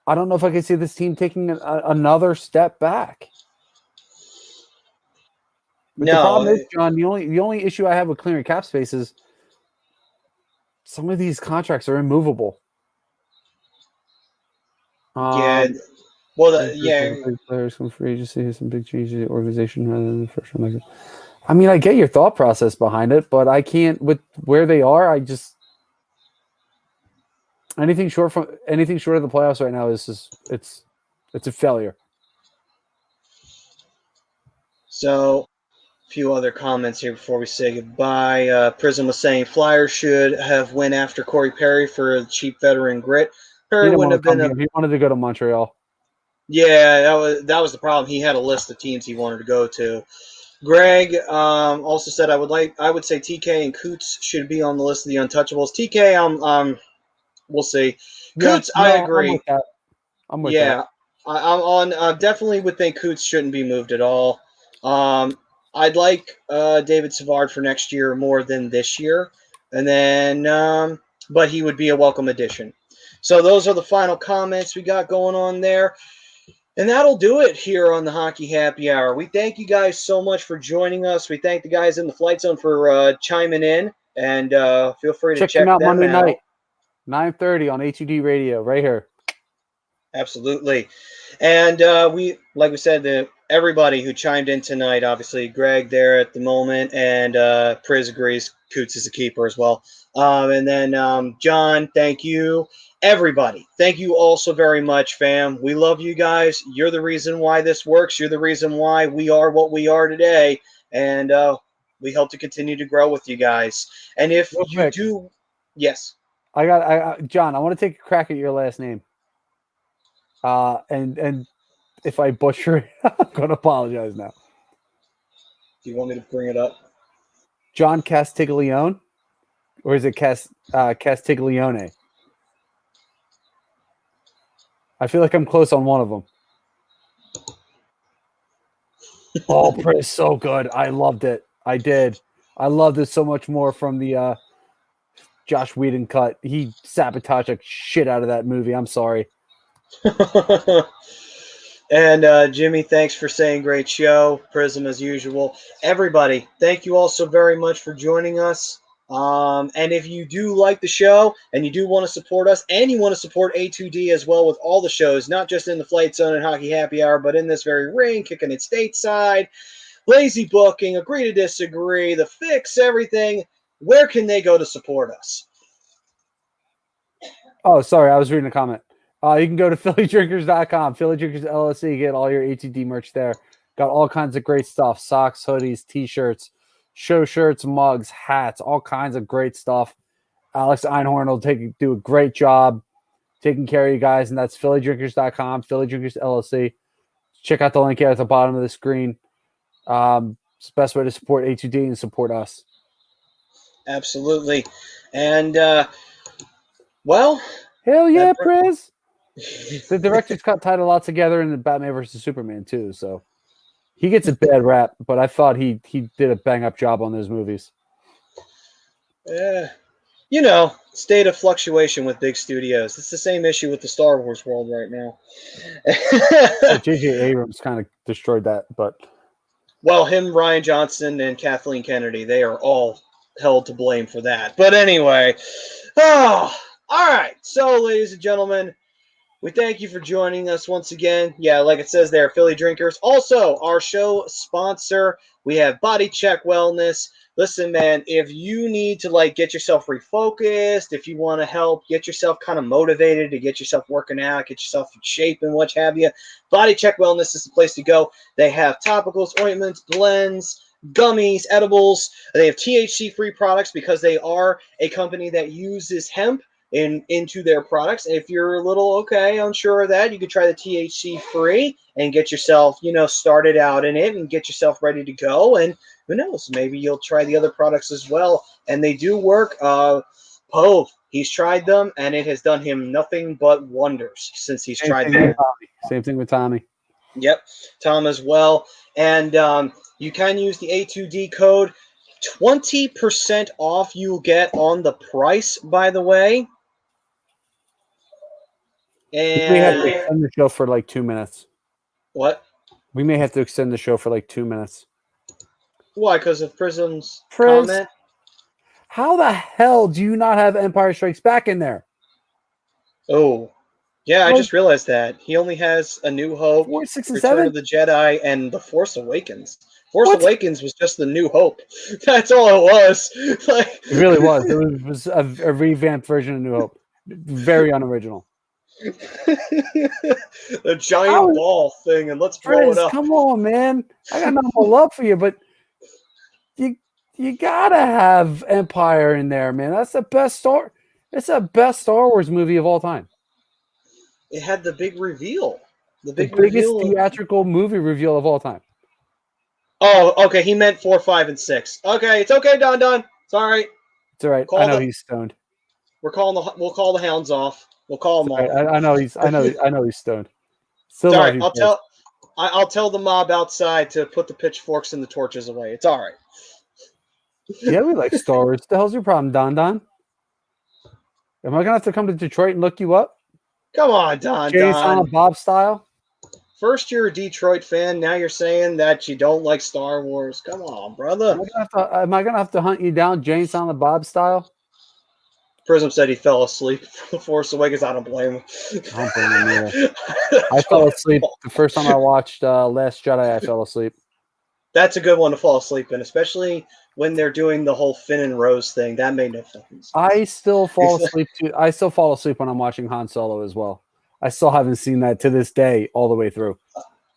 don't know if I can see this team taking another step back. But the problem is, John, the only issue I have with clearing cap space is some of these contracts are immovable. Players come free agency has some big changes to the organization rather than the first one. I mean, I get your thought process behind it, but I can't with where they are. I just anything short of the playoffs right now is just it's a failure. So, a few other comments here before we say goodbye. Prism was saying Flyers should have went after Corey Perry for a cheap veteran grit. Perry wouldn't have been. He wanted to go to Montreal. Yeah, that was the problem. He had a list of teams he wanted to go to. Greg also said I would say TK and Coots should be on the list of the untouchables. TK, we'll see. Yeah, Coots, I no, I'm agree. with that. I'm with Yeah, that. I'm on. Definitely would think Coots shouldn't be moved at all. I'd like David Savard for next year more than this year, and then but he would be a welcome addition. So those are the final comments we got going on there. And that'll do it here on the Hockey Happy Hour. We thank you guys so much for joining us. We thank the guys in the Flight Zone for chiming in, and feel free to Check them check out them Monday out. night, 9:30 on HUD Radio, right here. Absolutely. And like we said, everybody who chimed in tonight, obviously Greg there at the moment, and Priz agrees Coots is a keeper as well. And then John, thank you. Everybody, thank you all so very much, fam. We love you guys. You're the reason why this works. You're the reason why we are what we are today. And we hope to continue to grow with you guys. And if Real you quick. do, yes. John, I want to take a crack at your last name. And if I butcher it, I'm gonna apologize now. Do you want me to bring it up? John Castiglione, or is it Castiglione? I feel like I'm close on one of them. Oh, Pris, so good. I loved it. I did. I loved it so much more from the Josh Whedon cut. He sabotaged the shit out of that movie. I'm sorry. And Jimmy, thanks for saying great show. Prism as usual. Everybody, thank you all so very much for joining us. And if you do like the show and you do want to support us and you want to support A2D as well with all the shows, not just in the Flight Zone and Hockey Happy Hour, but in this very ring, Kicking It Stateside, Lazy Booking, Agree to Disagree, The Fix, everything, where can they go to support us? Oh, sorry. I was reading a comment. You can go to PhillyDrinkers.com, Philly Drinkers LLC, get all your ATD merch there. Got all kinds of great stuff, socks, hoodies, T-shirts, show shirts, mugs, hats, all kinds of great stuff. Alex Einhorn will do a great job taking care of you guys, and that's PhillyDrinkers.com, Philly Drinkers LLC. Check out the link here at the bottom of the screen. It's the best way to support A2D and support us. Absolutely. And, well... Hell yeah, Priz! The director's cut tied a lot together in the Batman versus Superman too, so he gets a bad rap, but I thought he did a bang up job on those movies. State of fluctuation with big studios. It's the same issue with the Star Wars world right now. J.J. Abrams kind of destroyed that, but well, him, Ryan Johnson, and Kathleen Kennedy, they are all held to blame for that. But anyway, all right. So, ladies and gentlemen, we thank you for joining us once again. Yeah, like it says there, Philly Drinkers. Also, our show sponsor, we have Body Check Wellness. Listen, man, if you need to get yourself refocused, if you want to help get yourself kind of motivated to get yourself working out, get yourself in shape and what have you, Body Check Wellness is the place to go. They have topicals, ointments, blends, gummies, edibles. They have THC-free products because they are a company that uses hemp into their products. And if you're a little unsure of that, you could try the THC free and get yourself, started out in it and get yourself ready to go. And who knows, maybe you'll try the other products as well. And they do work. Poe, he's tried them and it has done him nothing but wonders since he's tried them. Same thing with Tommy. Yep, Tom as well. And you can use the A2D code. 20% off you'll get on the price, by the way. And we have to extend the show for 2 minutes. What? We may have to extend the show for 2 minutes. Why? Because of Prism's comment? How the hell do you not have Empire Strikes Back in there? Oh. Yeah, I just realized that. He only has A New Hope, 4, 6, and Return 7? of the Jedi, and The Force Awakens. Force Awakens was just The New Hope. That's all it was. It really was. It was a revamped version of New Hope. Very unoriginal. The giant ball thing, and let's blow it up. Come on, man. I got no more love for you, but you gotta have Empire in there, man. That's the best Star. It's the best Star Wars movie of all time. It had the big reveal. The biggest reveal. theatrical movie reveal of all time. Oh, okay. He meant 4, 5, and 6. Okay, it's okay, Don. It's all right. It's all right. I know he's stoned. We'll call the hounds off. We'll call them off. Right. I know he's stoned. Still It's all love right. you. I'll tell the mob outside to put the pitchforks and the torches away. It's all right. Yeah, we like Star Wars. The hell's your problem, Don? Am I gonna have to come to Detroit and look you up? Come on, Don. Jay Silent Bob style. First, you're a Detroit fan. Now you're saying that you don't like Star Wars. Come on, brother. Am I gonna have to hunt you down, Jay Silent Bob style? Prism said he fell asleep for Force Awakens. I don't blame him. I don't blame him either. I fell asleep the first time I watched Last Jedi. I fell asleep. That's a good one to fall asleep in, especially when they're doing the whole Finn and Rose thing. That made no sense. I still fall asleep when I'm watching Han Solo as well. I still haven't seen that to this day all the way through.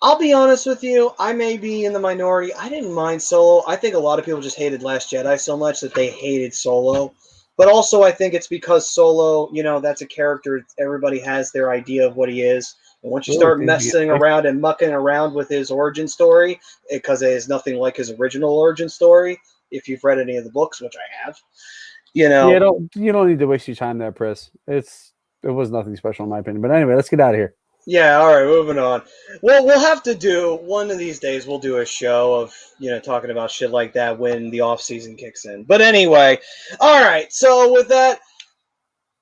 I'll be honest with you. I may be in the minority. I didn't mind Solo. I think a lot of people just hated Last Jedi so much that they hated Solo. But also I think it's because Solo, that's a character. Everybody has their idea of what he is. And once you start messing around and mucking around with his origin story, because it is nothing like his original origin story, if you've read any of the books, which I have, you don't need to waste your time there, Pris. It was nothing special in my opinion. But anyway, let's get out of here. Yeah, all right, moving on. Well, we'll have to do one of these days. We'll do a show of talking about shit like that when the off season kicks in. But anyway, all right. So with that,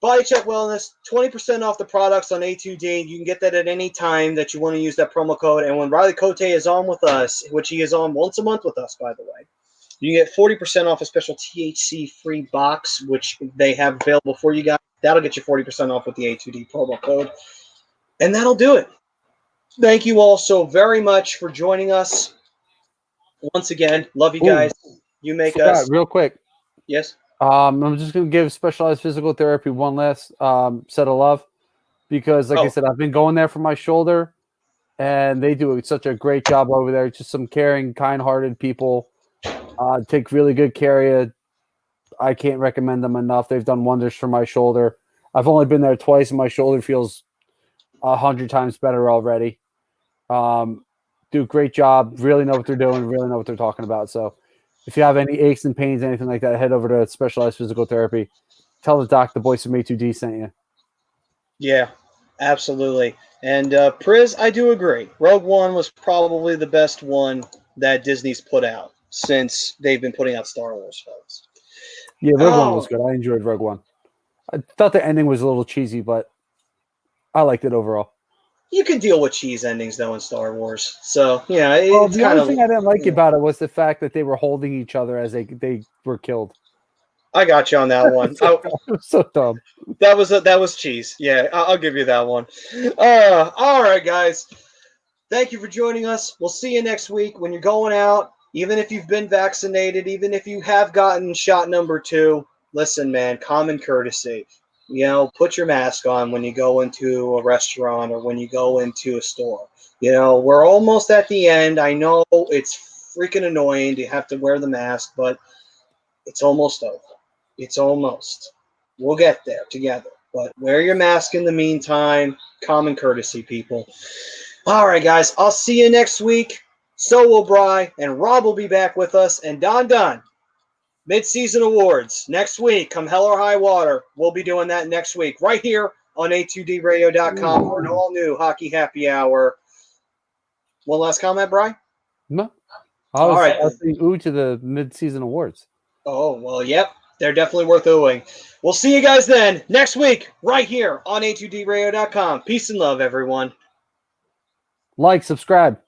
Body Check Wellness, 20% off the products on A2D. You can get that at any time that you want to use that promo code. And when Riley Cote is on with us, which he is on once a month with us, by the way, you get 40% off a special THC-free box, which they have available for you guys. That'll get you 40% off with the A2D promo code. And that'll do it. Thank you all so very much for joining us. Once again, love you guys. You make us real quick. Yes. I'm just going to give Specialized Physical Therapy one last set of love because, like I said, I've been going there for my shoulder, and they do such a great job over there. Just some caring, kind-hearted people. Take really good care of you. I can't recommend them enough. They've done wonders for my shoulder. I've only been there twice, and my shoulder feels 100 times better already. Do a great job. Really know what they're doing. Really know what they're talking about. So if you have any aches and pains, anything like that, head over to Specialized Physical Therapy. Tell the doc the boys from A2D sent you. Yeah, absolutely. And Priz, I do agree. Rogue One was probably the best one that Disney's put out since they've been putting out Star Wars films. Yeah, Rogue One was good. I enjoyed Rogue One. I thought the ending was a little cheesy, but I liked it overall. You can deal with cheese endings, though, in Star Wars. So, yeah, it's the only thing I didn't like about it was the fact that they were holding each other as they were killed. I got you on that one. So dumb. That was cheese. Yeah, I'll give you that one. All right, guys. Thank you for joining us. We'll see you next week when you're going out. Even if you've been vaccinated, even if you have gotten shot number 2, listen, man, common courtesy. Put your mask on when you go into a restaurant or when you go into a store. We're almost at the end. I know it's freaking annoying to have to wear the mask, but it's almost over. It's almost. We'll get there together. But wear your mask in the meantime. Common courtesy, people. All right, guys. I'll see you next week. So will Bri, and Rob will be back with us, and Don. Mid-season awards next week. Come hell or high water. We'll be doing that next week right here on A2DRadio.com for an all-new Hockey Happy Hour. One last comment, Bri? No. I was saying ooh to the mid-season awards. Oh, well, yep. They're definitely worth oohing. We'll see you guys then next week right here on A2DRadio.com. Peace and love, everyone. Like, subscribe.